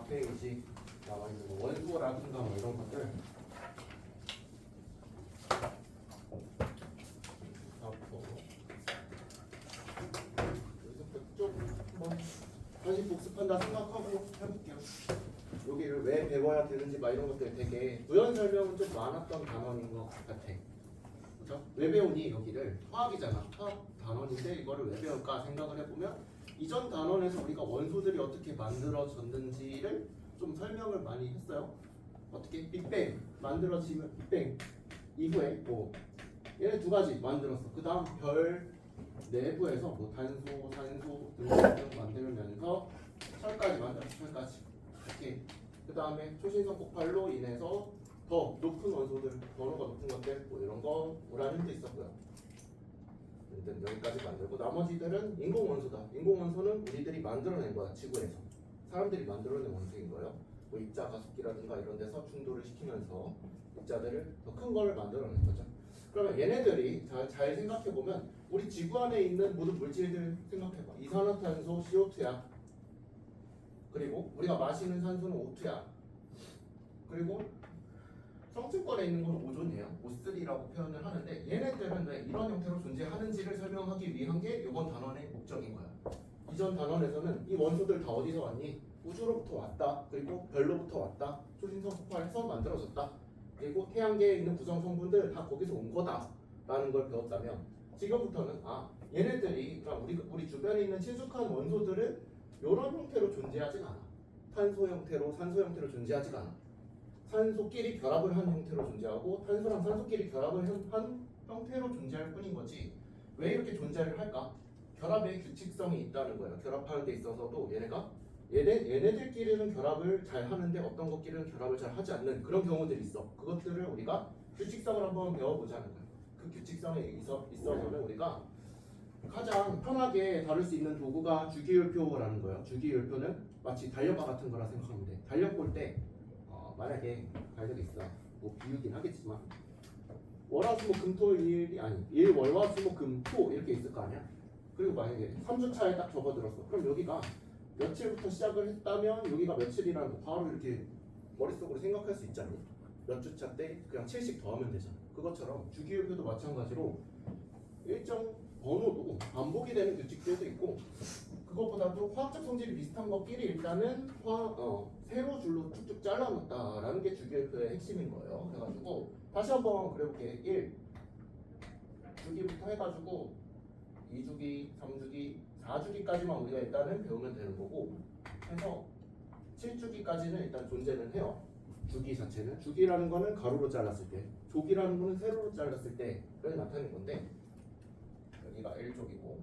앞에 이제 나와 있는 거 원소라든가 뭐 이런 것들 앞으로 여기서 좀 한번 다시 복습한다 생각하고 해볼게요. 여기를 왜 배워야 되는지 막 이런 것들 되게 부연 설명은 좀 많았던 단원인 것 같아. 그렇죠? 왜 배우니 여기를 화학이잖아. 화학 단원인데 이거를 왜 배울까 생각을 해보면 이전 단원에서 우리가 원소들이 어떻게 만들어졌는지를 좀 설명을 많이 했어요. 어떻게 빅뱅 만들어지면 빅뱅 이후에 뭐 얘네 두 가지 만들었어. 그 다음 별 내부에서 뭐 단소, 산소 등등 만들면서 철까지 만들었어. 철까지 이렇게. 그 다음에 초신성 폭발로 인해서 더 높은 원소들, 번호가 높은 것들 뭐 이런 거 우라늄도 있었고요. 일단 여기까지 만들고 나머지들은 인공 원소다. 인공 원소는 우리들이 만들어낸 거야. 지구에서 사람들이 만들어낸 원소인 거예요. 뭐 입자 가속기라든가 이런 데서 충돌을 시키면서 입자들을 더 큰 걸 만들어낸 거죠. 그러면 얘네들이 잘 생각해 보면 우리 지구 안에 있는 모든 물질들 생각해봐. 이산화탄소 CO2야. 그리고 우리가 마시는 산소는 O2야. 그리고 성층권에 있는 건 오존이에요. O3라고 표현을 하는데 얘네들은 왜 이런 형태로 존재하는지를 설명하기 위한 게 이번 단원의 목적인 거야. 이전 단원에서는 이 원소들 다 어디서 왔니? 우주로부터 왔다. 그리고 별로부터 왔다. 초신성 폭발해서 만들어졌다. 그리고 태양계에 있는 구성 성분들 다 거기서 온 거다. 라는 걸 배웠다면 지금부터는 얘네들이 그러니까 우리 주변에 있는 친숙한 원소들은 이런 형태로 존재하진 않아. 탄소 형태로, 산소 형태로 존재하진 않아. 산소끼리 결합을 한 형태로 존재하고 탄소랑 산소끼리 결합을 한 형태로 존재할 뿐인 거지. 왜 이렇게 존재를 할까? 결합의 규칙성이 있다는 거예요. 결합하는 데 있어서도 얘네들끼리는 결합을 잘 하는데 어떤 것끼리는 결합을 잘 하지 않는 그런 경우들이 있어. 그것들을 우리가 규칙성을 한번 배워보자는 거예요. 그 규칙성에 있어서는 우리가 가장 편하게 다룰 수 있는 도구가 주기율표라는 거예요. 주기율표는 마치 달력과 같은 거라 생각하면 돼. 달력 볼 때 만약에 달력이 있어. 뭐 비유긴 하겠지만 월화수목금토일이 아니 일월화수목금토 이렇게 있을 거 아니야. 그리고 만약에 3주차에 딱 접어들었어. 그럼 여기가 며칠부터 시작을 했다면 여기가 며칠이라는 거 바로 이렇게 머릿속으로 생각할 수 있잖니. 몇 주차 때 그냥 7씩 더하면 되잖아. 그것처럼 주기율표도 마찬가지로 일정 번호도 반복이 되는 규칙들도 있고 그것보다도 화학적 성질이 비슷한 것끼리 일단은 세로 줄로 쭉쭉 잘라놨다라는 게 주기율표의 핵심인 거예요. 그래가지고 다시 한번 그려볼게. 1 주기부터 해가지고 2주기, 3주기, 4주기까지만 우리가 일단은 배우면 되는 거고 해서 7주기까지는 일단 존재는 해요. 주기 자체는. 주기라는 거는 가로로 잘랐을 때, 조기라는 거는 세로로 잘랐을 때를 나타낸 건데 여기가 1족이고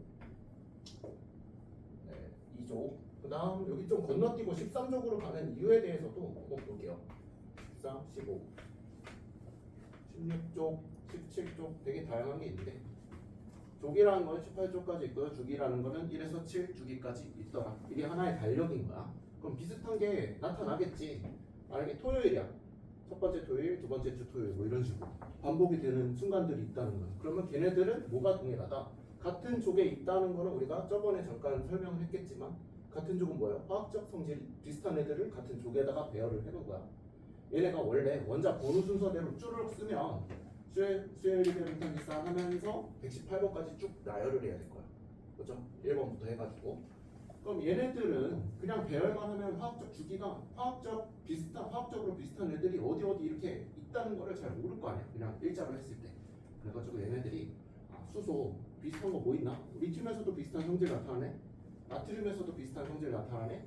2족 그 다음 여기 좀 건너뛰고 13족으로 가는 이유에 대해서도 한번 볼게요. 14, 15 16족, 17족 되게 다양한 게 있는데 족이라는 거는 18족까지 있고요. 주기라는 거는 1에서 7주기까지 있더라. 이게 하나의 달력인 거야. 그럼 비슷한 게 나타나겠지. 만약에 토요일이야. 첫 번째 토요일, 두 번째 주 토요일 뭐 이런 식으로 반복이 되는 순간들이 있다는 거야. 그러면 걔네들은 뭐가 동일하다? 같은 족에 있다는 거는 우리가 저번에 잠깐 설명을 했겠지만 같은 족은 뭐예요? 화학적 성질이 비슷한 애들을 같은 족에다가 배열을 해놓은 거야. 얘네가 원래 원자 번호 순서대로 쭈르륵 쓰면 수열리베르탄기사 하면서 118번까지 쭉 나열을 해야 될 거야. 그렇죠? 1번부터 해가지고 그럼 얘네들은 그냥 배열만 하면 화학적 주기가 화학적으로 비슷한 애들이 어디 이렇게 있다는 거를 잘 모를 거 아니야. 그냥 일자로 했을 때. 그래가지고 얘네들이 수소 비슷한 거 뭐 있나? 리튬에서도 비슷한 성질 나타나네. 나트륨에서도 비슷한 성질 나타나네.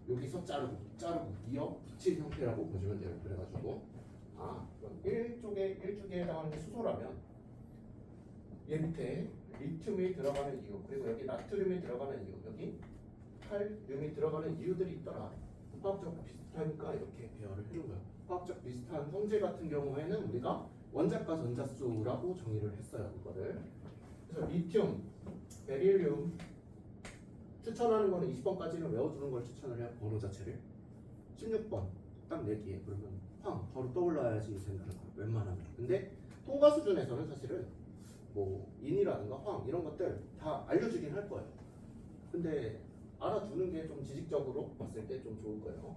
여기서 자르고 이어 붙인 형태라고 보시면 돼요. 그래가지고 그럼 1쪽에 해당하는 게 수소라면 얘 밑에 리튬이 들어가는 이유 그리고 여기 나트륨이 들어가는 이유 여기 칼륨이 들어가는 이유들이 있더라. 화학적 비슷하니까 이렇게 배열을 해놓은 거야. 화학적 비슷한 성질 같은 경우에는 우리가 원자과 전자수라고 정의를 했어요. 그거를. 그래서 리튬, 베릴륨 추천하는 거는 20번까지는 외워두는 걸 추천을 해요. 번호 자체를. 16번 딱 내기에 그러면 황 바로 떠올라야지 생각을 해요. 웬만하면. 근데 통과 수준에서는 사실은 뭐 인이라든가 황 이런 것들 다 알려주긴 할 거예요. 근데 알아두는 게 좀 지식적으로 봤을 때 좀 좋을 거예요.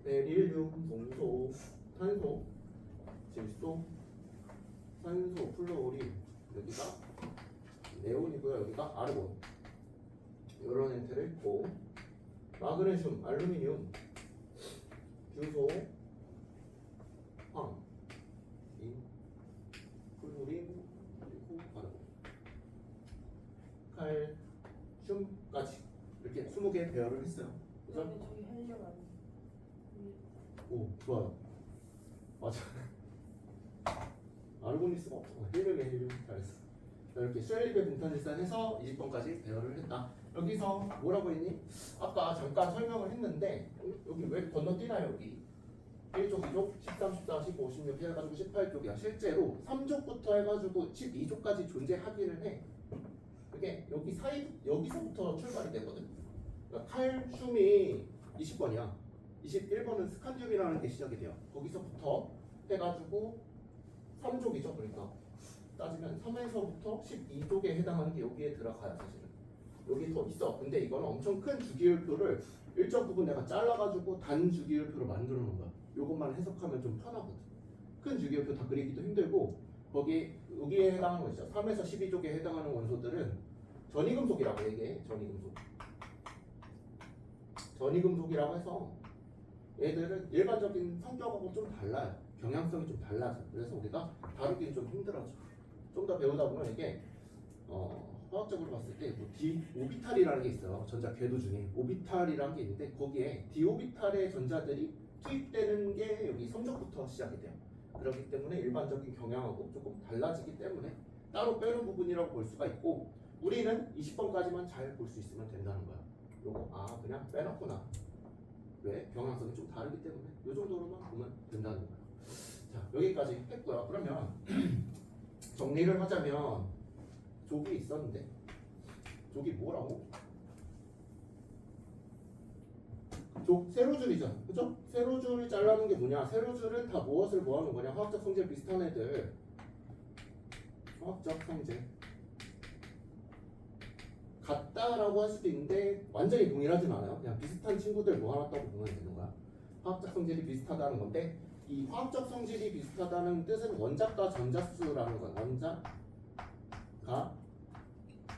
베릴륨, 동소, 탄소, 질소, 산소, 플루오린, 여기가 네온이고요. 여기가 아르곤. 이런 형태를 있고, 마그네슘, 알루미늄, 규소, 황, 인, 플루린, 그리고 아르곤, 칼슘까지 이렇게 20개 배열을 했어요. 그래서 저기 헬륨 아니에요? 오, 좋아요. 맞아. 아르고니스가 없어. 헬륨 잘했어. 자, 이렇게 수열립의 분탄질산해서 20번까지 배열을 했다. 여기서 뭐라고 했니? 아까 잠깐 설명을 했는데 여기 왜 건너뛰나요? 여기 1족, 2족, 13, 14, 15, 16 해가지고 18족이야. 실제로 3족부터 해가지고 12족까지 존재하기는 해. 그게 여기 사이 여기서부터 출발이 되거든. 그러니까 칼슘이 20번이야. 21번은 스칸듐이라는 게 시작이 돼요. 거기서부터 해가지고 3족이죠. 그러니까 따지면 3에서부터 12족에 해당하는 게 여기에 들어가요. 사실은 여기 더 있어. 근데 이건 엄청 큰 주기율표를 일정 부분 내가 잘라가지고 단 주기율표로 만들어 놓은 거야. 요것만 해석하면 좀 편하거든. 큰 주기율표 다 그리기도 힘들고 거기 여기에 해당하는 거 있죠. 3에서 12족에 해당하는 원소들은 전이금속이라고 얘기해. 전이금속이라고 해서 얘들은 일반적인 성격하고 좀 달라요. 경향성이 좀 달라져. 그래서 우리가 다루기는 좀 힘들어져. 좀 더 배우다 보면 이게 화학적으로 봤을 때뭐 d-오비탈이라는 게 있어요. 전자 궤도 중에 오비탈이라는 게 있는데 거기에 d-오비탈의 전자들이 투입되는 게 여기 성적부터 시작이 돼요. 그렇기 때문에 일반적인 경향하고 조금 달라지기 때문에 따로 빼는 부분이라고 볼 수가 있고 우리는 20번까지만 잘 볼 수 있으면 된다는 거야. 요거 그냥 빼놨구나. 왜? 경향성이 좀 다르기 때문에 이 정도로만 보면 된다는 거예요. 자, 여기까지 했고요. 그러면 정리를 하자면 족이 있었는데 족이 뭐라고? 족 세로줄이잖아. 그죠? 세로줄 잘라는 게 뭐냐? 세로줄은 다 무엇을 모아놓은 거냐? 화학적 성질 비슷한 애들. 화학적 성질 같다라고 할 수도 있는데 완전히 동일하진 않아요. 그냥 비슷한 친구들 모아놨다고 보면 되는 거야. 화학적 성질이 비슷하다는 건데 이 화학적 성질이 비슷하다는 뜻은 원자과 전자수라는 거야. 원자가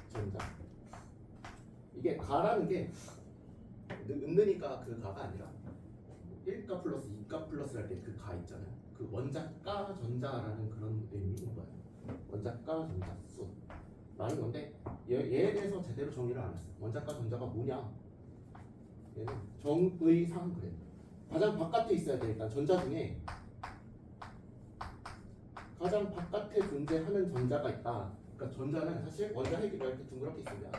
전자. 이게 가라는 게 은느니까 그 가가 아니라 1가 플러스 2가 플러스 할 때 그 가 있잖아요. 그 원자과 전자라는 그런 의미인 거예요. 원자과 전자수 라는 건데 얘에 대해서 제대로 정리를 안 했어. 원자과 전자가 뭐냐? 얘는 정의상 그래. 가장 바깥에 있어야 돼. 일단 전자 중에 가장 바깥에 존재하는 전자가 있다. 그러니까 전자는 사실 원자 핵이 이렇게 둥그렇게 있으면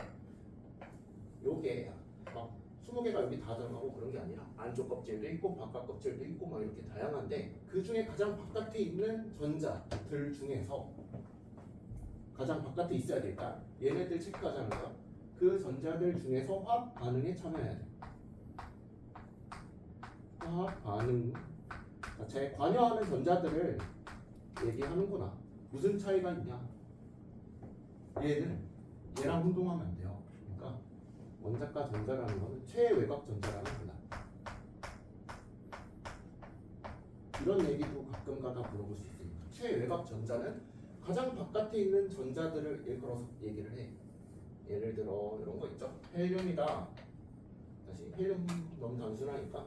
요게 막 20개가 여기 다 들어가고 그런 게 아니라 안쪽 껍질도 있고 바깥 껍질도 있고 막 이렇게 다양한데 그 중에 가장 바깥에 있는 전자들 중에서 가장 바깥에 있어야 될까? 얘네들 체크하자면서 그 전자들 중에서 화학 반응에 참여해야 돼. 화학 반응 자체에 관여하는 전자들을 얘기하는구나. 무슨 차이가 있냐? 얘는 얘랑 혼동하면 안 돼요. 그러니까 원자과 전자라는 거는 최외곽 전자라는 거다. 이런 얘기도 가끔 가다 물어볼 수 있으니까 최외곽 전자는 가장 바깥에 있는 전자들을 일컬어서 얘기를 해. 예를 들어 이런 거 있죠. 헬륨이다. 다시 헬륨 너무 단순하니까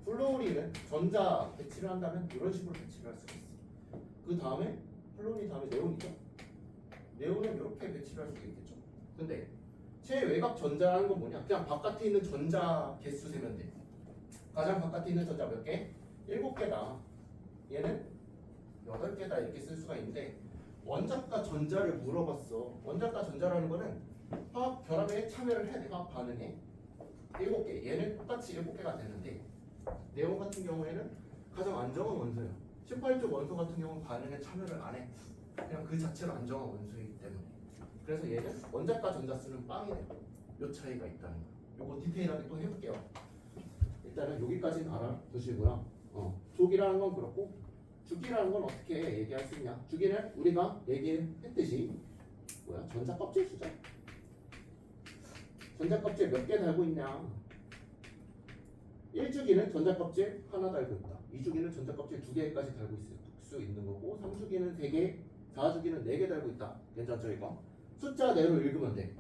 플루오린은 전자 배치를 한다면 이런 식으로 배치를 할 수가 있어. 그 다음에 플루오린 다음에 네온이죠. 네온은 이렇게 배치를 할 수가 있겠죠. 근데 최외곽 전자라는 건 뭐냐? 그냥 바깥에 있는 전자 개수 세면 돼. 가장 바깥에 있는 전자 몇 개? 7개다. 얘는 8개다 이렇게 쓸 수가 있는데 원자과 전자를 물어봤어. 원자과 전자라는 거는 화학 결합에 참여를 해야 돼. 화학 반응에 7개. 얘는 똑같이 7개가 되는데 네온 같은 경우에는 가장 안정한 원소예요. 18조 원소 같은 경우는 반응에 참여를 안 해. 그냥 그 자체로 안정한 원소이기 때문에. 그래서 얘는 원자과 전자수는 빵이래요. 요 차이가 있다는 거. 요거 디테일하게 또 해볼게요. 일단은 여기까지는 알아두시고요. 족이라는 건 그렇고 주기라는 건 어떻게 얘기할 수 있냐? 주기는 우리가 얘기했듯이 전자 껍질 수죠. 전자 껍질 몇 개 달고 있냐? 1주기는 전자 껍질 하나 달고 있다. 2주기는 전자 껍질 2개까지 달고 있을 수 있는 거고 3주기는 3개, 4주기는 4개 달고 있다. 괜찮죠 이거? 숫자 내로 읽으면 돼.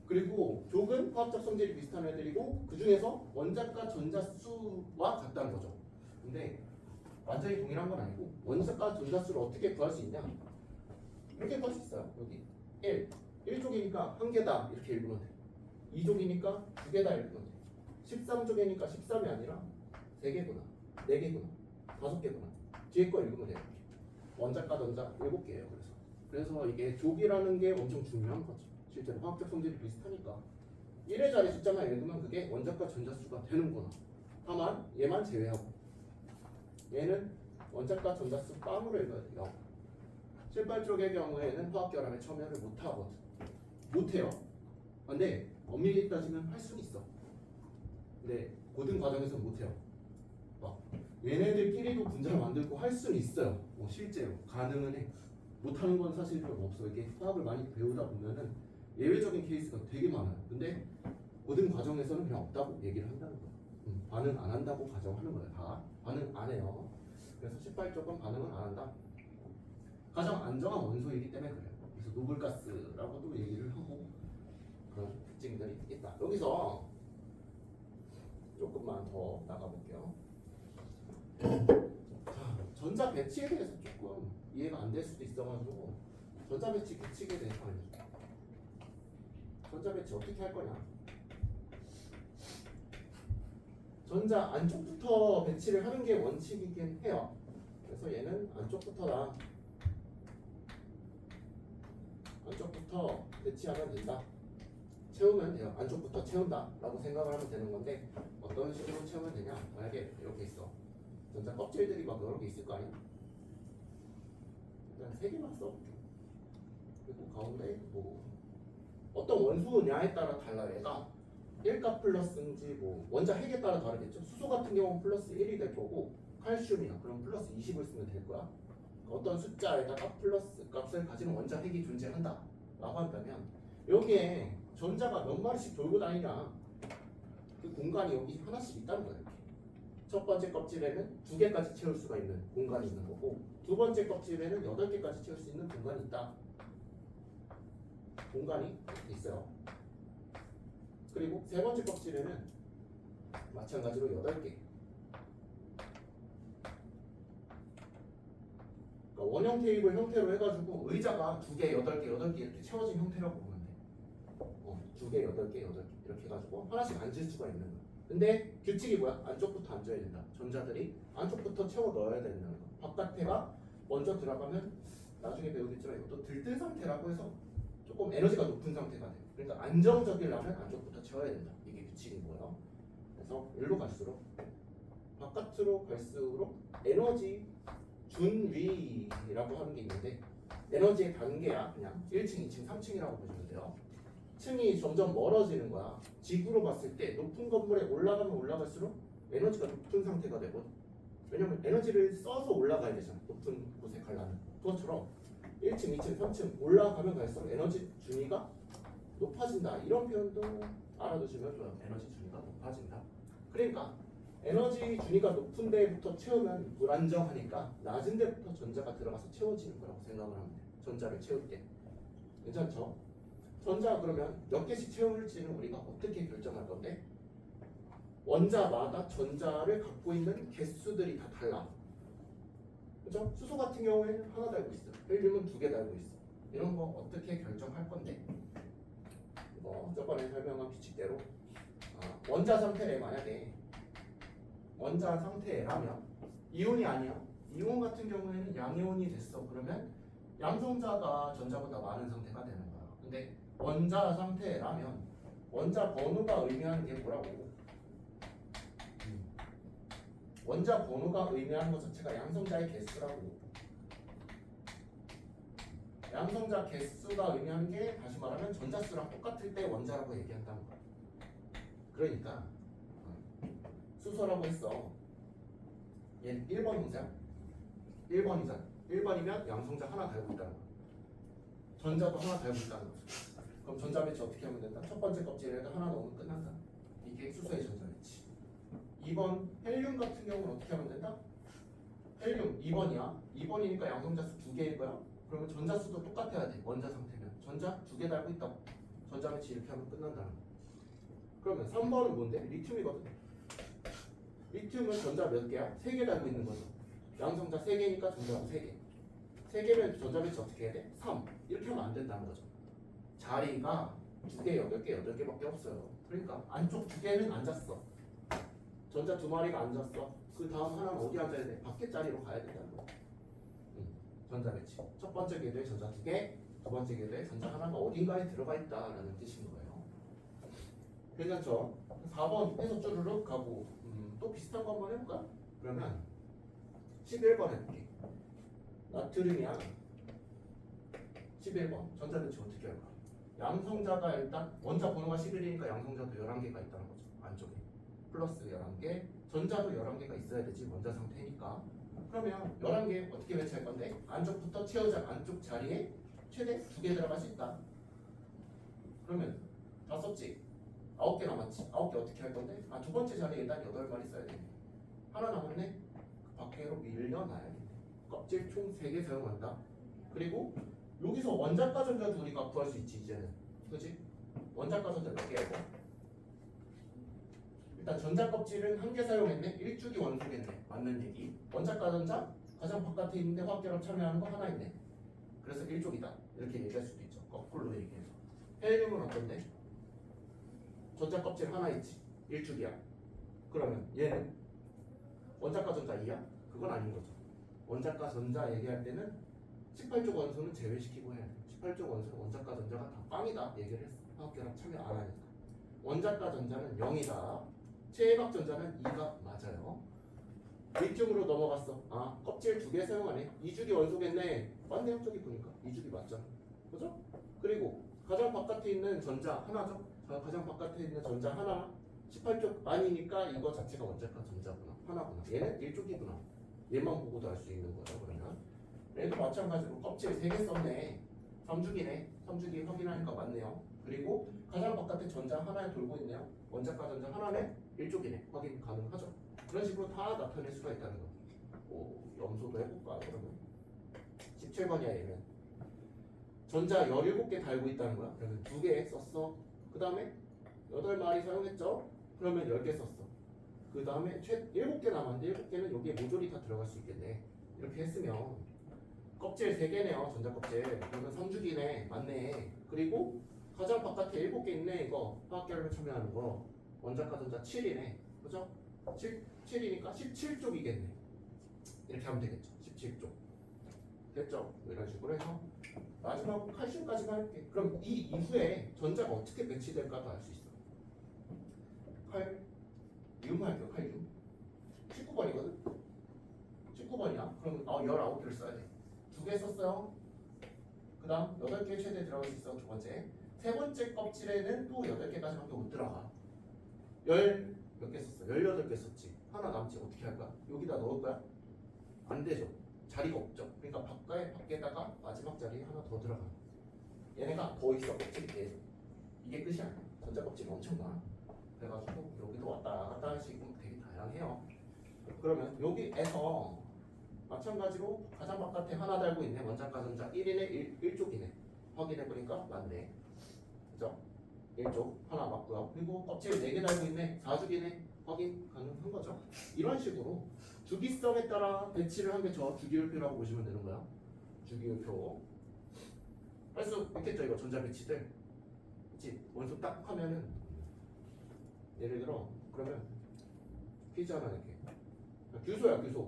그리고 족은 화학적 성질이 비슷한 애들이고 그 중에서 원자과 전자수와 같다는 거죠. 근데 완전히 동일한 건 아니고 원자과 전자수를 어떻게 구할 수 있냐? 이렇게 구할 수 있어요. 여기 1족이니까 1개다 이렇게 읽으면 돼. 2족이니까 2개다 읽으면 돼. 13족이니까 13이 아니라 3개구나, 4개구나, 5개구나. 뒤에 거 읽으면 돼요. 원자과 전자 7개예요. 그래서 이게 족이라는 게 엄청 중요한 거죠. 실제로 화학적 성질이 비슷하니까 1의 자리 숫자만 읽으면 그게 원자과 전자수가 되는구나. 다만 얘만 제외하고 얘는 원자과 전자수 빰으로 읽어야 돼요. 18 쪽의 경우에는 화학결합에 참여를 못하거든. 못해요. 근데 엄밀히 따지면 할 수는 있어. 근데 고등 과정에서는 못해요. 막 얘네들끼리도 분자를 만들고 할 수는 있어요. 실제로 가능은 해. 못하는 건 사실 별로 없어. 이게 화학을 많이 배우다 보면은 예외적인 케이스가 되게 많아요. 근데 고등 과정에서는 그냥 없다고 얘기를 한다는 거예요. 반응 안 한다고 가정하는 거예요. 다 반응 안 해요. 그래서 18쪽은 반응은 안 한다. 가장 안정한 원소이기 때문에 그래요. 그래서 노블가스라고도 얘기를 하고 그런 특징들이 있다. 여기서 조금만 더 나가볼게요. 자, 전자 배치에 대해서 조금 이해가 안 될 수도 있어가지고 전자 배치 규칙에 대해서 알려줄게요. 전자 배치 어떻게 할 거냐? 전자 안쪽부터 배치를 하는 게 원칙이긴 해요. 그래서 얘는 안쪽부터 배치하면 된다. 채우면 돼요. 안쪽부터 채운다 라고 생각을 하면 되는 건데 어떤 식으로 채우면 되냐? 만약에 이렇게 있어. 전자 껍질들이 막 여러 개 있을 거 아니야? 일단 3개만 써볼게. 그리고 가운데 뭐 어떤 원소냐에 따라 달라요. 얘가 1가 플러스인지 뭐 원자 핵에 따라 다르겠죠. 수소 같은 경우는 플러스 1이 될 거고 칼슘이나 그럼 플러스 20을 쓰면 될 거야. 어떤 숫자에다가 플러스 값을 가지는 원자 핵이 존재한다 라고 한다면 여기에 전자가 몇 마리씩 돌고 다니냐 그 공간이 여기 하나씩 있다는 거예요. 이렇게. 첫 번째 껍질에는 2개까지 채울 수가 있는 공간이 있는 거고 두 번째 껍질에는 8개까지 채울 수 있는 공간이 있다. 공간이 이렇게 있어요. 그리고 세 번째 껍질에는 마찬가지로 8개. 그러니까 원형 테이블 형태로 해가지고 의자가 2개, 8개, 8개 이렇게 채워진 형태라고 보면 돼. 2개, 8개, 8개 이렇게 해가지고 하나씩 앉을 수가 있는 거야. 근데 규칙이 뭐야? 안쪽부터 앉아야 된다. 전자들이 안쪽부터 채워 넣어야 된다는 거. 바깥에가 먼저 들어가면 나중에 배우겠지만 이것도 들뜬 상태라고 해서 조금 에너지가 높은 상태가 돼요. 그러니까 안정적이려면 안쪽부터 채워야 된다. 이게 규칙인 거예요. 그래서 일로 갈수록 바깥으로 갈수록 에너지 준위라고 하는 게 있는데 에너지의 단계야. 그냥 1층, 2층, 3층이라고 보시면 돼요. 층이 점점 멀어지는 거야. 지구로 봤을 때 높은 건물에 올라가면 올라갈수록 에너지가 높은 상태가 되거든. 왜냐면 에너지를 써서 올라가야 되잖아. 높은 곳에 가려면. 그것처럼 1층, 2층, 3층 올라가면 갈수록 에너지 준위가 높아진다. 이런 표현도 알아두시면 좋아요. 에너지 준위가 높아진다. 그러니까 에너지 준위가 높은 데부터 채우면 불안정하니까 낮은 데부터 전자가 들어가서 채워지는 거라고 생각을 하면 돼요. 전자를 채울 때. 괜찮죠? 전자 그러면 몇 개씩 채울지는 우리가 어떻게 결정할 건데 원자마다 전자를 갖고 있는 개수들이 다 달라. 그죠? 수소 같은 경우에는 하나 달고 있어. 헬륨은 2개 달고 있어. 이런 거 어떻게 결정할 건데 저번에 설명한 규칙대로 원자 상태에 만약에 원자 상태라면 이온이 아니야. 이온 같은 경우에는 양이온이 됐어. 그러면 양성자가 전자보다 많은 상태가 되는 거야. 근데 원자 상태라면 원자 번호가 의미하는 게 뭐라고? 원자 번호가 의미하는 것 자체가 양성자의 개수라고. 양성자 개수가 의미하는 게 다시 말하면 전자수랑 똑같을 때 원자라고 얘기한다는 거야. 그러니까 수소라고 했어. 얘는 1번 혼자야. 1번이잖아. 1번이면 양성자 하나 달고 있다는 거야. 전자도 하나 달고 있다는 거죠. 그럼 전자 배치 어떻게 하면 된다? 첫 번째 껍질에다 하나 넣으면 끝난다. 이게 수소의 전자 배치. 2번 헬륨 같은 경우는 어떻게 하면 된다? 헬륨 2번이야. 2번이니까 양성자수 2개일 거야. 그러면 전자수도 똑같아야 돼. 원자 상태면. 전자 2개 달고 있다고. 전자 배치 이렇게 하면 끝난다는 거. 그러면 3번은 뭔데? 리튬이거든. 리튬은 전자 몇 개야? 3개 달고 있는 거죠. 양성자 3개니까 전자도 3개. 3개면 전자 배치 어떻게 해야 돼? 3. 이렇게 하면 안 된다는 거죠. 자리가 2개, 8개, 8개밖에 없어요. 그러니까 안쪽 2개는 앉았어. 전자 2마리가 앉았어. 그 다음 하나는 어디 앉아야 돼? 밖에 자리로 가야 된다는 거야. 전자 배치. 첫 번째 궤도에 전자 2개, 두 번째 궤도에 전자 하나가 어딘가에 들어가 있다라는 뜻인 거예요. 괜찮죠? 4번 해서 쭈르륵 가고 또 비슷한 거 한번 해볼까? 그러면 11번 해볼게. 나트륨이야. 11번 전자 배치 어떻게 할까? 양성자가 일단 원자 번호가 11이니까 양성자도 11개가 있다는 거죠. 안쪽에 플러스 11개, 전자도 11개가 있어야 되지. 원자 상태니까. 그러면 11개 어떻게 배치할 건데? 안쪽부터 채우자. 안쪽 자리에 최대 2개 들어갈 수 있다. 그러면 다 썼지? 9개 남았지? 9개 어떻게 할 건데? 두 번째 자리에 일단 8마리 써야 돼. 하나 남았네? 그 밖으로 밀려놔야겠네. 껍질 총 3개 사용한다. 그리고 여기서 원자과 전자도 우리가 구할 수 있지 이제는. 그치? 원자과 전자 몇 개야 이거? 일단 전자 껍질은 1개 사용했네. 1주기 원소겠네. 맞는 얘기. 원자과 전자 가장 바깥에 있는데 화학결합 참여하는 거 하나 있네. 그래서 1족이다. 이렇게 얘기할 수도 있죠. 거꾸로 얘기해서. 헬륨은 어떤데? 전자 껍질 하나 있지. 1주기야. 그러면 얘는 원자과 전자 2야? 그건 아닌 거죠. 원자과 전자 얘기할 때는 18족 원소는 제외시키고 해야 돼. 18족 원소는 원자과 전자가 다 빵이다 얘기를 했어. 화학결합 참여 안 하니까. 원자과 전자는 0이다. 최외각 전자는 2가 맞아요. 리튬으로 넘어갔어. 껍질 2개 사용하네. 2주기 원소겠네. 맞네요. 저기 보니까 2주기 맞죠. 그죠? 그리고 가장 바깥에 있는 전자 하나죠. 가장 바깥에 있는 전자 하나 18쪽 아니니까 이거 자체가 원자과 전자구나. 하나구나. 얘는 1쪽이구나. 얘만 보고도 알 수 있는 거죠. 그러면 얘도 마찬가지로 껍질 3개 썼네. 3주기네. 3주기 확인하니까 맞네요. 그리고 가장 바깥에 전자 하나에 돌고 있네요. 원자과 전자 하나네. 1쪽이네. 확인 가능하죠. 그런 식으로 다 나타낼 수가 있다는 거. 염소도 해볼까 그러면 17번이야 얘는. 전자 17개 달고 있다는 거야. 그러면 2개 썼어. 그 다음에 8마리 사용했죠? 그러면 10개 썼어. 그 다음에 7개 남았는데 7개는 여기에 모조리 다 들어갈 수 있겠네. 이렇게 했으면 껍질 3개네요. 전자 껍질. 그러면 3주기네. 맞네. 그리고 가장 바깥에 7개 있네. 이거 화학결합에 참여하는 거. 원자과 전자 7이네. 그죠? 7이니까 17쪽이겠네. 이렇게 하면 되겠죠. 17쪽. 됐죠? 이런 식으로 해서 마지막으로 칼슘까지만 할게. 그럼 이 이후에 전자가 어떻게 배치될까도 알 수 있어. 칼륨 할게요. 칼륨 19번이거든. 19번이야. 그럼 19개를 써야 돼. 2개 썼어요. 그 다음 8개 최대 들어갈 수 있어. 두 번째. 세 번째 껍질에는 또 8개까지밖에 못 들어가. 몇 개 썼어? 18개 썼지. 하나 남지. 어떻게 할 거야? 여기다 넣을 거야? 안 되죠. 자리가 없죠. 그러니까 밖에다가 마지막 자리에 하나 더 들어가. 얘네가 더 있어. 껍질이 계속. 이게 끝이 아니야. 전자 껍질이 엄청 많아. 그래가지고 여기도 왔다 갔다 할 수 있고 되게 다양해요. 그러면 여기에서 마찬가지로 가장 바깥에 하나 달고 있네. 원자과 전자 1이네. 1쪽이네. 확인해보니까 맞네. 그죠? 1쪽 하나 맞고요. 그리고 껍질 4개 달고 있네. 4주기네. 확인 가능한 거죠. 이런 식으로 주기성에 따라 배치를 한 게 저 주기율표라고 보시면 되는 거야. 주기율표. 할 수 있겠죠. 이거 전자 배치들. 그치? 원소 딱 하면은 예를 들어 그러면 퀴즈 하나 낼게. 규소야 규소.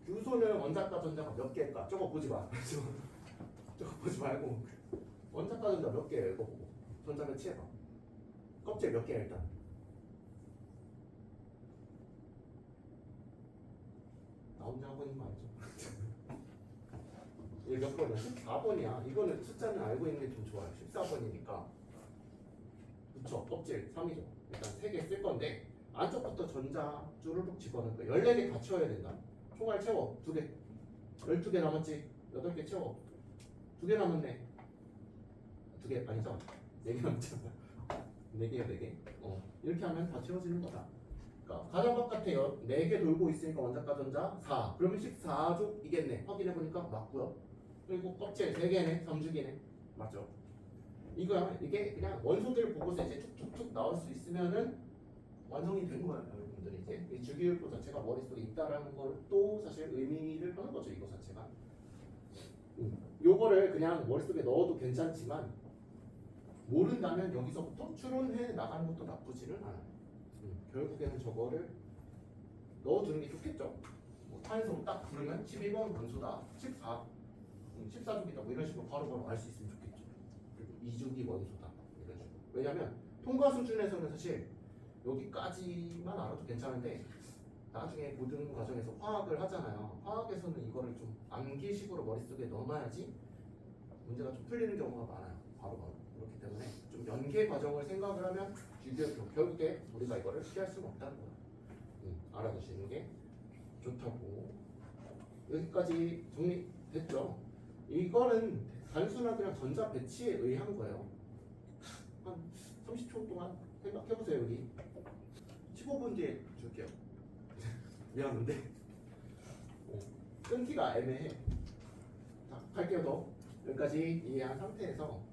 규소는 원자과 전자가 몇 개일까? 저거 보지 마. 저거 보지 말고 원자과 전자 몇 개야 이거 보고 전자 배치해봐. 껍질 몇 개야 일단. 나 혼자 하고 있는 거 알죠? 이게 몇 번이야? 14번이야. 이거는 숫자는 알고 있는 게 좀 좋아요. 14번이니까. 그쵸? 껍질 3이죠. 일단 3개 쓸 건데 안쪽부터 전자 쭈루룩 집어넣을 거야. 14개 다 채워야 된다. 총알 채워. 2개. 12개 남았지? 8개 채워. 2개 남았네. 두 개 아니죠? 네 개 남잖아. 네 개요, 네 개. 이렇게 하면 다 채워지는 거다. 그러니까 가장 바깥에요. 4개 돌고 있으니까 원자과 전자 4. 그러면 14족이겠네. 확인해 보니까 맞고요. 그리고 껍질 3개네, 3주기네. 맞죠? 이게 그냥 원소들 보고서 이제 툭툭툭 나올 수 있으면은 완성이 된 거예요, 여러분들이 이제 이 주기율표 자체가 머릿속에 있다라는 걸 또 사실 의미를 하는 거죠, 이거 자체가. 요거를 그냥 머릿속에 넣어도 괜찮지만 모른다면 여기서부터 추론해 나가는 것도 나쁘지는 않아요. 결국에는 저거를 넣어두는 게 좋겠죠. 뭐 탄소 딱 부르면 12번 원소다, 14주기다 뭐 이런 식으로 바로바로 알 수 있으면 좋겠죠. 그리고 2주기 원소다 이런 식으로. 왜냐면 통과 수준에서는 사실 여기까지만 알아도 괜찮은데 나중에 모든 과정에서 화학을 하잖아요. 화학에서는 이거를 좀 암기식으로 머릿속에 넣어놔야지 문제가 좀 풀리는 경우가 많아요. 바로바로. 그렇기 때문에 좀 연계 과정을 생각을 하면 결국에 우리가 이거를 피할 수는 없다는 거예요. 알아두시는 게 좋다고. 여기까지 정리됐죠? 이거는 단순한 그냥 전자 배치에 의한 거예요. 한 30초 동안 생각해보세요. 여기 15분 뒤에 줄게요. 미안한데 끊기가 애매해. 자, 갈게요. 더 여기까지 이해한 상태에서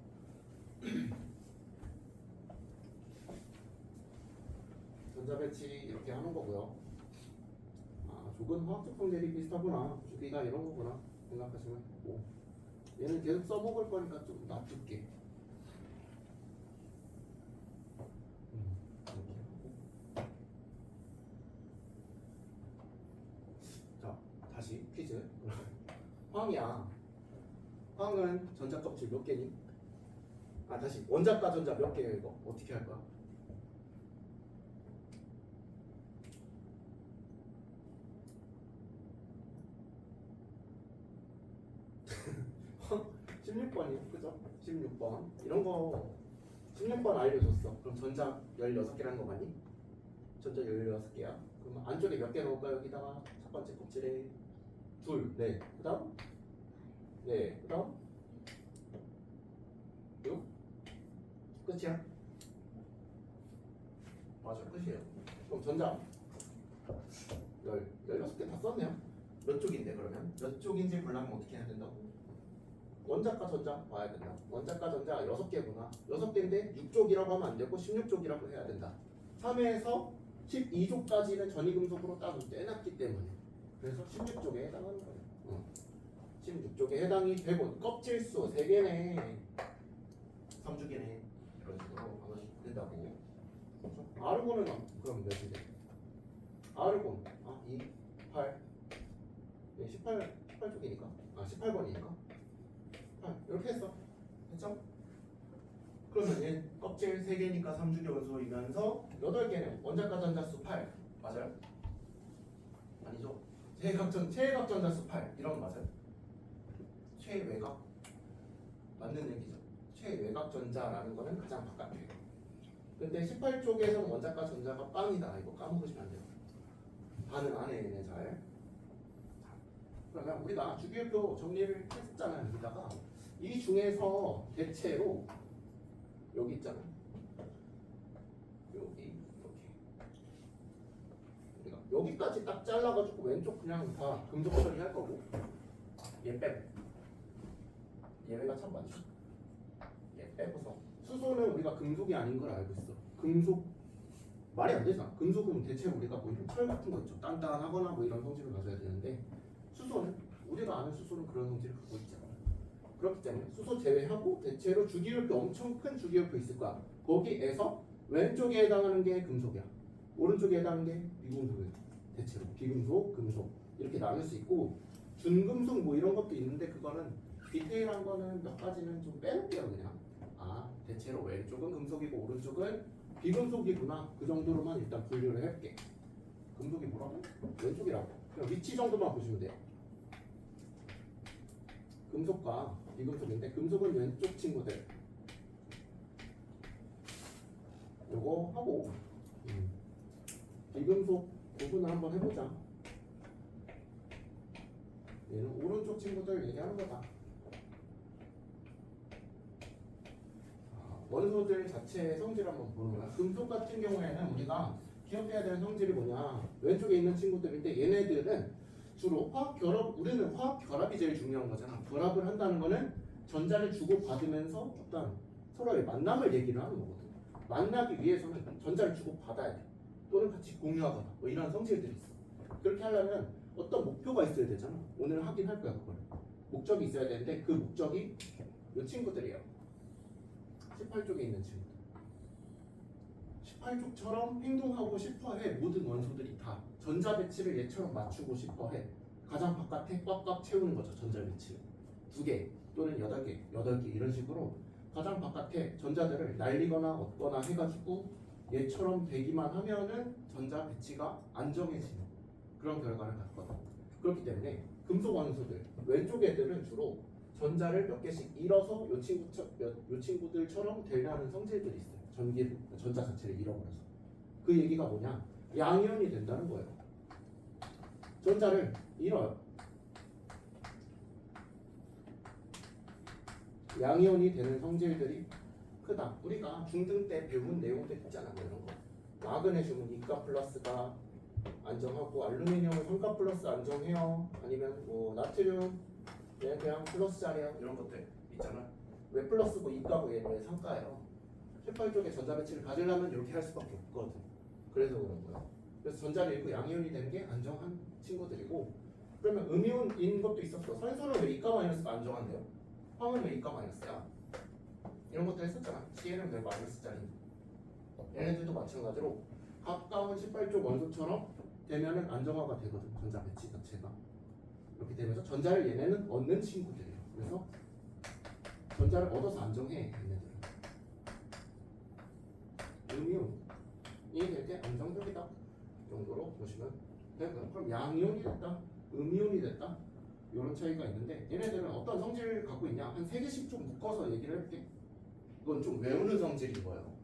전자 배치 이렇게 하는 거고요. 아, 조금 화학적 성질이 비슷하구나, 주기가 이런 거구나 생각하시면 되고, 얘는 계속 써먹을 거니까 좀 놔둘게. 이렇게 하고. 자, 다시 퀴즈. 황이야. 황은 전자 껍질 몇 개니? 아, 다시 원자과 전자 몇 개예요? 이거 어떻게 할 거야? 황 16번이요, 그죠? 16번 이런 거 16번 알려줬어. 그럼 전자 16개라는 거 맞니? 전자 16개야. 그럼 안쪽에 몇 개 넣을까요? 여기다가 첫 번째 껍질에 둘, 네. 그 다음? 네. 그 다음? 6? 끝이야? 맞아, 끝이에요. 그럼 전자 16개 다 썼네요. 몇 쪽인데 그러면? 몇 쪽인지 보려면 어떻게 해야 된다고? 원자과 전자 봐야 된다. 원자과 전자 6개구나. 6개인데 6쪽이라고 하면 안 되고 16쪽이라고 해야 된다. 3에서 12쪽까지는 전이금속으로 따로 떼놨기 때문에 그래서 16쪽에 해당하는 거예요. 16쪽에 해당이 되고 껍질수 3개네 3주기네 이런 식으로 하면 된다고. 그렇죠? 아르곤은 그럼 몇이 돼? 아르곤 2, 8 네, 18쪽이니까 18번이니까 이렇게 했어. 됐죠? 그러면 얘 껍질 3개니까 3주기 원소이면서 8개는 원자과 전자수 8 맞아요? 아니죠? 최외각 전자수 8 이런 거 맞아요? 최외각 맞는 얘기죠. 최외각 전자라는 거는 가장 바깥에. 근데 18쪽에서는 원자과 전자가 빵이다. 이거 까먹으시면 안 돼요. 반응 안 해, 얘네 잘. 그러면 우리가 주기율표 정리를 했잖아요. 여기다가 이 중에서 대체로 여기 있잖아. 여기 이렇게 우리가 여기까지 딱 잘라가지고 왼쪽 그냥 다 금속 처리할 거고 얘 빼고 얘네가 참 많죠. 얘 빼고서 수소는 우리가 금속이 아닌 걸 알고 있어. 금속 말이 안 되잖아. 금속은 대체 우리가 뭐 이런 철 같은 거 있죠. 단단하거나 뭐 이런 성질을 가져야 되는데 수소는 우리가 아는 수소는 그런 성질을 갖고 있잖아. 그렇기 때문에 수소 제외하고 대체로 주기율표 엄청 큰 주기율표 있을 거야. 거기에서 왼쪽에 해당하는 게 금속이야. 오른쪽에 해당하는 게 비금속이야. 대체로 비금속, 금속 이렇게 나눌 수 있고 준금속 뭐 이런 것도 있는데 그거는 디테일한 거는 몇 가지는 좀 빼놓을게요 그냥. 대체로 왼쪽은 금속이고 오른쪽은 비금속이구나. 그 정도로만 일단 분류를 해볼게. 금속이 뭐라고? 왼쪽이라고. 그냥 위치 정도만 보시면 돼요. 금속과 비금속인데 금속은 왼쪽 친구들 요거 하고 비금속 구분을 한번 해보자. 얘는 오른쪽 친구들 얘기하는 거다. 원소들 자체의 성질 한번 보는 거야. 금속 같은 경우에는 우리가 기억해야 되는 성질이 뭐냐? 왼쪽에 있는 친구들인데 얘네들은 주로 화학 결합, 우리는 화학 결합이 제일 중요한 거잖아. 결합을 한다는 거는 전자를 주고 받으면서 어떤 서로의 만남을 얘기를 하는 거거든. 만나기 위해서는 전자를 주고 받아야 돼. 또는 같이 공유하거나 뭐 이런 성질들이 있어. 그렇게 하려면 어떤 목표가 있어야 되잖아. 오늘 하긴 할 거야 그걸. 목적이 있어야 되는데 그 목적이 이 친구들이에요. 18쪽에 있는 친구들. 18쪽처럼 행동하고 싶어해. 모든 원소들이 다 전자 배치를 얘처럼 맞추고 싶어해. 가장 바깥에 꽉꽉 채우는 거죠. 전자 배치를 2개 또는 8개, 8개 이런 식으로 가장 바깥에 전자들을 날리거나 얻거나 해가지고 얘처럼 되기만 하면은 전자 배치가 안정해지는 그런 결과를 갖거든. 그렇기 때문에 금속 원소들 왼쪽 애들은 주로 전자를 몇 개씩 잃어서 요 친구들처럼 되려는 성질들이 있어요. 전자 자체를 잃어버려서. 그 얘기가 뭐냐? 양이온이 된다는 거예요. 전자를 잃어요. 양이온이 되는 성질들이 크다. 우리가 중등 때 배운 내용들 있잖아. 뭐 이런 거. 마그네슘은 2가 플러스가 안정하고 알루미늄은 3가 플러스 안정해요. 아니면 뭐 나트륨 그냥 플러스 자리야. 이런 것들 있잖아. 왜 플러스고 2가고 얘는 왜 3가예요? 18쪽에 전자 배치를 가지려면 이렇게 할 수밖에 없거든. 그래서 그런 거야. 그래서 전자를 잃고 양이온이 되는 게 안정한 친구들이고, 그러면 음이온인 것도 있었어. 산소는 왜 2가 마이너스가 안정한데요? 황은 왜 2가 마이너스야? 이런 것도 했었잖아. C에는 왜 마이너스 짜리? 얘네들도 마찬가지로 가까운 18쪽 원소처럼 되면은 안정화가 되거든. 전자 배치 자체가. 이렇게 되면서 전자를 얘네는 얻는 친구들이에요. 그래서 전자를 얻어서 안정해. 얘네들은. 음이온이 될 때 안정적이다 정도로 보시면 되고요. 그럼 양이온이 됐다, 음이온이 됐다 이런 차이가 있는데 얘네들은 어떤 성질을 갖고 있냐? 한 3개씩 좀 묶어서 얘기를 해볼게. 이건 좀 외우는 성질인 거예요.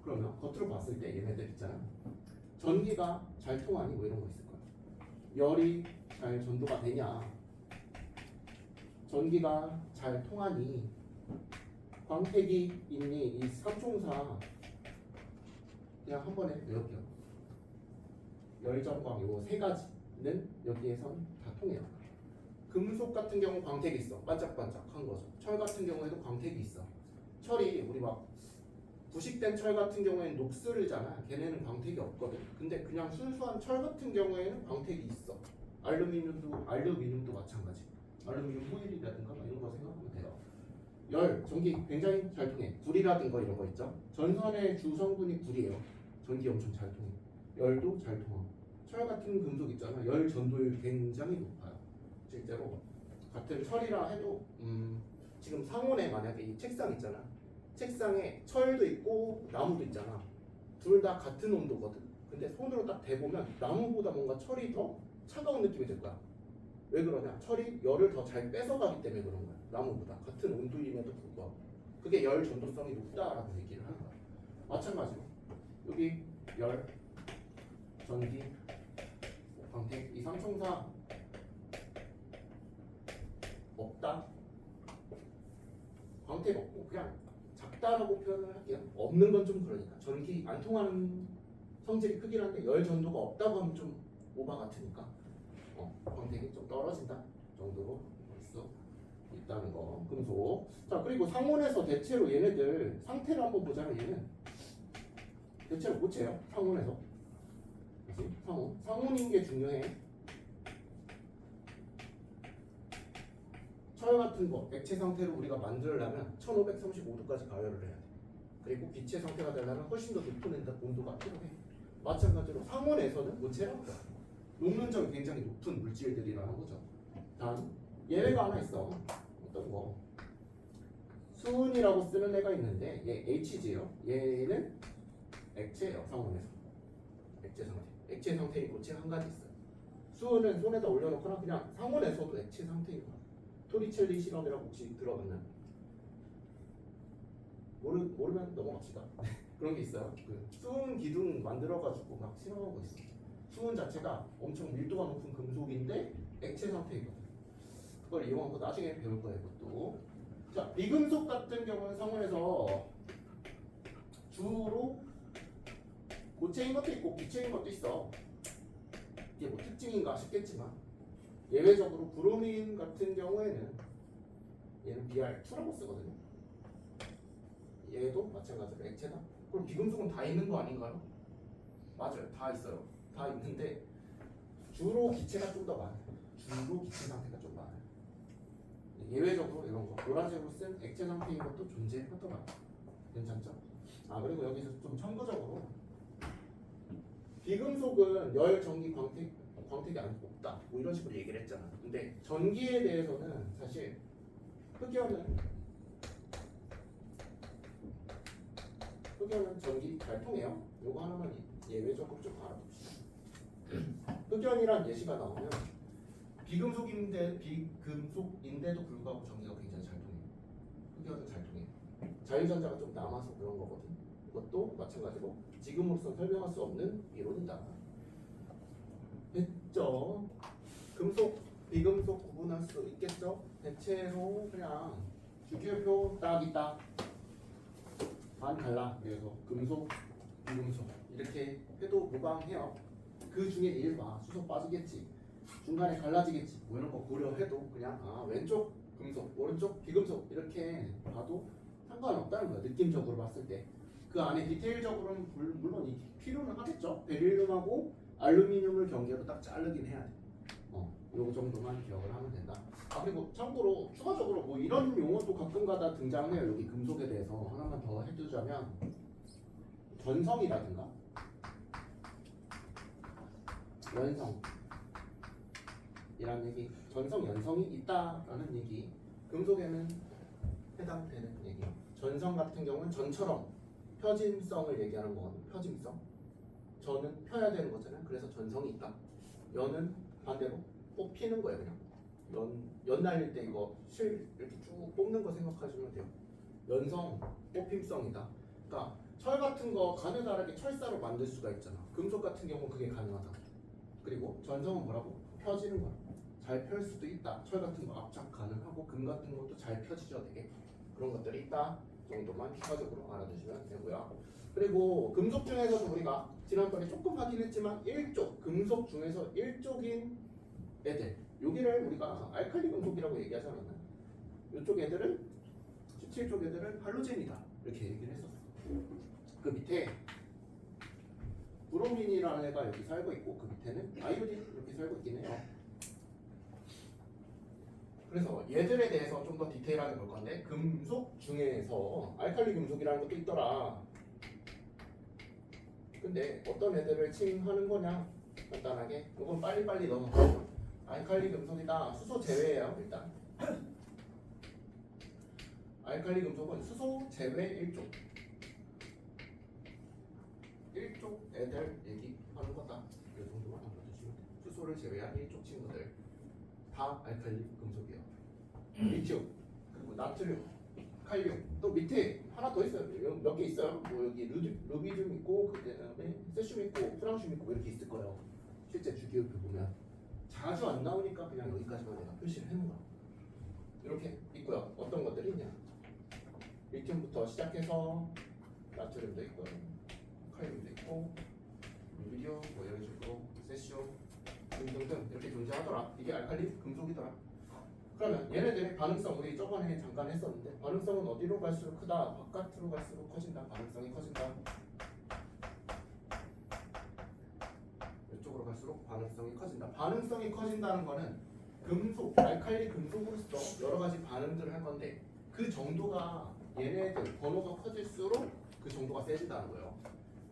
그러면 겉으로 봤을 때 얘네들 있잖아. 전기가 잘 통하니 뭐 이런 거 있을 거야. 열이 잘 전도가 되냐? 전기가 잘 통하니? 광택이 있니? 이 삼총사 그냥 한 번에 외울게요. 열전광 요 3가지는 여기에선 다 통해요. 금속 같은 경우 광택이 있어. 반짝반짝한 거죠. 철 같은 경우에도 광택이 있어. 철이 우리 막 부식된 철 같은 경우에는 녹슬잖아. 걔네는 광택이 없거든. 근데 그냥 순수한 철 같은 경우에는 광택이 있어. 알루미늄도 마찬가지. 알루미늄 호일이라든가 이런 거 생각하면 돼요. 열, 전기 굉장히 잘 통해. 불이라든가 이런 거 있죠. 전선의 주 성분이 불이에요. 전기 엄청 잘 통해. 열도 잘 통하고. 철 같은 금속 있잖아. 열 전도율 굉장히 높아요. 실제로 같은 철이라 해도 지금 상온에 만약에 이 책상 있잖아. 책상에 철도 있고 나무도 있잖아. 둘 다 같은 온도거든. 근데 손으로 딱 대보면 나무보다 뭔가 철이 더 차가운 느낌이 들 거야. 왜 그러냐? 철이 열을 더 잘 뺏어가기 때문에 그런 거야. 나무보다 같은 온도임에도 불구하고 그게 열 전도성이 높다라고 얘기를 하는 거야. 마찬가지로 여기 열, 전기, 광택 이 삼총사 없다. 광택 없고 그냥 작다라고 표현을 할게요. 없는 건 좀 그러니까 전기 안 통하는 성질이 크긴 한데 열 전도가 없다고 하면 좀 오바 같으니까 광택이 좀 떨어진다 정도로 볼 수 있다는 거. 금속. 자 그리고 상온에서 대체로 얘네들 상태를 한번 보자면 얘는 대체로 못 채요. 상온에서. 그치? 상온인 게 중요해. 철 같은 거 액체 상태로 우리가 만들려면 1535도까지 가열을 해야 돼. 그리고 기체 상태가 되려면 훨씬 더 높은 온도가 필요해. 마찬가지로 상온에서는 모체라고 해요. 녹는점이 굉장히 높은 물질들이라는 거죠. 단 예외가 하나 있어. 어떤 거? 수은이라고 쓰는 애가 있는데 얘 HG예요. 얘는 액체예요. 상온에서. 액체 상태. 액체 상태인 고체 한 가지 있어요. 수은은 손에다 올려놓거나 그냥 상온에서도 액체 상태인 거야. 토리첼리 실험이라고 혹시 들어봤나요? 모르면 넘어갑시다. 그런 게 있어요. 그 수은 기둥 만들어가지고 막 실험하고 있어. 수은 자체가 엄청 밀도가 높은 금속인데 액체 상태이거든. 그걸 이용한 거 나중에 배울 거예요. 이것도. 자, 비금속 같은 경우는 상온에서 주로 고체인 것도 있고 기체인 것도 있어. 이게 뭐 특징인가 싶겠지만 예외적으로 브로민 같은 경우에는 얘는 Br2라고 쓰거든요. 얘도 마찬가지로 액체다. 그럼 비금속은 다 있는 거 아닌가요? 맞아요, 다 있어요. 다 있는데 주로 기체가 좀 더 많아요. 주로 기체 상태가 좀 많아요. 예외적으로 이런 거 노란색으로 쓴 액체 상태인 것도 존재하더라고요. 괜찮죠? 아 그리고 여기서 좀 첨부적으로 비금속은 열, 전기, 광택이 없다 뭐 이런 식으로 얘기를 했잖아. 근데 전기에 대해서는 사실 흑연은 전기 잘 통해요. 요거 하나만 예외적으로 좀 알아둡시다. 흑연이란 예시가 나오면 비금속인데도 불구하고 전기가 굉장히 잘 통해요. 흑연은 잘 통해요. 자유전자가 좀 남아서 그런 거거든. 이것도 마찬가지로 지금으로서 설명할 수 없는 이론이다. 됐죠? 금속, 비금속 구분할 수 있겠죠? 대체로 그냥 주기율표 딱 있다. 반 갈라. 그래서 금속, 비금속 이렇게 해도 무방해요. 그 중에 1과 수소 빠지겠지. 중간에 갈라지겠지. 뭐 이런 거 고려해도 그냥 왼쪽 금속, 오른쪽 비금속 이렇게 봐도 상관없다는 거야. 느낌적으로 봤을 때. 그 안에 디테일적으로는 물론 이 필요는 하겠죠. 베릴륨하고 알루미늄을 경계로 딱 자르긴 해야 돼. 요 정도만 기억을 하면 된다. 그리고 참고로 추가적으로 뭐 이런 용어도 가끔가다 등장해요. 여기 금속에 대해서 하나만 더 해두자면 전성이라든가 연성 이란 얘기, 전성, 연성이 있다라는 얘기, 금속에는 해당되는 얘기. 전성 같은 경우는 전처럼 펴짐성을 얘기하는 거거든요. 펴짐성. 전은 펴야 되는 거잖아요. 그래서 전성이 있다. 연은 반대로 뽑히는 거예요. 그냥 연 날릴 때 이거 실 이렇게 쭉 뽑는 거 생각하시면 돼요. 연성, 뽑힘성이다. 그러니까 철 같은 거 가느다랗게 철사로 만들 수가 있잖아. 금속 같은 경우는 그게 가능하다. 그리고 전성은 뭐라고? 펴지는 거야. 잘 펼 수도 있다. 철 같은 거 압착 가능하고 금 같은 것도 잘 펴지죠, 되게. 그런 것들이 있다 정도만 추가적으로 알아두시면 되고요. 그리고 금속 중에서도 우리가 지난번에 조금 하긴 했지만 금속 중에서 1쪽인 애들, 여기를 우리가 알칼리 금속이라고 얘기하지 않았나요? 이쪽 애들은 17쪽 애들은 할로젠이다 이렇게 얘기를 했었어. 그 밑에 브로민이라는 애가 여기 살고 있고 그 밑에는 아이오딘 이렇게 살고 있긴 해요. 그래서 얘들에 대해서 좀 더 디테일하게 볼 건데 금속 중에서 알칼리 금속이라는 것도 있더라. 근데 어떤 애들을 칭하는 거냐? 간단하게 이건 빨리빨리 넘어가요. 알칼리 금속이다. 수소 제외예요. 일단 알칼리 금속은 수소 제외 1쪽 애들 얘기하는 거다. 이 정도만 알아두시면 돼요. 수소를 제외한 1쪽 친구들 다 알칼리 금속이에요. 리튬, 그리고 나트륨, 칼륨, 또 밑에 하나 더 있어요. 몇 개 있어요. 뭐 여기 루비듐 있고 그다음에 세슘 있고 프랑슘 있고 이렇게 있을 거예요. 실제 주기율표 보면 자주 안 나오니까 그냥 여기까지만 내가 표시를 해놓은 거야. 이렇게 있고요. 어떤 것들이 있냐? 리튬부터 시작해서 나트륨도 있고요, 칼륨도 있고, 루비듐, 뭐 이런 식으로 세슘 등등등 이렇게 존재하더라. 이게 알칼리 금속이더라. 그러면 얘네들의 반응성 우리 저번에 잠깐 했었는데 반응성은 어디로 갈수록 크다? 바깥으로 갈수록 커진다. 반응성이 커진다. 이쪽으로 갈수록 반응성이 커진다. 반응성이 커진다는 거는 금속, 알칼리 금속으로서 여러 가지 반응들을 할 건데 그 정도가 얘네들 번호가 커질수록 그 정도가 세진다는 거예요.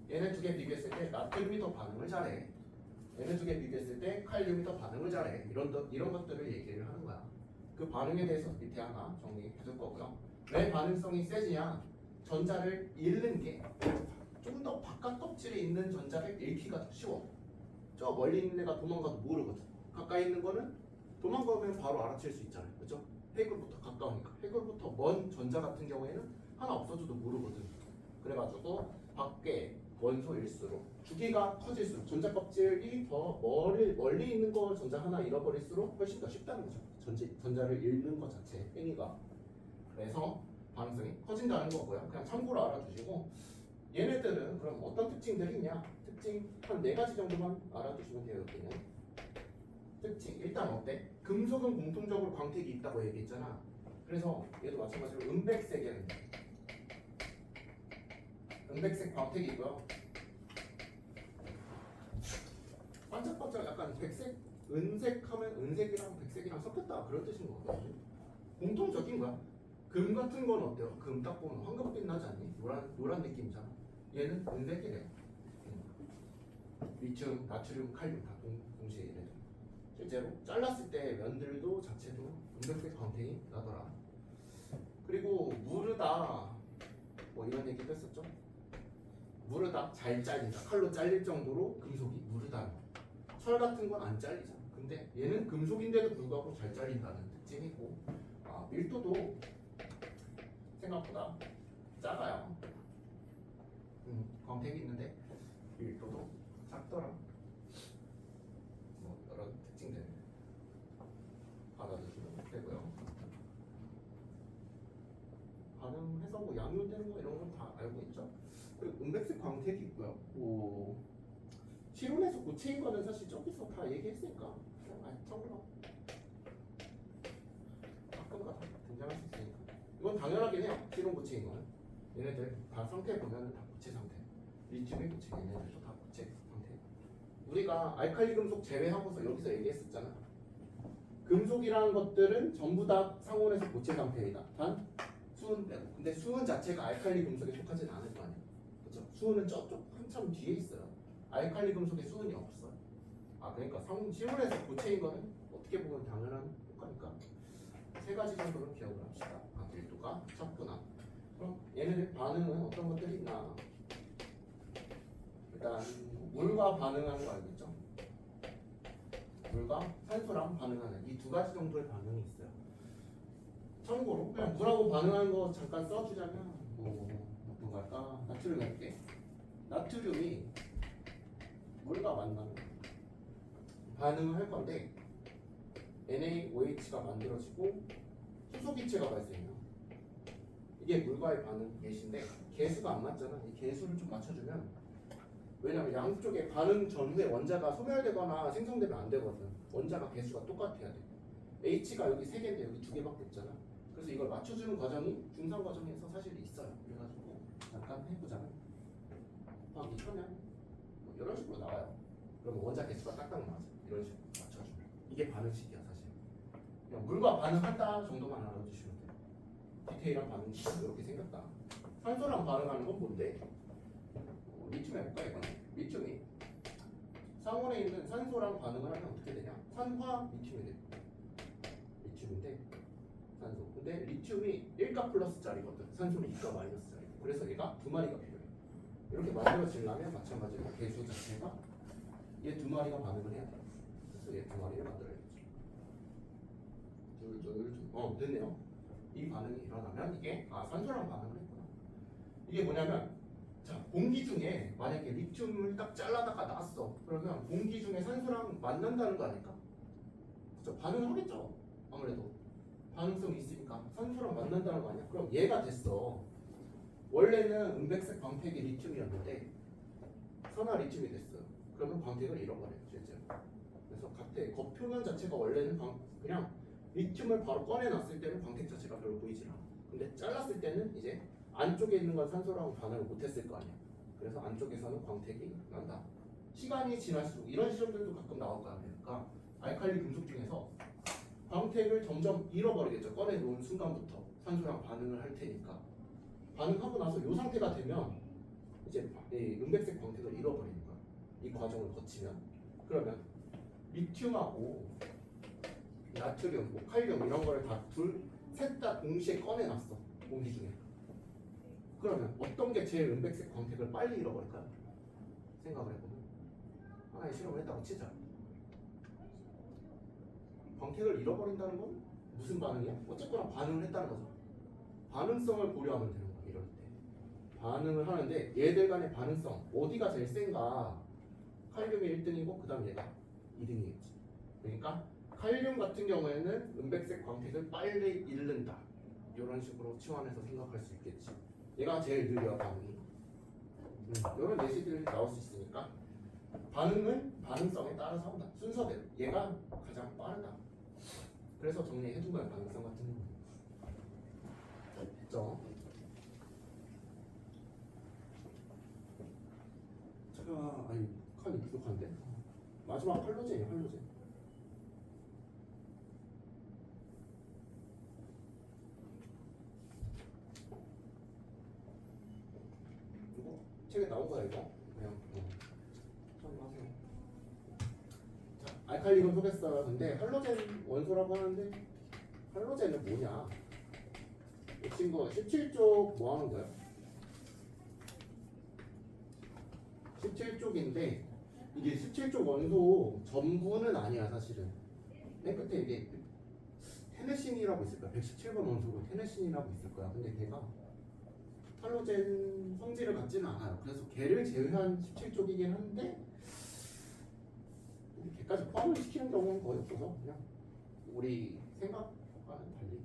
얘네 두 개 비교했을 때 나트륨이 더 반응을 잘해. 얘네 두 개 비교했을 때 칼륨이 더 반응을 잘해. 이런 것들을 얘기를 하는 거야. 그 반응에 대해서 밑에 하나 정리해 줄 거고요. 왜 반응성이 세지냐? 전자를 잃는 게 조금 더 바깥 껍질에 있는 전자를 잃기가 더 쉬워. 저 멀리 있는 애가 도망가도 모르거든. 가까이 있는 거는 도망가면 바로 알아챌 수 있잖아요. 그렇죠? 해골부터 가까우니까. 해골부터 먼 전자 같은 경우에는 하나 없어져도 모르거든. 그래가지고 밖에 원소일수록 주기가 커질수록 전자 껍질이 더 멀리 있는 거 전자 하나 잃어버릴수록 훨씬 더 쉽다는 거죠. 전자를 잃는 것 자체 행위가. 그래서 반응성이 커진다는 거고요. 그냥 참고로 알아두시고 얘네들은 그럼 어떤 특징들이 있냐? 특징 한 4가지 정도만 알아두시면 돼요. 여기는 특징 일단 어때? 금속은 공통적으로 광택이 있다고 얘기했잖아. 그래서 얘도 마찬가지로 은백색에는 은백색 광택이고요. 반짝반짝 약간 백색, 은색하면 은색이랑 백색이랑 섞였다 그런 뜻인 거거든. 공통적인 거야. 금 같은 건 어때요? 금 딱 보면 황금빛 나지 않니? 노란 느낌이잖아. 얘는 은색이래. 리튬, 나트륨, 칼륨 다 동시에 얘네들. 실제로 잘랐을 때 면들도 자체도 은백색 광택이 나더라. 그리고 무르다 뭐 이런 얘기도 했었죠. 무르다 잘 잘린다. 칼로 잘릴 정도로 금속이 무르다. 철 같은 건 안 잘리잖아. 근데 얘는 금속인데도 불구하고 잘 잘린다는 특징이고, 밀도도 생각보다 작아요. 광택이 있는데 밀도도 작더라. 뭐 여러 특징들 받아주시면 되고요. 반응해서 뭐 양면되는 거 이런 건 다 알고 있죠. 그리고 은백색 광택이 있고요. 실온에서 고체인 거는 사실 저기서 다 얘기했으니까 그냥 참고로 가끔가다 등장할 수 있으니까 이건 당연하긴 해요. 실온 고체인 거는 얘네들 다 상태 보면 다 고체 상태. 리튬의 고체 얘네들도 다 고체 상태. 우리가 알칼리 금속 제외하고서 여기서 얘기했었잖아. 금속이라는 것들은 전부 다 상온에서 고체 상태이다. 단 수은 빼고. 근데 수은 자체가 알칼리 금속에 속하진 않을 거 아니야. 그렇죠? 수은은 저쪽 한참 뒤에 있어요. 알칼리 금속에 수은이 없어요. 그러니까 실온에서 고체인 거는 어떻게 보면 당연한 효과니까 3가지 정도는 기억을 합시다. 밀도가 작구나. 그럼 얘네들 반응은 어떤 것들이 있나? 일단 물과 반응하는 거 알고 있죠? 물과 산소랑 반응하는 이 2가지 정도의 반응이 있어요. 참고로 그냥 물하고 반응하는 거 잠깐 써주자면 어떤 거 할까? 나트륨 해볼게. 나트륨이 물과 만나면 반응을 할 건데 NaOH가 만들어지고 수소기체가 발생해요. 이게 물과의 반응 예시인데 개수가 안 맞잖아. 이 개수를 좀 맞춰주면, 왜냐면 양쪽에 반응 전후에 원자가 소멸되거나 생성되면 안 되거든. 원자가 개수가 똑같아야 돼. H가 여기 3개인데 여기 2개밖에 없잖아. 그래서 이걸 맞춰주는 과정이 중상 과정에서 사실 있어요. 그래가지고 잠깐 해보자면 곱하기 하면 뭐 이런 식으로 나와요. 그러면 원자 개수가 딱딱 맞아. 이런 식으로 맞춰주면 이게 반응식이야 사실. 그냥 물과 반응한다 정도만 알아주시면 돼요. 디테일한 반응식이 이렇게 생겼다. 산소랑 반응하는 건 뭔데? 리튬 해볼까 이거는? 리튬이 상온에 있는 산소랑 반응을 하면 어떻게 되냐? 산화 리튬이 돼. 리튬인데 산소. 근데 리튬이 1가 플러스짜리거든. 산소는 2가 마이너스짜리. 그래서 얘가 2마리가 필요해. 이렇게 만들어지려면 마찬가지로 개수 자체가 얘 2마리가 반응을 해야 돼. 그래서 얘 2마리를 만들어야겠지. 됐네요. 이 반응이 일어나면 이게 산소랑 반응을 했구나. 이게 뭐냐면, 자, 공기 중에 만약에 리튬을 딱 잘라다가 놨어. 그러면 공기 중에 산소랑 만난다는 거 아닐까? 그쵸? 반응을 하겠죠. 아무래도 반응성이 있으니까 산소랑 만난다는 거 아니야? 그럼 얘가 됐어. 원래는 은백색 광택이 리튬이었는데 산화 리튬이 됐어요. 그러면 광택을 잃어버려요, 실제로. 그래서 각대 겉표면 자체가 원래는 그냥 리튬을 바로 꺼내놨을 때는 광택 자체가 별로 보이질 않아. 근데 잘랐을 때는 이제 안쪽에 있는 건 산소랑 반응을 못했을 거 아니야. 그래서 안쪽에서는 광택이 난다. 시간이 지날수록 이런 시험들도 가끔 나올 거야. 그러니까 알칼리 금속 중에서 광택을 점점 잃어버리겠죠. 꺼내놓은 순간부터 산소랑 반응을 할 테니까. 반응하고 나서 이 상태가 되면 이제 이 은백색 광택을 잃어버리는 거야. 이 과정을 거치면. 그러면 리튬하고 나트륨, 뭐 칼륨 이런 거를 다 셋 다 동시에 꺼내놨어. 공기 중에. 그러면 어떤 게 제일 은백색 광택을 빨리 잃어버릴까요? 생각을 해보면 하나의 실험을 했다고 치자. 광택을 잃어버린다는 건 무슨 반응이야? 어쨌거나 반응을 했다는 거죠. 반응성을 고려하면 되는 거야. 이럴 때 반응을 하는데 얘들 간의 반응성 어디가 제일 센가? 칼륨이 1등이고 그 다음 얘가 2등이겠지. 그러니까 칼륨 같은 경우에는 은백색 광택을 빨리 잃는다. 이런 식으로 치환해서 생각할 수 있겠지. 얘가 제일 느려 반응이. 이런 예시들이 나올 수 있으니까 반응은 반응성에 따라서 한다. 순서대로 얘가 가장 빠르다. 그래서 정리해둔 거야. 반응성 같은 거. 됐죠? 제가 아니 칸이 부족한데 마지막 할로젠이에요. 할로젠. 이거 책에 나온 거야 이거. 그냥 처리하세요. 자, 알칼리 금속했어요. 근데 할로젠 원소라고 하는데 할로젠은 뭐냐? 이 친구 17쪽 뭐 하는 거야? 17쪽인데 이게 17쪽 원소 전부는 아니야 사실은. 맨 끝에 이게 테네신이라고 있을 거야. 117번 원소로 테네신이라고 있을 거야. 근데 걔가 할로젠 성질을 갖지는 않아요. 그래서 걔를 제외한 17쪽이긴 한데 걔까지 포함을 시키는 경우는 거의 없어서 그냥 우리 생각과는 달리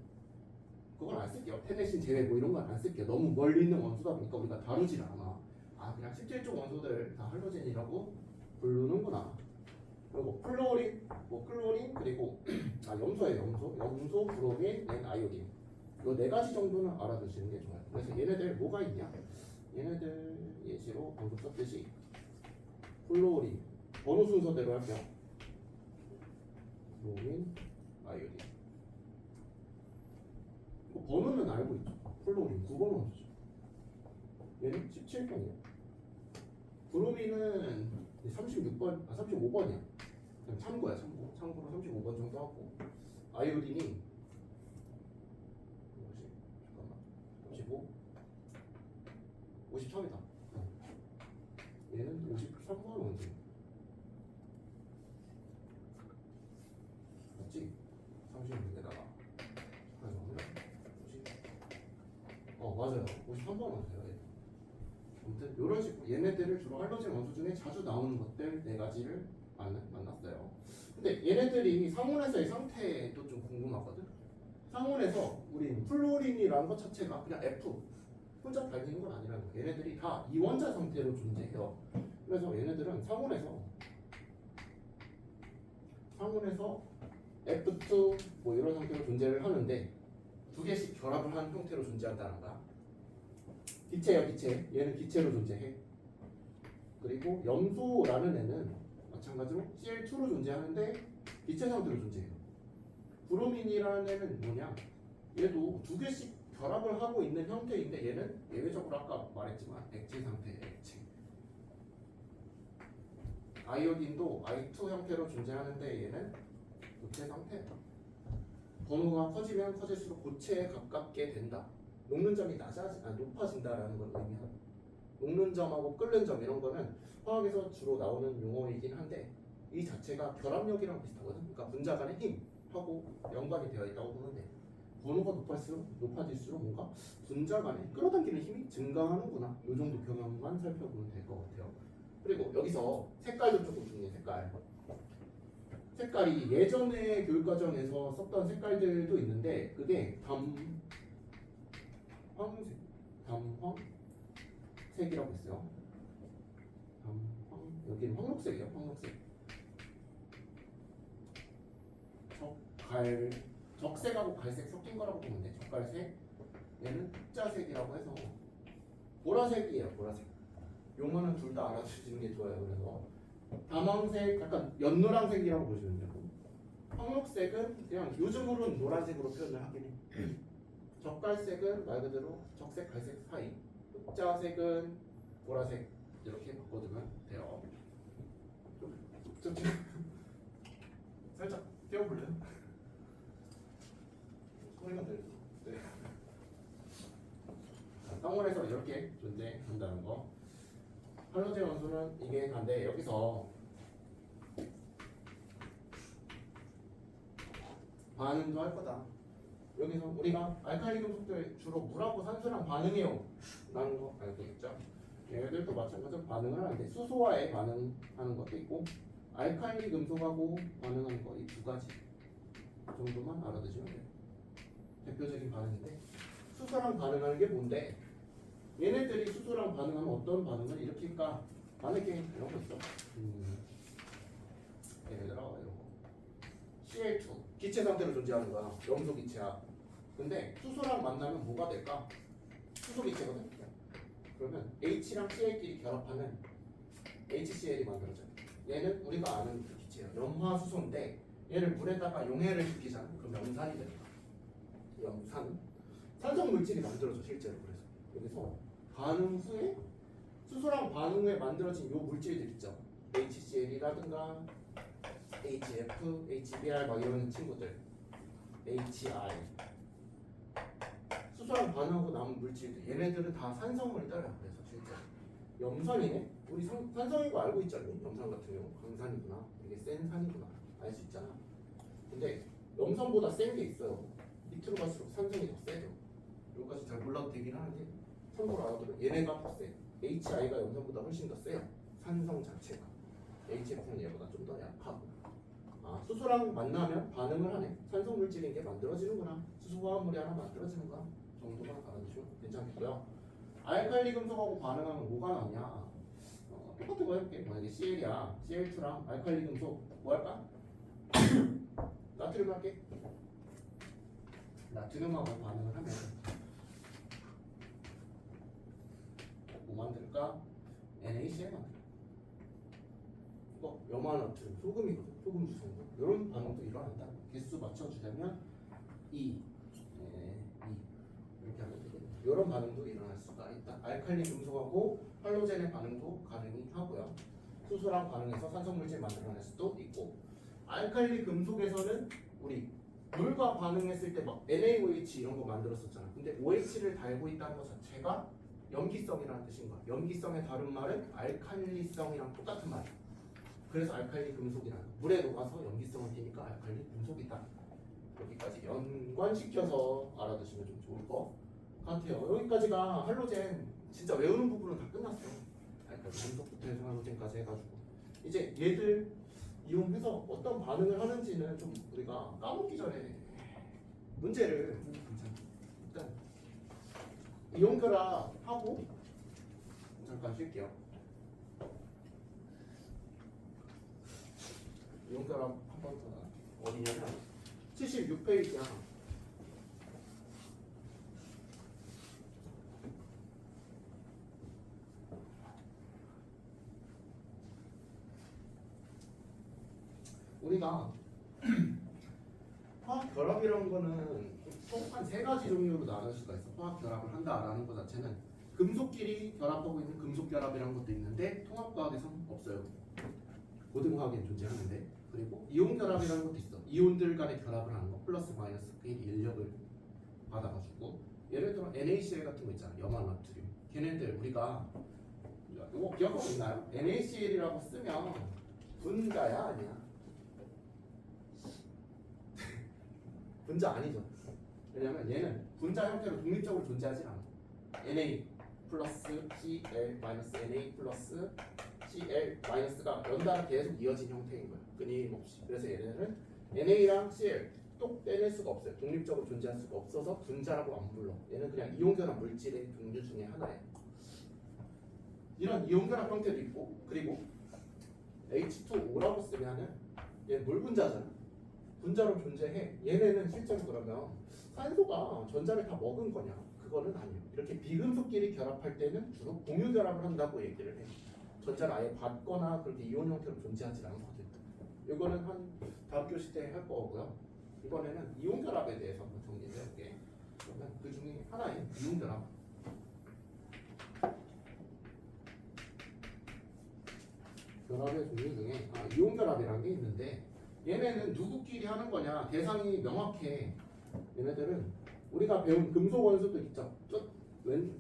그건 안 쓸게요. 테네신 제외 뭐 이런 건 안 쓸게요. 너무 멀리 있는 원소다 보니까 우리가 다루질 않아. 아 그냥 17쪽 원소들 다 할로젠이라고 부르는구나. 그리고 플로린, 뭐 클로린 그리고 아 염소예요. 염소, 브로민, 앤 아이오딘. 이 네 가지 정도는 알아두시는 게 좋아요. 그래서 얘네들 뭐가 있냐? 얘네들 예시로 방금 썼듯이 플로린 번호 순서대로 할게요. 브로민, 아이오딘. 뭐 번호는 알고 있죠. 플로린 9번 원소죠. 얘는 17번이에요. 브로민은 36번, 35번이야. 그냥 참고야, 참고. 참고로 35번 정도 하고. 아이오딘이 55, 53이다. 얘는 53번 원소. 맞지? 36에다가. 맞아요. 53번 원소예요. 얘. 아무튼 이런 식으로 얘네들을 주로 할로젠 원소 중에 자주 나오는 것들 네 가지를 만났어요. 근데 얘네들이 상온에서의 상태도 좀 궁금하거든. 상온에서 우리 플로린이라는 것 자체가 그냥 F 혼자 달리는 건 아니라는 거예요. 얘네들이 다 이원자 상태로 존재해요. 그래서 얘네들은 상온에서 F2 뭐 이런 상태로 존재를 하는데 두 개씩 결합을 한 형태로 존재한다는 거야. 기체야 기체. 얘는 기체로 존재해. 그리고 염소라는 애는 마찬가지로 Cl2로 존재하는데 기체 상태로 존재해요. 브로민이라는 애는 뭐냐? 얘도 두 개씩 결합을 하고 있는 형태인데 얘는 예외적으로 아까 말했지만 액체 상태의 액체. 아이오딘도 I2 형태로 존재하는데 얘는 고체 상태예요. 번호가 커지면 커질수록 고체에 가깝게 된다. 녹는 점이 높아진다라는 걸 의미하는. 녹는 점하고 끓는 점 이런 거는 화학에서 주로 나오는 용어이긴 한데 이 자체가 결합력이랑 비슷하거든. 그러니까 분자 간의 힘하고 연관이 되어 있다고 보면 돼. 번호가 높아질수록 뭔가 분자 간에 끌어당기는 힘이 증가하는구나. 이 정도 경험만 살펴보면 될 것 같아요. 그리고 여기서 색깔도 조금 중요해. 색깔이 예전에 교육과정에서 썼던 색깔들도 있는데 그게 담황색이라고 있어요. 여기는 황록색이에요. 황록색. 적색하고 갈색 섞인 거라고 보면 돼. 적갈색. 얘는 흑자색이라고 해서 보라색이에요. 보라색. 용어는 둘 다 알아주시는 게 좋아요. 그래서 담황색, 약간 연노란색이라고 보시면 되고 황록색은 그냥 요즘으로는 노란색으로 표현을 하긴 해. 적갈색은 말 그대로 적색, 갈색 사이. 흑자색은 보라색 이렇게 바꿔두면 돼요. 좀 살짝 띄워볼래요? 소리가 들려. 네. 쌍원에서 이렇게 존재한다는 거. 할로젠 원소는 이게 간데 여기서 반응도 할 거다. 여기서 우리가 알칼리 금속들 주로 물하고 산소랑 반응해요 라는 거 알고 있죠? 얘들도 마찬가지로 반응을 하는데 수소와에 반응하는 것도 있고 알칼리 금속하고 반응하는 거 이 두 가지 정도만 알아두시면 돼요. 대표적인 반응인데 수소랑 반응하는 게 뭔데? 얘네들이 수소랑 반응하면 어떤 반응을 일으킬까? 만약에 이런 거 있어. 예를 들어 이런 거. CL2 기체 상태로 존재하는 거야. 염소 기체야. 근데 수소랑 만나면 뭐가 될까? 수소 기체거든. 그러면 H랑 Cl끼리 결합하면 HCl이 만들어져요. 얘는 우리가 아는 그 기체예요. 염화수소인데 얘를 물에다가 용해를 시키잖아. 그럼 염산이 됩니다. 염산 산성 물질이 만들어져 실제로. 그래서 여기서 반응 후에 수소랑 반응 후에 만들어진 요 물질들 있죠. HCl이라든가 HF, HBr 막 이런 친구들, HI 수소랑 반응하고 남은 물질들 얘네들은 다 산성을 따라요. 그래서 실제 염산이네. 우리 산성인 거 알고 있잖아요. 염산 같은 경우 강산이구나. 이게 센 산이구나 알 수 있잖아. 근데 염산보다 센 게 있어요. 밑으로 갈수록 산성이 더 세죠. 여기까지 잘 몰라도 되긴 하는데 참고로 알아두면 얘네가 더 세. HI가 염산보다 훨씬 더 세요. 산성 자체가. HF는 얘보다 좀 더 약하고. 아, 수소랑 만나면 반응을 하네. 산성 물질인 게 만들어지는구나. 수소 화합물이 하나 만들어지는 거야. 정도만 알아두시면 괜찮겠고요. 알칼리 금속하고 반응하면 뭐가 나냐? 똑같은 거 해볼게. 만약에 CL이야. CL2랑 알칼리 금속 뭐 할까? 나트륨 할게. 나트륨하고 반응을 하면 뭐 만들까? NaCl 만들어. 염화나트륨, 소금이거든. 소금 주성분. 이런 반응도 일어난다. 개수 맞춰주자면 2 이렇게 하면 되겠네. 이런 반응도 일어날 수가 있다. 알칼리 금속하고 할로젠의 반응도 가능히 하고요. 수소랑 반응해서 산성물질 만들어낼 수도 있고, 알칼리 금속에서는 우리 물과 반응했을 때 막 NaOH 이런 거 만들었었잖아. 근데 OH를 달고 있다는 것 자체가 염기성이라는 뜻인 거야. 염기성의 다른 말은 알칼리성이랑 똑같은 말이야. 그래서 알칼리 금속이라는 거. 물에 녹아서 염기성을 띠니까 알칼리 금속이다. 여기까지 연관시켜서 알아두시면 좀 좋을 것 같아요. 여기까지가 할로젠 진짜 외우는 부분은 다 끝났어. 알칼리 금속부터 해서 할로젠까지 해가지고 이제 얘들 이용해서 어떤 반응을 하는지는 좀 우리가 까먹기 전에 문제를 일단 이온 결합하고 잠깐 쉴게요. 이온 결합 한 번 더 어디냐면 76페이지야. 우리가 화학 결합이라는 거는 총 한 세 가지 종류로 나눌 수가 있어. 화학 결합을 한다라는 것 자체는 금속끼리 결합하고 있는 금속 결합이라는 것도 있는데 통합과학에서는 없어요. 고등화학에는 존재하는데. 그리고 이온 결합이라는 것도 있어. 이온들 간의 결합을 하는 거. 플러스 마이너스 그 인력을 받아가지고 예를 들어 NaCl 같은 거 있잖아. 염화나트륨. 걔네들 우리가 이거 기억하고 있나요? NaCl이라고 쓰면 분자야 아니야? 분자 아니죠. 왜냐면 얘는 분자 형태로 독립적으로 존재하지 않아. Na 플러스 Cl 마이너스 Na 플러스 Cl 마이너스가 연달아 계속 이어진 형태인 거야. 끊임없이. 그래서 얘네는 Na랑 Cl 똑 떼낼 수가 없어요. 독립적으로 존재할 수가 없어서 분자라고 안 불러. 얘는 그냥 이온결합 물질의 종류 중에 하나예요. 이런 이온결합 형태도 있고, 그리고 H2O라고 쓰면은 얘는 물 분자잖아. 분자로 존재해. 얘네는 실제로 그러면 산소가 전자를 다 먹은 거냐? 그거는 아니에요. 이렇게 비금속끼리 결합할 때는 주로 공유 결합을 한다고 얘기를 해. 전자를 아예 받거나 그렇게 이온 형태로 존재하지 않거든. 이거는 한 다음 교시 때 할 거고요. 이번에는 이온 결합에 대해서 한번 정리해 볼게. 그러면 그 중에 하나인 이온 결합. 결합의 종류 중에 이온 결합이라는 게 있는데, 얘네는 누구끼리 하는 거냐? 대상이 명확해. 얘네들은 우리가 배운 금속 원소들 있죠.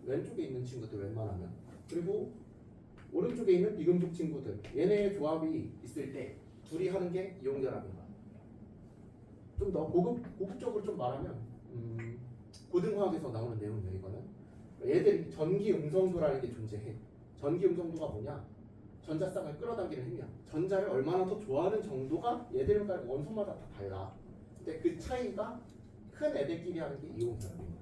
왼쪽에 있는 친구들 웬만하면. 그리고 오른쪽에 있는 비금속 친구들. 얘네의 조합이 있을 때 둘이 하는 게 이온 결합인 거야. 좀 더 고급적으로 좀 말하면 고등화학에서 나오는 내용이에요. 이거는 얘들이 전기 음성도라는 게 존재해. 전기 음성도가 뭐냐? 전자쌍을 끌어당기는 힘이야. 전자를 얼마나 더 좋아하는 정도가 얘들과 원소마다 다 달라. 근데 그 차이가 큰 애들끼리 하는 게 이온 결합입니다.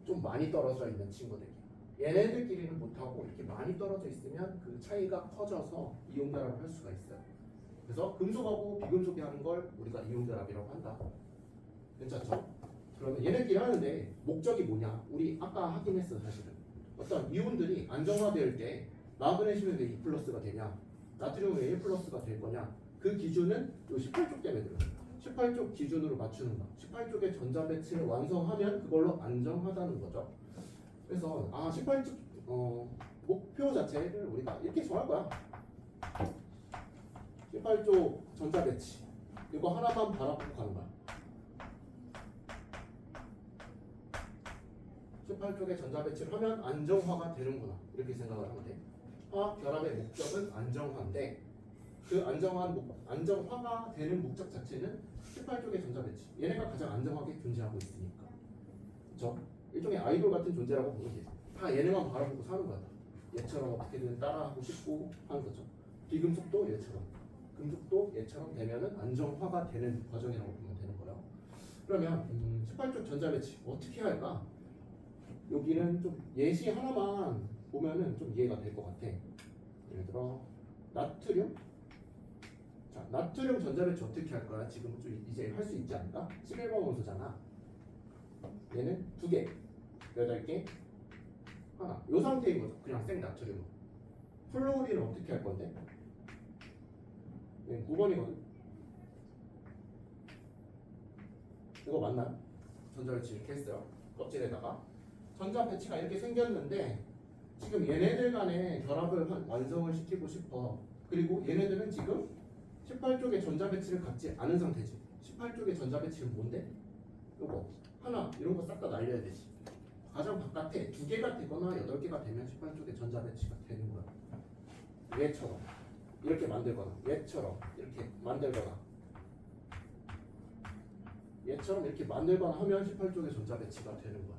좀 많이 떨어져 있는 친구들이야. 얘네들끼리는 못하고 이렇게 많이 떨어져 있으면 그 차이가 커져서 이온결합을 할 수가 있어요. 그래서 금속하고 비금속이 하는 걸 우리가 이온결합이라고 한다. 괜찮죠? 그러면 얘네끼리 하는데 목적이 뭐냐? 우리 아까 하긴 했어 사실은. 어떤 이온들이 안정화될 때 마그네슘이 왜 2+가 되냐? 나트륨이 왜 1+가 될 거냐? 그 기준은 요 18쪽 때문에 들어요. 18쪽 기준으로 맞추는 거. 18쪽의 전자 배치를 완성하면 그걸로 안정하다는 거죠. 그래서 18쪽 목표 자체를 우리가 이렇게 정할 거야. 18쪽 전자 배치 이거 하나만 바라보고 가는 거야. 18쪽의 전자 배치를 하면 안정화가 되는구나 이렇게 생각을 하면 돼. 화학 결합의 목적은 안정화인데 그 안정화가 되는 목적 자체는 18쪽의 전자 배치 얘네가 가장 안정하게 존재하고 있으니까 그렇죠? 일종의 아이돌 같은 존재라고 보면 돼. 다 얘네만 바라보고 사는 거야. 얘처럼 어떻게든 따라하고 싶고 하는 거죠. 비금속도 얘처럼 금속도 얘처럼 되면은 안정화가 되는 과정이라고 보면 되는 거예요. 그러면 18쪽 전자 배치 어떻게 할까? 여기는 좀 예시 하나만 보면은 좀 이해가 될 것 같아. 예를 들어 나트륨. 자, 나트륨 전자 배치 어떻게 할 거야? 지금 좀 이제 할 수 있지 않을까? 11번 원소잖아. 얘는 2개, 8개, 하나. 요 상태인 거죠. 그냥 생 나트륨. 플로리는 어떻게 할 건데? 얘는 9번이거든. 이거 맞나요? 전자 배치 이렇게 했어요. 껍질에다가 전자 배치가 이렇게 생겼는데 지금 얘네들 간의 결합을 완성을 시키고 싶어. 그리고 얘네들은 지금 18쪽의 전자 배치를 갖지 않은 상태지. 18쪽의 전자 배치는 뭔데? 요거 하나 이런 거 싹 다 날려야 되지. 가장 바깥에 2개가 되거나 8개가 되면 18쪽의 전자 배치가 되는 거야. 얘처럼 이렇게 만들거나 얘처럼 이렇게 만들거나 얘처럼 이렇게 만들거나 하면 18쪽의 전자 배치가 되는 거야.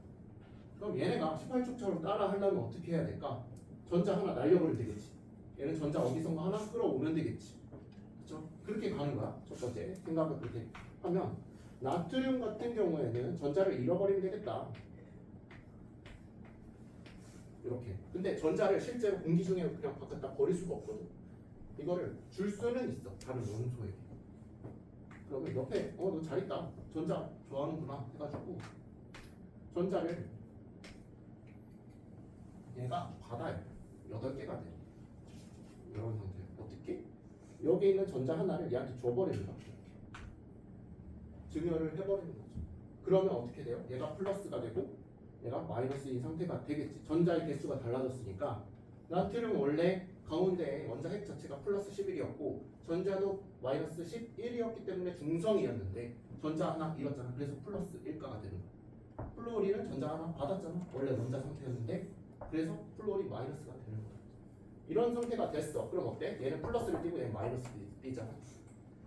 그럼 얘네가 18쪽처럼 따라 하려면 어떻게 해야 될까? 전자 하나 날려버리면 되겠지. 얘는 전자 어디선가 하나 끌어오면 되겠지. 그렇죠? 그렇게 가는 거야. 첫 번째 생각을 그렇게 하면 나트륨 같은 경우에는 전자를 잃어버리면 되겠다. 이렇게. 근데 전자를 실제로 공기 중에 그냥 바깥다 버릴 수가 없거든. 이거를 줄 수는 있어. 다른 원소에게. 그러면 옆에 너 잘 있다. 전자 좋아하는구나 해가지고 전자를 얘가 받아요. 8개가 돼. 이런 상태. 어떻게? 여기 있는 전자 하나를 얘한테 줘버리는 거야. 증여를 해버리는 거죠. 그러면 어떻게 돼요? 얘가 플러스가 되고 얘가 마이너스인 상태가 되겠지. 전자의 개수가 달라졌으니까 나트륨 원래 가운데 원자 핵 자체가 플러스 11이었고 전자도 마이너스 11이었기 때문에 중성이었는데 전자 하나 잃었잖아. 그래서 플러스 1가가 되는 거야. 플로리는 전자 하나 받았잖아. 원래 원자 상태였는데 그래서 플로리 마이너스가 되는 거야. 이런 상태가 됐어. 그럼 어때? 얘는 플러스를 띄고 얘는 마이너스를 띄잖아.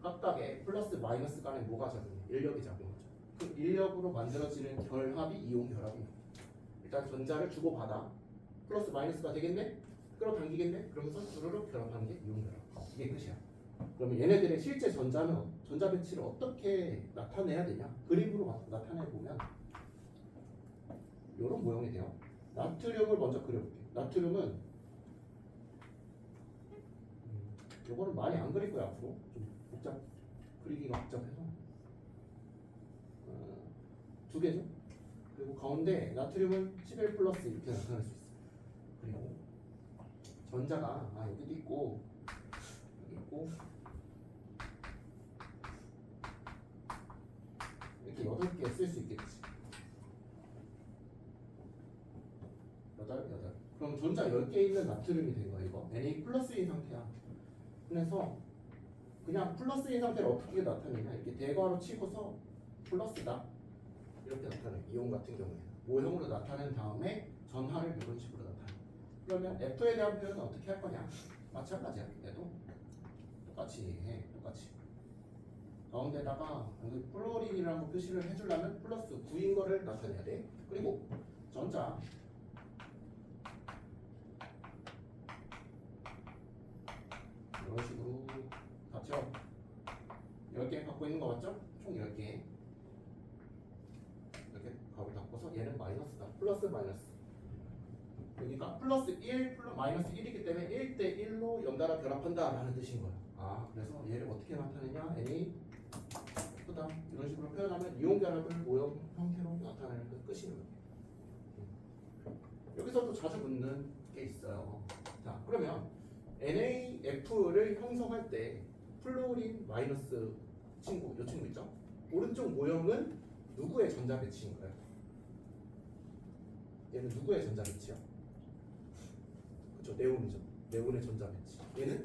각각의 플러스 마이너스 간에 뭐가 작용해? 인력이 작용하죠. 그 인력으로 만들어지는 결합이 이온 결합입니다. 일단 전자를 주고받아 플러스 마이너스가 되겠네? 끌어당기겠네? 그러면서 주르륵 결합하는 게 이온 결합. 이게 끝이야. 그러면 얘네들의 실제 전자는 전자 배치를 어떻게 나타내야 되냐? 그림으로 나타내보면 이런 모형이 돼요. 나트륨을 먼저 그려볼게. 나트륨은 요거는 많이 안 그릴 거야. 앞으로 좀 그리기가 복잡해서 2개죠. 그리고 가운데 나트륨은 11 플러스 이렇게 나타낼 수 있어. 그리고 전자가 여기도 있고 여기 있고 이렇게 8개 쓸 수 있겠지. 8. 그럼 전자 10개 있는 나트륨이 된 거야. 이거 Na 플러스인 상태야. 그래서 그냥 플러스인 상태를 어떻게 나타내냐, 이렇게 대괄호 치고서 플러스다 이렇게 나타내. 이온 같은 경우에는 모형으로 나타낸 다음에 전하를 이런 식으로 나타내. 그러면 F에 대한 표현은 어떻게 할 거냐? 마찬가지야. 얘도 똑같이 해. 똑같이 가운데다가 플로린이라는 거 표시를 해주려면 플러스 9인 거를 나타내야 돼. 그리고 전자 이런 식으로 같죠? 10개 갖고 있는 거 맞죠? 총 10개 이렇게 값을 바꿔서 얘는 마이너스다. 플러스 마이너스 여기가 플러스 1 플러스 마이너스 1이기 때문에 1대 1로 연달아 결합한다 라는 뜻인 거야. 아 그래서 얘를 어떻게 나타내냐 n이 크다 이런 식으로 표현하면 이온 결합을 모형 형태로 나타내는 그 끝이에요. 여기서도 자주 묻는 게 있어요. 자 그러면 NaF를 형성할 때 플로린 마이너스 친구 이 친구 있죠? 오른쪽 모형은 누구의 전자 배치인 거예요? 얘는 누구의 전자 배치야? 그렇죠, 네온이죠. 네온의 전자 배치. 얘는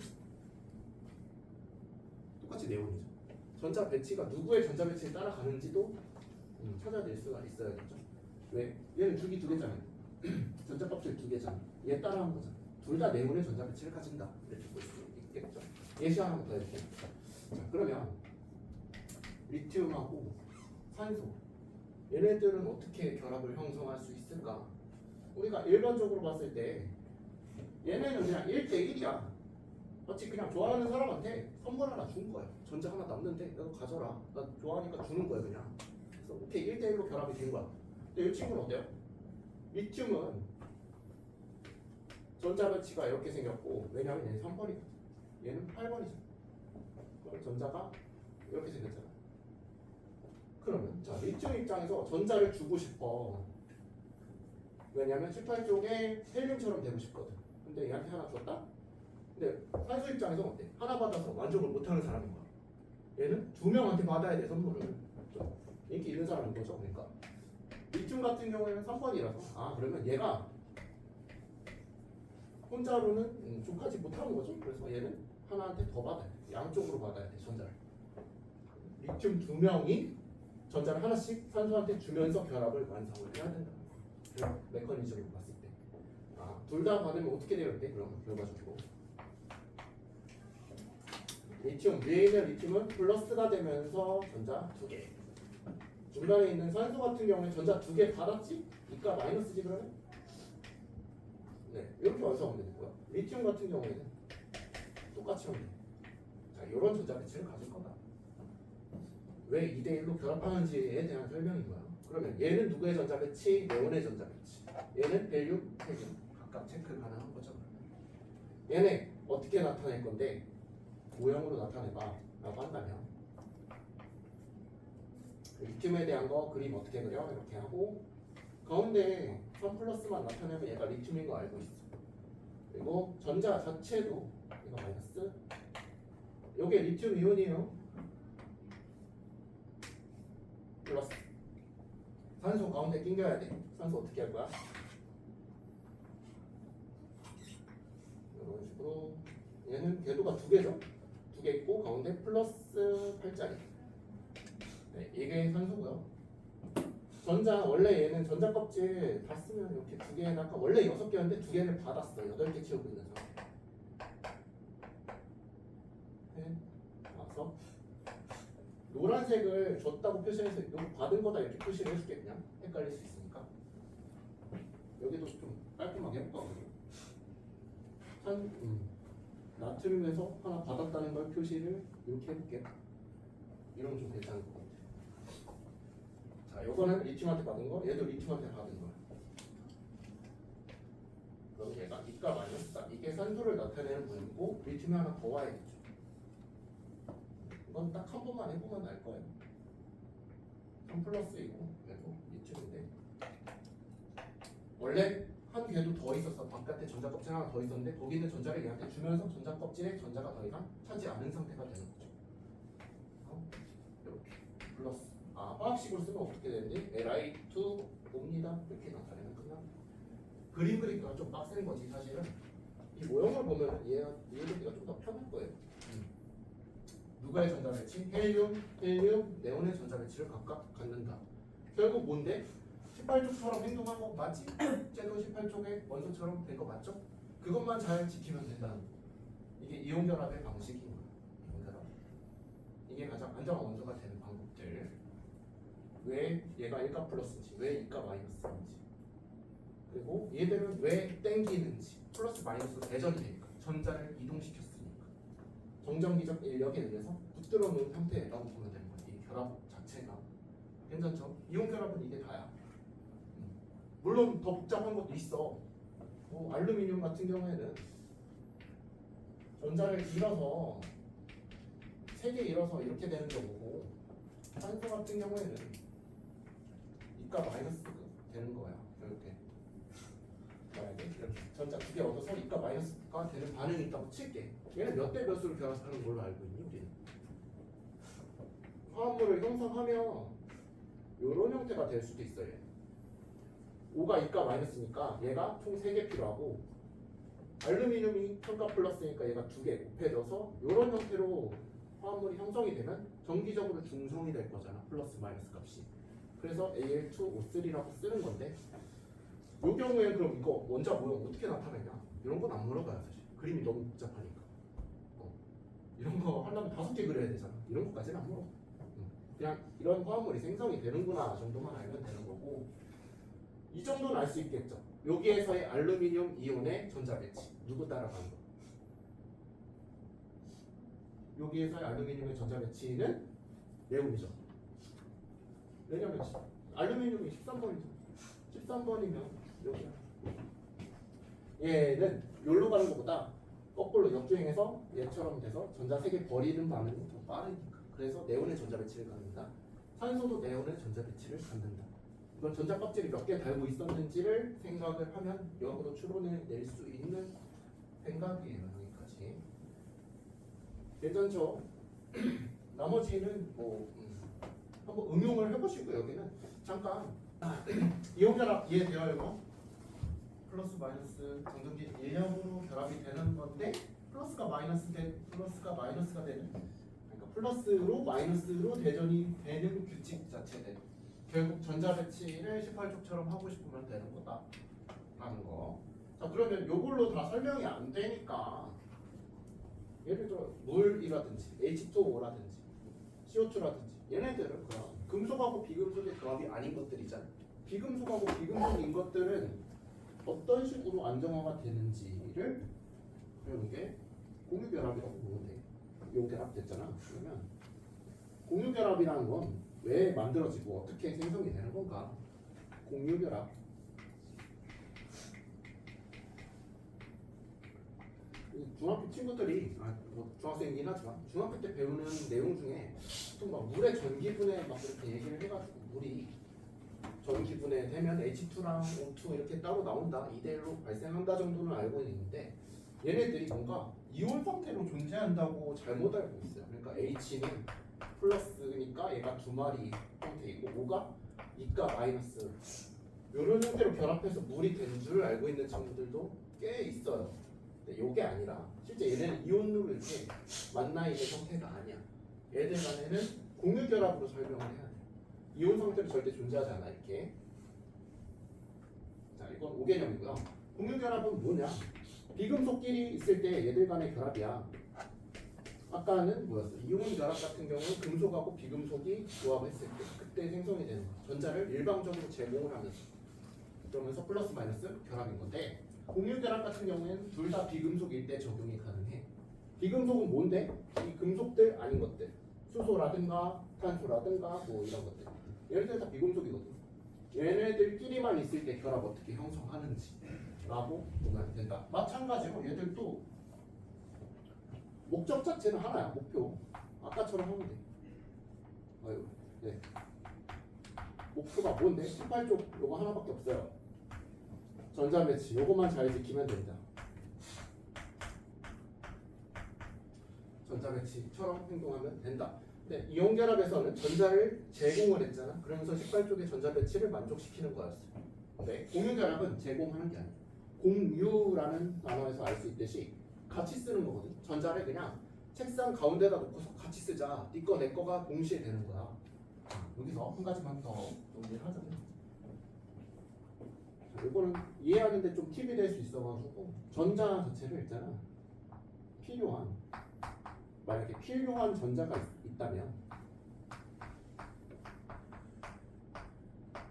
똑같이 네온이죠. 전자 배치가 누구의 전자 배치에 따라가는지도 찾아낼 수가 있어야겠죠. 왜? 얘는 줄기 두 개잖아요. 전자 껍질 두 개잖아. 얘 따라한 거잖아. 둘 다 네온의 전자 배치를 가진다. 이렇게 볼 수 있겠죠. 예시 하나만 더 해볼게요. 자, 그러면 리튬하고 산소 얘네들은 어떻게 결합을 형성할 수 있을까? 우리가 일반적으로 봤을 때 얘네는 그냥 1대1이야. 마치 그냥 좋아하는 사람한테 선물 하나 준 거야. 전자 하나 남는데 너도 가져라. 나 좋아하니까 주는 거야 그냥. 그래서 오케이 1대1로 결합이 된 거야. 근데 이 친구는 어때요? 리튬은 전자 배치가 이렇게 생겼고 왜냐하면 얘는 3번이거든. 얘는 8번이잖아. 그럼 전자가 이렇게 생겼잖아. 그러면 자 리튬 입장에서 전자를 주고 싶어. 왜냐면 18쪽에 헬륨처럼 되고 싶거든. 근데 얘한테 하나 줬다? 근데 산소 입장에서 어때? 하나 받아서 만족을 못하는 사람인 거야. 얘는 두 명한테 받아야 돼 선물을. 좀 인기 있는 사람인 거죠. 그러니까 리튬 같은 경우에는 3번이라서 아 그러면 얘가 혼자로는 좀까지 못하는 거죠. 그래서 얘는 하나한테 더 받아야 돼. 양쪽으로 받아야 돼 전자를. 리튬 두 명이 전자를 하나씩 산소한테 주면서 결합을 완성을 해야 된다. 그런 메커니즘을 봤을 때. 아, 둘 다 받으면 어떻게 되는데? 그럼 결과적으로. 리튬, 위에 있는 리튬은 플러스가 되면서 전자 두 개. 중간에 있는 산소 같은 경우에 전자 두 개 받았지? 이까 마이너스지 그러면? 네, 이렇게 완성하면 되는 거야. 리튬 같은 경우에는 똑같이 하면 돼. 자, 이런 전자 배치를 가질 거다. 왜 2대1로 결합하는지에 대한 설명인 거야. 그러면 얘는 누구의 전자 배치? 네온의 전자 배치. 얘는 헬륨, 헬륨. 각각 체크 가능한 거죠. 얘네 어떻게 나타낼 건데? 모형으로 나타내봐 라고 한다면 리튬에 대한 거 그림 어떻게 그려? 이렇게 하고 가운데 3 플러스만 나타내면 얘가 리튬인 거 알고 있어. 그리고 전자 자체도 이거 마이너스 요게 리튬 이온이에요. 플러스 산소 가운데 낑겨야 돼. 산소 어떻게 할 거야? 이런 식으로 얘는 궤도가 두 개죠. 두 개 있고 가운데 플러스 8짜리. 네, 이게 산소고요. 전자 원래 얘는 전자 껍질 다 쓰면 이렇게 두 개에다가 원래 6개였는데 두 개를 받았어. 8개 채우고 있는 상태. 네, 나와서 노란색을 줬다고 표시해서 이거 받은 거다 이렇게 표시를 해줄게. 그냥 헷갈릴 수 있으니까. 여기도 좀 깔끔하게 해볼까? 나트륨에서 하나 받았다는 걸 표시를 이렇게 해볼게요. 이러면 좀 괜찮을 것 같아요. 자, 요거는 리튬한테 받은 거, 얘도 리튬한테 받은 거야. 그럼 얘가 이가 마이너스다. 이게 산소를 나타내는 분이고 리튬이 하나 더 와야겠죠. 이건 딱 한 번만 해보면 알 거예요. 3 플러스이고 얘도 리튬인데 원래 한 개도 더 있었어. 바깥에 전자 껍질 하나 더 있었는데 거기 있는 전자를 얘한테 주면서 전자 껍질에 전자가 더 이상 차지 않은 상태가 되는 거죠. 이렇게 플러스. 아, 화학식으로 쓰면 어떻게 되는지 Li2 옵니다. 이렇게 나타내면 끝납니다. 그림 그리기가 좀 빡센 거지 사실은. 이 모형을 보면 이해하기가 좀 더 편할 거예요. 누가의 전자 배치? 헬륨, 네온의 전자 배치를 각각 갖는다. 결국 뭔데? 18쪽처럼 행동한 거 맞지? 쟤도 18쪽에 원소처럼 된 거 맞죠? 그것만 잘 지키면 된다는 거. 이게 이온 결합의 방식인 거야. 이온 결합. 이게 가장 안정한 원소가 되는 방법들. 왜 얘가 1가 플러스인지, 왜 2가 마이너스인지. 그리고 얘들은 왜 땡기는지. 플러스 마이너스로 대전이 되니까. 전자를 이동시켰으니까. 정전기적 인력에 의해서 붙들어 놓은 상태라고 보면 되는 거야. 이 결합 자체가. 괜찮죠? 이온 결합은 이게 다야. 물론 더 복잡한 것도 있어. 알루미늄 같은 경우에는 전자를 잃어서 3개 잃어서 이렇게 되는 경우고, 산소 같은 경우에는 이가 마이너스 되는 거야. 이렇게 만약에 이렇게 전자 2개 얻어서 이가 마이너스가 되는 반응이 있다고 칠게. 얘는 몇 대 몇으로 결합하는 걸로 알고 있니 우리는? 화합물을 형성하면 이런 형태가 될 수도 있어요. 5가 이가 마이너스니까 얘가 총 3개 필요하고, 알루미늄이 평가 플러스니까 얘가 2개 곱해져서 이런 형태로 화합물이 형성이 되면 정기적으로 중성이 될 거잖아. 플러스 마이너스 값이. 그래서 Al2O3라고 쓰는 건데, 이 경우에는 그럼 이거 원자 모형 어떻게 나타내냐? 이런 건 안 물어봐요 사실. 그림이 너무 복잡하니까. 이런 거 하려면 5개 그려야 되잖아. 이런 것까지는 안 물어. 그냥 이런 화합물이 생성이 되는구나 정도만 알면 되는 거고, 이 정도는 알 수 있겠죠. 여기에서의 알루미늄 이온의 전자 배치 누구 따라가는 거? 여기에서의 알루미늄의 전자 배치는 네온이죠. 왜냐면 알루미늄이 13번이죠. 13번이면 여기야. 얘는 여기로 가는 것보다 거꾸로 역주행해서 얘처럼 돼서 전자 3개 버리는 반응이 더 빠르니까. 그래서 네온의 전자 배치를 갖는다. 산소도 네온의 전자 배치를 갖는다. 이건 전자 껍질이 몇 개 달고 있었는지를 생각을 하면 역으로 추론을 낼 수 있는 생각이에요. 여기까지. 괜찮죠? 나머지는 한번 응용을 해보시고, 여기는 잠깐 이온 결합 이해돼요? 이거 플러스 마이너스 정전기 일량으로 결합이 되는 건데, 플러스가 마이너스가 되는, 그러니까 플러스로 마이너스로 대전이 되는 규칙 자체들. 결국 전자 배치를 18쪽처럼 하고 싶으면 되는 거다라는 거. 자, 그러면 요걸로 다 설명이 안 되니까, 예를 들어 물이라든지 H2O라든지 CO2라든지 얘네들은 그냥 금속하고 비금속의 결합이 아닌 것들이잖아. 비금속하고 비금속인 것들은 어떤 식으로 안정화가 되는지를 배우는 게 공유결합이라고 보면 돼. 이온결합 됐잖아. 그러면 공유결합이라는 건 왜 만들어지고 어떻게 생성이 되는 건가? 공유결합. 중학교 친구들이 중학생이긴 하지만 중학교 때 배우는 내용 중에 보통 막 물의 전기분해 막 이렇게 얘기를 해가지고, 물이 전기분해 되면 H2랑 O2 이렇게 따로 나온다, 2대1로 발생한다 정도는 알고 있는데, 얘네들이 뭔가 이온 상태로 존재한다고 잘못 알고 있어요. 그러니까 H는 플러스니까 얘가 2마리 형태이고, O가 2가 마이너스, 이런 형태로 결합해서 물이 된 줄 알고 있는 친구들도 꽤 있어요. 근데 이게 아니라 실제 얘네는 이온으로 이렇게 만나 있는 형태가 아니야. 얘들 간에는 공유 결합으로 설명을 해야 돼. 이온 상태로 절대 존재하지 않아. 이렇게. 자, 이건 5개념이고요. 공유 결합은 뭐냐? 비금속끼리 있을 때 얘들 간의 결합이야. 아까는 뭐였어? 이온 결합 같은 경우는 금속하고 비금속이 조합했을 때 그때 생성이 되는 거야. 전자를 일방적으로 제공을 하면서, 그러면서 플러스 마이너스 결합인 건데, 공유 결합 같은 경우에는 둘 다 비금속일 때 적용이 가능해. 비금속은 뭔데? 이 금속들 아닌 것들, 수소라든가 탄소라든가 뭐 이런 것들, 얘네들 다 비금속이거든. 얘네들끼리만 있을 때 결합 어떻게 형성하는지 라고 보면 된다. 마찬가지로 얘들도 목적 자체는 하나야. 목표 아까처럼 하면 돼. 아이고, 네. 목표가 뭔데? 18쪽 요거 하나밖에 없어요. 전자 배치 요것만 잘 지키면 된다. 전자 배치처럼 행동하면 된다. 근데 이온 결합에서는 전자를 제공을 했잖아. 그러면서 18쪽의 전자 배치를 만족시키는 거였어요. 근데 공유 결합은 제공하는 게 아니야. 공유라는 단어에서 알 수 있듯이 같이 쓰는 거거든. 전자를 그냥 책상 가운데다 놓고서 같이 쓰자. 네 거 내 거가 동시에 되는 거야. 여기서 한 가지만 더 정리를 하자면, 이거는 이해하는데 좀 팁이 될 수 있어가지고, 전자 자체를 있잖아, 필요한, 만약에 필요한 전자가 있다면,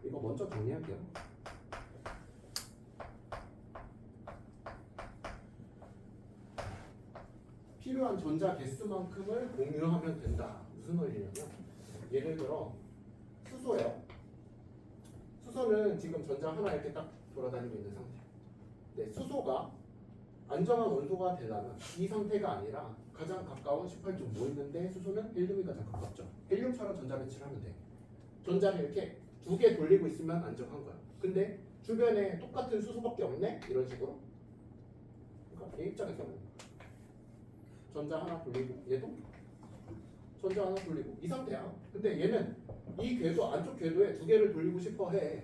이거 먼저 정리할게요. 필요한 전자 개수만큼을 공유하면 된다. 무슨 원리냐면, 예를 들어 수소예요. 수소는 지금 전자 하나 이렇게 딱 돌아다니고 있는 상태. 네, 수소가 안정한 원소가 되려면 이 상태가 아니라 가장 가까운 18쪽 뭐 있는데 수소는 헬륨이 가장 가깝죠. 헬륨처럼 전자 배치를 하면 돼. 전자를 이렇게 두 개 돌리고 있으면 안정한 거야. 근데 주변에 똑같은 수소밖에 없네? 이런 식으로. 그러니까 얘 입장에서는 전자 하나 돌리고 얘도 전자 하나 돌리고 이 상태야. 근데 얘는 이 궤도 안쪽 궤도에 두 개를 돌리고 싶어 해.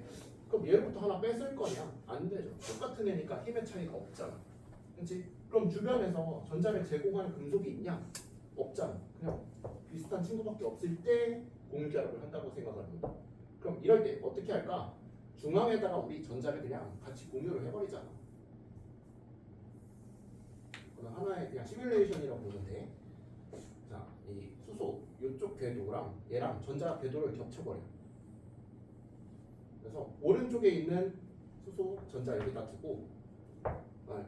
그럼 얘로부터 하나 뺏을 거냐? 안 되죠. 똑같은 애니까 힘의 차이가 없잖아. 그렇지? 그럼 주변에서 전자를 제공하는 금속이 있냐? 없잖아. 그냥 비슷한 친구밖에 없을 때 공유결합을 한다고 생각합니다. 그럼 이럴 때 어떻게 할까? 중앙에다가 우리 전자를 그냥 같이 공유를 해버리잖아. 그건 하나의 그냥 시뮬레이션이라고 보면 돼. 자, 이 수소 이쪽 궤도랑 얘랑 전자 궤도를 겹쳐버려. 그래서 오른쪽에 있는 수소 전자 여기다 두고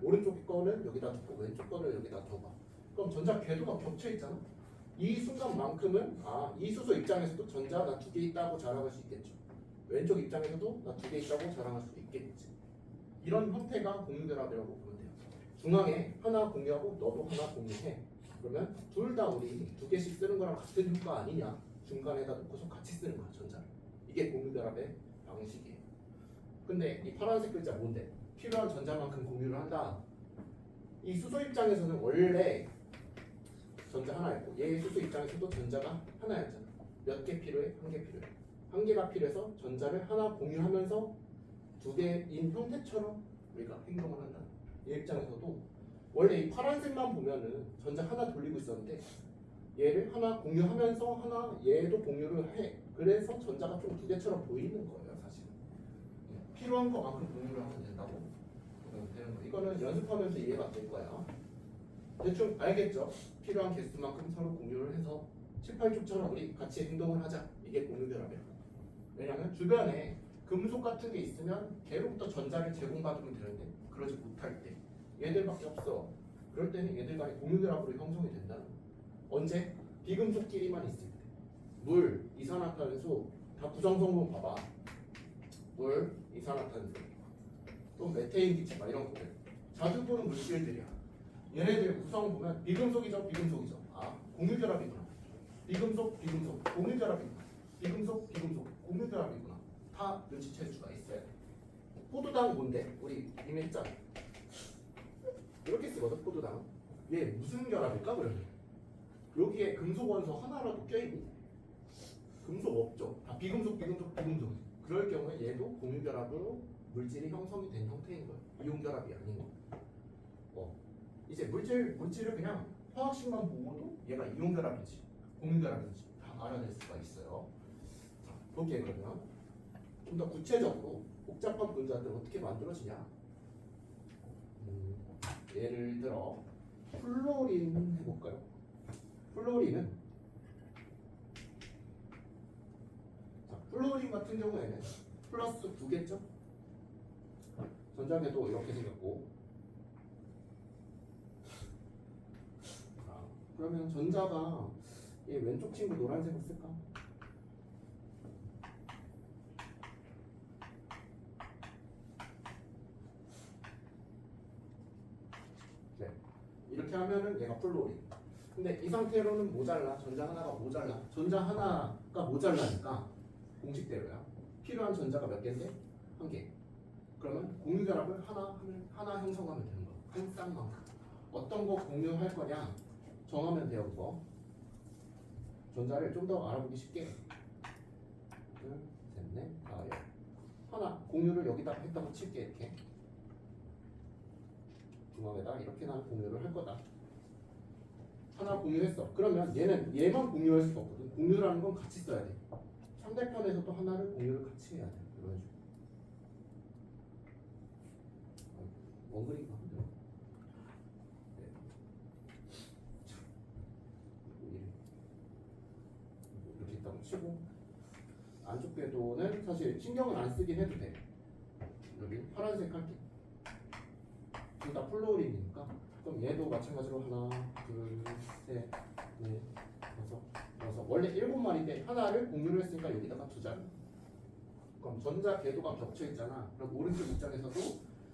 오른쪽 거는 여기다 두고 왼쪽 거를 여기다 둬봐. 그럼 전자 궤도가 겹쳐 있잖아. 이 순간만큼은 이 수소 입장에서도 전자 나 두 개 있다고 자랑할 수 있겠죠. 왼쪽 입장에서도 나 두 개 있다고 자랑할 수 있겠지. 이런 형태가 공유결합이라고 보면 돼요. 중앙에 하나 공유하고 너도 하나 공유해. 그러면 둘 다 우리 두 개씩 쓰는 거랑 같은 효과 아니냐? 중간에다 놓고서 같이 쓰는 거야 전자를. 이게 공유결합의 방식이에요. 근데 이 파란색 글자 뭔데? 필요한 전자만큼 공유를 한다. 이 수소 입장에서는 원래 전자 하나였고 얘 수소 입장에서도 전자가 하나였잖아. 몇 개 필요해? 한 개 필요해. 한 개가 필요해서 전자를 하나 공유하면서 두 개인 형태처럼 우리가 행동을 한다. 얘 입장에서도 원래 이 파란색만 보면은 전자 하나 돌리고 있었는데 얘를 하나 공유하면서 하나 얘도 공유를 해. 그래서 전자가 좀 두 개처럼 보이는 거예요, 사실은. 필요한 것만큼 공유를 하면 된다고 되는 거. 이거는 연습하면서 이해가 될 거야. 대충 알겠죠? 필요한 개수만큼 서로 공유를 해서 18쪽처럼 우리 같이 행동을 하자. 이게 공유결합이야. 왜냐하면 주변에 금속 같은 게 있으면 걔로부터 전자를 제공받으면 되는데 그러지 못할 때 얘들밖에 없어. 그럴 때는 얘들 간의 공유결합으로 형성이 된다는 거야. 언제? 비금속끼리만 있을 때. 물, 이산화탄소 다 구성성분 봐봐. 물, 이산화탄소 또 메테인 기체 막 이런 것들 자주 보는 물질들이야. 얘네들 구성 보면 비금속이죠, 비금속이죠. 공유결합이구나. 비금속, 비금속, 공유결합이구나. 비금속, 비금속, 공유결합이구나. 다 눈치챌 수가 있어야 돼. 포도당 뭔데? 우리 이미 했잖아. 이렇게 쓰거든, 포도당. 얘 무슨 결합일까 그러면? 여기에 금속 원소 하나라도 껴있니? 금속 없죠. 다 비금속, 비금속, 비금속. 그럴 경우에 얘도 공유결합으로 물질이 형성이 된 형태인 거예요. 이온결합이 아닌 거예요. 이제 물질을 그냥 화학식만 보고도 얘가 이온결합인지 공유결합인지 다 알아낼 수가 있어요. 자, 볼게요. 그러면 좀 더 구체적으로 복잡한 분자들 어떻게 만들어지냐? 예를 들어 플로린 해볼까요? 플로린은 플로린 같은 경우에는 플러스 2개죠? 전자궤도 이렇게 생겼고 그러면 전자가 이 왼쪽 친구 노란색을 쓸까? 네, 이렇게 하면은 얘가 플로린. 근데 이 상태로는 모자라. 전자 하나가 모자라. 전자 하나가 모자라니까 공식대로야. 필요한 전자가 몇 개인데? 한 개. 그러면 공유결합을 하나 형성하면 되는 거야. 한 쌍만큼. 어떤 거 공유할 거냐 정하면 돼요. 그거. 전자를 좀 더 알아보기 쉽게. 둘, 셋, 넷, 다, 여. 하나 공유를 여기다 했다고 칠게. 이렇게. 중앙에다 이렇게 난 공유를 할 거다. 하나 공유했어. 그러면 얘만 공유할 수가 없거든. 공유라는 건 같이 써야 돼. 상대편에서도 하나를 공유를 같이 해야 돼. 이런 식으로. 원그림가? 네. 이렇게 있다고 치고 안쪽 궤도는 사실 신경을 안 쓰긴 해도 돼. 여기 파란색 할게. 둘 다 플로린이니까. 그럼 얘도 마찬가지로 하나, 둘, 셋, 넷, 다섯. 원래 7마리인데 하나를 공유를 했으니까 여기다가 두자. 그럼 전자 궤도가 겹쳐 있잖아. 그럼 오른쪽 입장에서도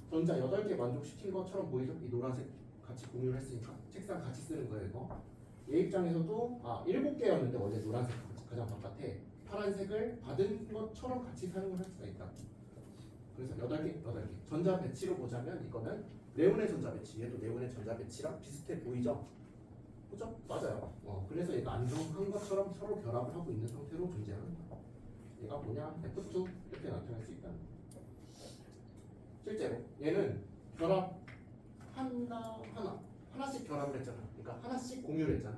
전자 8개 만족시킨 것처럼 보이죠? 이 노란색 같이 공유를 했으니까 책상 같이 쓰는 거예요 이거. 얘 입장에서도 7개였는데 원래 노란색 가장 바깥에 파란색을 받은 것처럼 같이 사용을 할 수가 있다. 그래서 8개 전자 배치로 보자면 이거는 네온의 전자 배치, 얘도 네온의 전자 배치랑 비슷해 보이죠? 그죠? 맞아요. 그래서 얘가 안정한 것처럼 서로 결합을 하고 있는 상태로 존재하는 거야. 얘가 뭐냐? F2 이렇게 나타날 수 있다는 거야. 실제로 얘는 결합 하나씩 결합을 했잖아. 그러니까 하나씩 공유를 했잖아.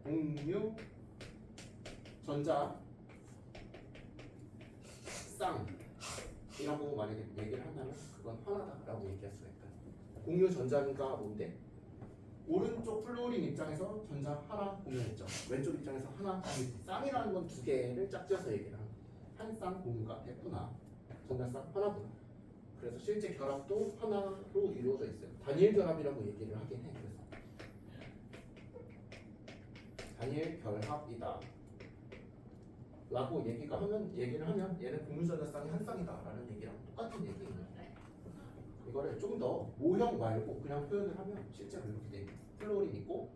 공유 전자 쌍이라고 만약에 얘기를 한다면 그건 하나다라고 얘기할 수가 있다. 공유 전자가 뭔데? 오른쪽 플루오린 입장에서 전자 하나 공유했죠. 왼쪽 입장에서 하나 공유했지. 쌍이라는 건 2개를 짝지어서 얘기를 하는 거야. 한 쌍 공유가 됐구나. 전자쌍 하나구나. 그래서 실제 결합도 하나로 이루어져 있어요. 단일 결합이라고 얘기를 하긴 해. 그래서 단일 결합이다 라고 얘기를 하면 얘는 공유전자쌍이 한 쌍이다 라는 얘기랑 똑같은 얘기예요. 이거를 좀 더 모형 말고 그냥 표현을 하면 실제로 이렇게 돼. 플루오린 있고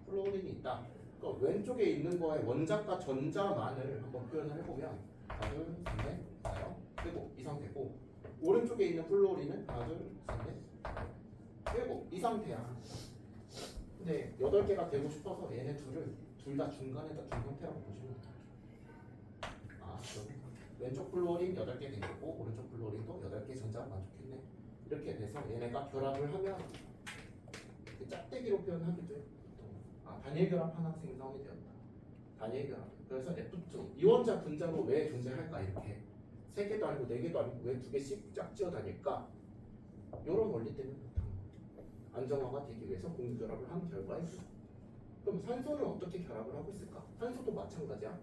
플루오린이 있다. 그럼 왼쪽에 있는 거에 원자과 전자만을 한번 표현을 해보면 하나 둘 셋 넷 다섯 일곱 이 상태고, 오른쪽에 있는 플루오린은 하나 둘 셋 넷 일곱 이 상태야. 근데 8개가 되고 싶어서 얘네 둘 다 중간에다 준 형태라고 보시면 돼요. 그럼 왼쪽 플루오린 8개 된 거고 오른쪽 플루오린도 8개 전자 만족했네. 이렇게 돼서 얘네가 결합을 하면 짝대기로 표현하기도 해요. 단일 결합 하나 생성이 되었다. 단일 결합. 그래서 F2 이원자 분자로 왜 존재할까? 이렇게 3개도 아니고 4개도 아니고 왜 2개씩 짝지어 다닐까? 이런 원리 때문에 안정화가 되기 위해서 공유 결합을 한 결과이죠. 그럼 산소는 어떻게 결합을 하고 있을까? 산소도 마찬가지야.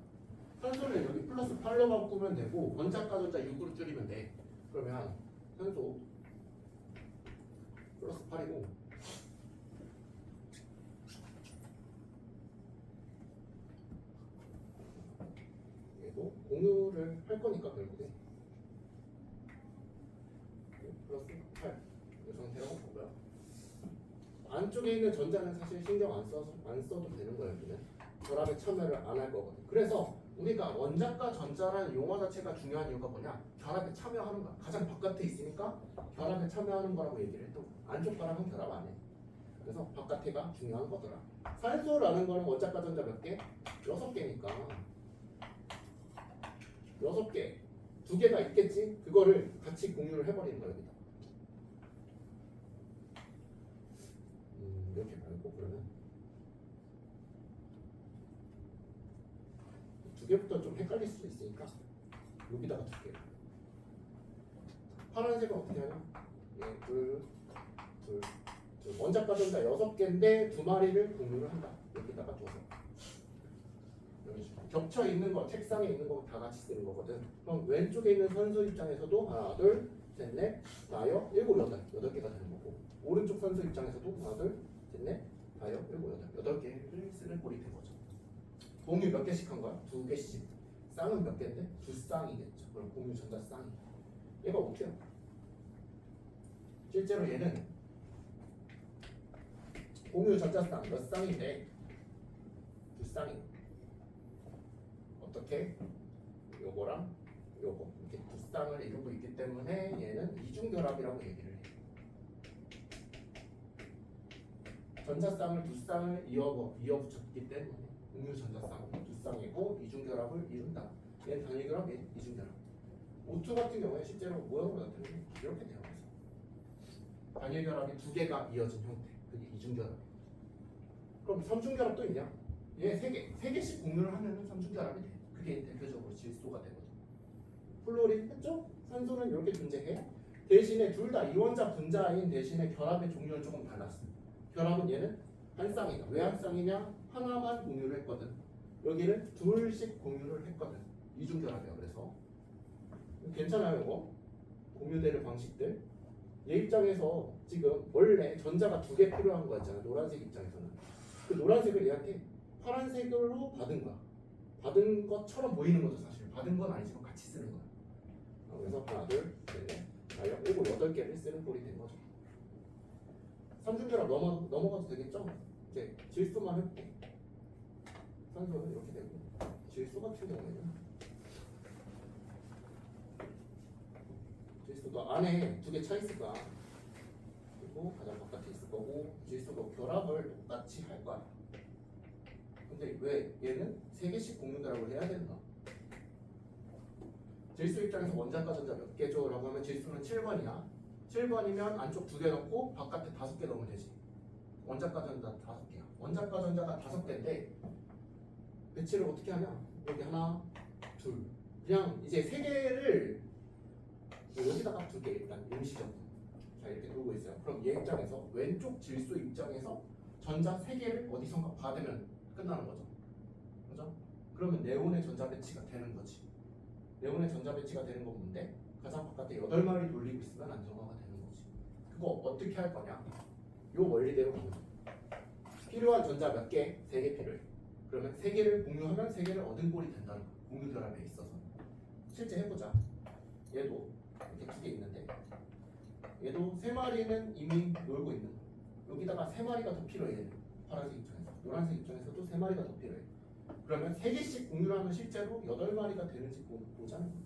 산소는 여기 플러스 8로 바꾸면 되고 원자과 전자 6으로 줄이면 돼. 그러면 산소 플러스 8이고 얘도 공유를 할 거니까 결국에 플러스 8 이 상태라고 보고요. 안쪽에 있는 전자는 사실 신경 안 써도 되는 거예요. 여기는 결합에 참여를 안 할 거거든. 그래서 우리가 원자과 전자라는 용어 자체가 중요한 이유가 뭐냐? 결합에 참여하는 거야. 가장 바깥에 있으니까 결합에 참여하는 거라고 얘기를 했던 거야. 안쪽 거랑은 결합 안 해. 그래서 바깥에가 중요한 거더라. 산소라는 거는 원자과 전자 몇 개? 6개니까 6개 2개가 있겠지? 그거를 같이 공유를 해버리는 거야 여기다. 이렇게 말고 그러면 2개부터 좀 헷갈릴 수도 있으니까 여기다가 2개. 파란색은 어떻게 하냐? 둘. 원자과 전자 6개인데 2마리를 공유를 한다. 여기다가 둬서 겹쳐 있는 거, 책상에 있는 거 다 같이 쓰는 거거든. 그럼 왼쪽에 있는 선수 입장에서도 하나, 둘, 셋, 넷, 다여, 일곱, 여덟 8개가 되는 거고, 오른쪽 선수 입장에서도 하나, 둘, 셋, 넷, 다여, 일곱, 여덟 8개를 쓰는 꼴이 된 거죠. 공유 몇 개씩 한 거야? 2개씩. 쌍은 몇 개인데? 2쌍이겠죠. 그럼 공유 전자 쌍이. 얘가 어떻게 해요? 실제로 얘는 공유 전자 쌍 몇 쌍인데 2쌍이. 어떻게? 요거랑 요거 이렇게 2쌍을 이루고 있기 때문에 얘는 이중결합이라고 얘기를 해요. 전자쌍을 2쌍을 이어붙였기 때문에 공유 전자쌍 2쌍이고 이중결합을 이룬다. 얘는 단일결합, 얘는 이중결합. O2 같은 경우에 실제로 모형으로 나타내면 이렇게 돼요. 그래서 단일결합이 2개가 이어진 형태, 그게 이중결합. 그럼 삼중결합도 있냐? 얘 3개씩 공유를 하면 삼중결합이 돼. 그게 대표적으로 질소가 되거든. 플루오린 했죠? 산소는 이렇게 존재해. 대신에 둘 다 이원자 분자인 대신에 결합의 종류는 조금 달랐어. 결합은 얘는 한 쌍이다. 왜 한 쌍이냐? 하나만 공유를 했거든. 여기는 둘씩 공유를 했거든. 이중결합이야. 그래서 괜찮아요 이거? 공유되는 방식들. 얘 입장에서 지금 원래 전자가 2개 필요한 거였잖아. 노란색 입장에서는. 그 노란색을 얘한테 파란색으로 받은 거야. 받은 것처럼 보이는 거죠 사실. 받은 건 아니지만 같이 쓰는 거야. 그래서 하나, 둘, 셋, 넷, 자, 이거 8개를 쓰는 꼴이 된 거죠. 삼중결합 넘어가도 되겠죠? 이제 질소만 해볼게. 산소는 이렇게 되고 질소 같은 경우에는 질소도 안에 2개 차 있을 거야. 그리고 가장 바깥에 있을 거고 질소도 결합을 똑같이 할 거야. 근데 왜 얘는 3개씩 공유 결합을 해야 되는가? 질소 입장에서 원자과 전자 몇 개죠? 라고 하면 질소는 7번이야. 7번이면 안쪽 2개 넣고 바깥에 5개 넣으면 되지. 원자과 전자 5개야. 원자과 전자가 5개인데 배치를 어떻게 하냐? 여기 하나, 둘. 그냥 이제 3개를 여기다가 2개 일단 임시적으로. 자, 이렇게 두고 있어요. 그럼 얘 입장에서 왼쪽 질소 입장에서 전자 3개를 어디선가 받으면 끝나는 거죠. 그죠? 그러면 네온의 전자 배치가 되는 거지. 네온의 전자 배치가 되는 건 뭔데? 가장 바깥에 8마리 돌리고 있으면 안정화가 되는 거지. 그거 어떻게 할 거냐? 요 원리대로 가면 돼. 필요한 전자 몇 개? 3개 필요해. 그러면 3개를 공유하면 3개를 얻은 꼴이 된다는 거야. 공유 결합에 있어서. 실제 해보자. 얘도 이렇게 2개 있는데 얘도 3마리는 이미 놀고 있는 거야. 여기다가 3마리가 더 필요해. 얘는. 파란색 입장에서. 노란색 입장에서도 3마리가 더 필요해. 그러면 3개씩 공유를 하면 실제로 8마리가 되는지 보자는 거야.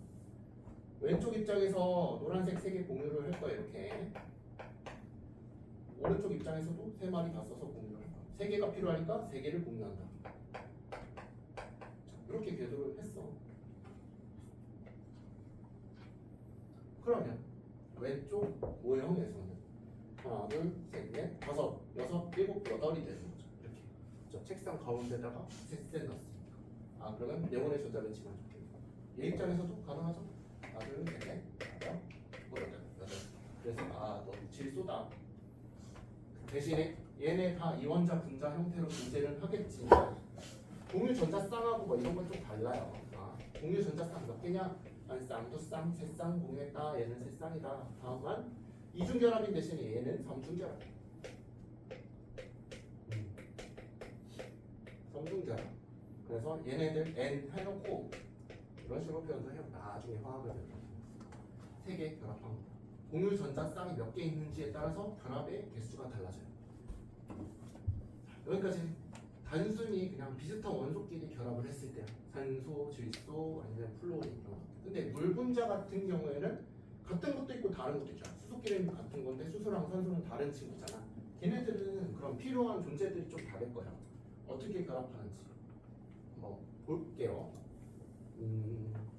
왼쪽 입장에서 노란색 3개 공유를 할 거야. 이렇게. 오른쪽 입장에서도 3마리 다 써서 공유를 할 거야. 3개가 필요하니까 3개를 공유한다. 이렇게 궤도를 했어. 그러면 왼쪽 모형에서는 하나, 둘, 셋, 넷, 다섯, 여섯, 일곱, 여덟이 되는 거죠. 이렇게. 저 책상 가운데다가 셋셋 넣었으니까. 아, 그러면 네온의 전자 배치만 좋겠고. 얘 입장에서도 가능하죠. 하나, 둘, 셋, 넷, 다섯, 여덟. 그래서 너 질소다. 대신에 얘네 다 이원자 분자 형태로 존재는 하겠지만 공유 전자쌍하고 뭐 이런 건 좀 달라요. 공유 전자쌍 몇 개냐? 한 쌍, 2쌍, 3쌍 공유했다. 얘는 3쌍이다. 다만 이중결합인 대신에 얘는 3중결합. 3중결합. 그래서 얘네들 N 해놓고 이런 식으로 표현도 해요. 나중에 화학을 배우면 3개 결합한 겁니다. 공유 전자쌍이 몇 개 있는지에 따라서 결합의 개수가 달라져요. 여기까지 단순히 그냥 비슷한 원소끼리 결합을 했을 때요. 산소, 질소, 아니면 플로린 이런 거. 근데 물 분자 같은 경우에는 같은 것도 있고 다른 것도 있잖아. 수소끼리는 같은 건데 수소랑 산소는 다른 친구잖아. 걔네들은 그럼 필요한 존재들이 좀 다를 거야. 어떻게 결합하는지 한번 볼게요.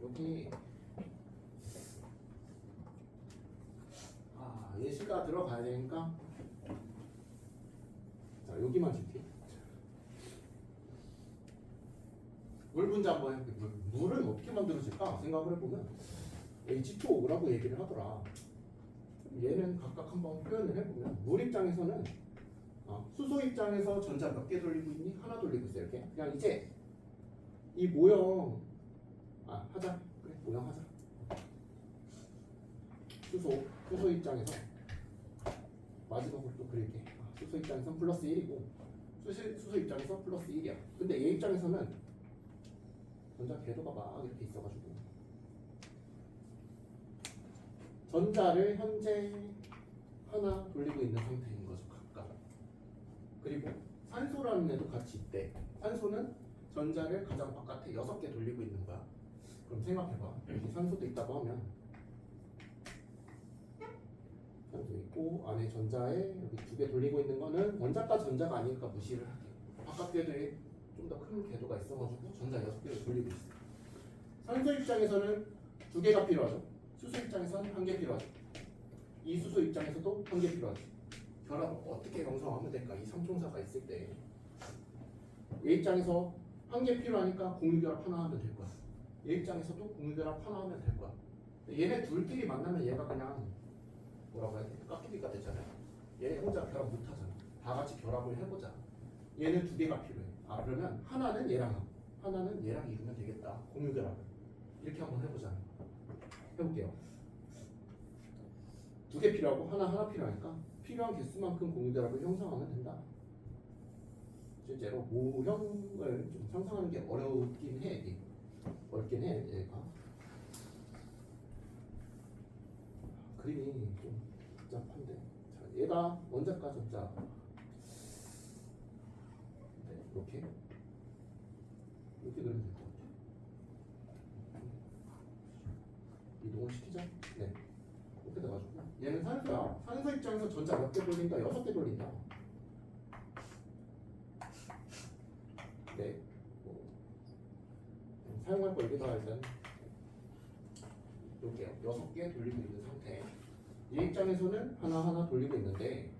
여기 예시가 들어가야 되니까 자 여기만 줄게. 물 분자 한번 해볼게. 물은 어떻게 만들어질까 생각을 해보면 H2O라고 얘기를 하더라. 얘는 각각 한번 표현을 해보면 물 입장에서는 수소 입장에서 전자 몇 개 돌리고 있니? 하나 돌리고 있어. 이렇게 그냥 이제 이 모형 하자. 그래 모형 하자. 수소 입장에서 마지막으로 또 그릴게. 수소 입장에서는 플러스 1이고 수소 입장에서 플러스 1이야. 근데 얘 입장에서는 전자 궤도가 막 이렇게 있어가지고 전자를 현재 하나 돌리고 있는 상태인 거죠. 각각. 그리고 산소라는 애도 같이 있대. 산소는 전자를 가장 바깥에 6개 돌리고 있는 거야. 그럼 생각해봐. 여기 산소도 있다고 하면 산소 있고 안에 전자에 여기 2개 돌리고 있는 거는 원자과 전자가 아니니까 무시를 할게. 바깥 궤도에 좀 더 큰 궤도가 있어가지고 전자 6개를 돌리고 있어. 산소 입장에서는 2개가 필요하죠. 수소 입장에서는 1개 필요하죠. 이 수소 입장에서도 1개 필요하죠. 결합을 어떻게 형성하면 될까? 이 삼총사가 있을 때 얘 입장에서 1개 필요하니까 공유결합 하나 하면 될 거야. 얘 입장에서도 공유결합 하나 하면 될 거야. 얘네 둘끼리 만나면 얘가 그냥 뭐라고 해야 돼? 깎이니까 되잖아요. 얘네 혼자 결합 못하잖아. 다 같이 결합을 해보자. 얘는 2개가 필요해. 그러면 하나는 얘랑 하고 하나는 얘랑 이루면 되겠다. 공유 결합을 이렇게 한번 해보자. 해볼게요. 2개 필요하고 하나 필요하니까 필요한 개수만큼 공유 결합을 형성하면 된다. 실제로 모형을 좀 상상하는 게 어렵긴 해. 어렵긴 해. 얘가 그림이 좀 복잡한데. 자, 얘가 원자과 전자. 네, 이렇게 그리면 될 것 같아요. 이동을 시키자. 네. 이렇게 돼가지고 얘는 산소야. 산소 입장에서 전자 몇 개 돌린다? 6개 돌린다. 네. 사용할 거 여기다가 일단 볼게요. 6개 돌리고 있는 상태. 얘 입장에서는 하나하나 돌리고 있는데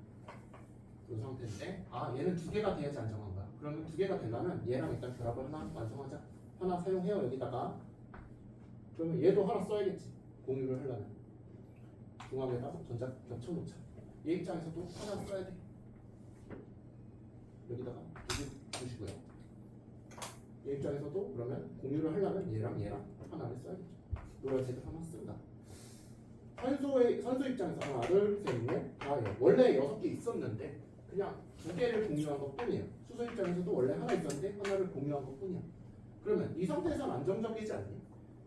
이 상태인데 얘는 2개가 돼야지 안정한 거야. 그러면 2개가 되려면 얘랑 일단 결합을 하나 완성하자. 하나 사용해요 여기다가. 그러면 얘도 하나 써야겠지. 공유를 하려면 중앙에다 전자 겹쳐놓자. 얘 입장에서도 하나 써야 돼. 여기다가 두시고요. 얘 입장에서도 그러면 공유를 하려면 얘랑 하나를 써야겠죠. 노란색을 하나 쓴다. 산소 입장에서 하나, 둘, 셋, 넷, 다예요. 원래 6개 있었는데 그냥 2개를 공유한 것 뿐이에요. 수소 입장에서도 원래 하나 있었는데 하나를 공유한 것 뿐이야. 그러면 이 상태에서는 안정적이지 않니?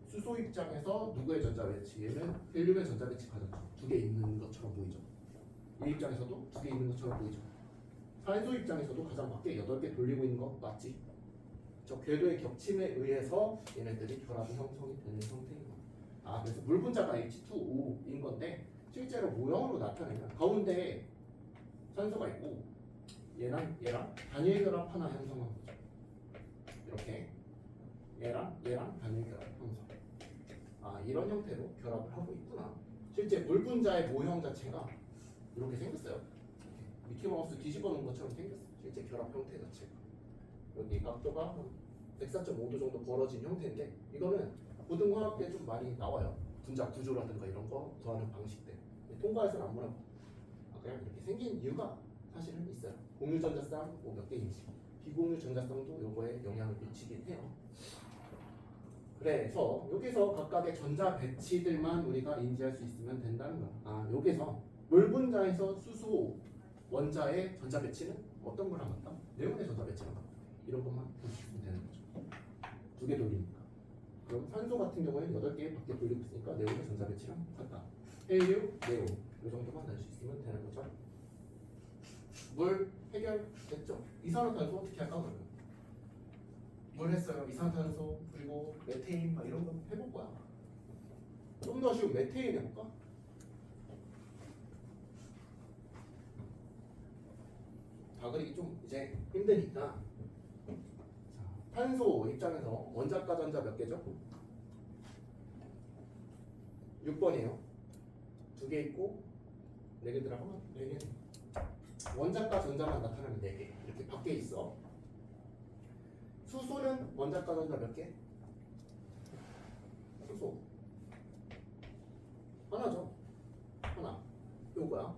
수소 입장에서 누구의 전자 배치? 얘는 헬륨의 전자 배치 가졌죠. 2개 있는 것처럼 보이죠. 이 입장에서도 2개 있는 것처럼 보이죠. 산소 입장에서도 가장 밖에 8개 돌리고 있는 거 맞지? 저 궤도의 겹침에 의해서 얘네들이 결합이 형성이 되는 형태인 거야. 그래서 물 분자가 H2O인 건데 실제로 모형으로 나타내면 가운데 산소가 있고 얘랑 단일 결합 하나 형성한 거죠. 이렇게 얘랑 단일 결합 형성. 이런 형태로 결합을 하고 있구나. 실제 물 분자의 모형 자체가 이렇게 생겼어요. 미키마우스 뒤집어 놓은 것처럼 생겼어. 실제 결합 형태 자체가. 여기 각도가 104.5도 정도 벌어진 형태인데 이거는 고등화학때 좀 많이 나와요. 분자 구조라든가 이런 거 더하는 방식들. 통과해서는 안 물어봐. 그냥 이렇게 생긴 이유가 사실은 있어요. 공유 전자쌍 몇 개인지, 비공유 전자쌍도 요거에 영향을 미치긴 해요. 그래서 여기서 각각의 전자 배치들만 우리가 인지할 수 있으면 된다는 거야. 여기서 물 분자에서 수소 원자의 전자 배치는 어떤 거랑 같다? 네온의 전자 배치랑 같다. 이런 것만 볼 수 있으면 되는 거죠. 2개 돌리니까. 그럼 산소 같은 경우에는 8개 밖에 돌리고 있으니까 네온의 전자 배치랑 같다. 헬륨, 네온 이 정도만 알 수 있으면 되는 거죠. 물 해결됐죠? 이산화탄소 어떻게 할까 그러면? 물 했어요. 이산화탄소 그리고 메테인 막 이런 거 해볼 거야. 좀 더 쉬운 메테인 해볼까? 다 그리기 좀 이제 힘드니까. 자, 탄소 입장에서 원자과 전자 몇 개죠? 6번이에요. 2개 있고 4개 들어가면 4개. 원자과 전자만 나타나면 4개. 이렇게 밖에 있어. 수소는 원자과 전자 몇 개? 수소 하나죠. 하나. 요거야.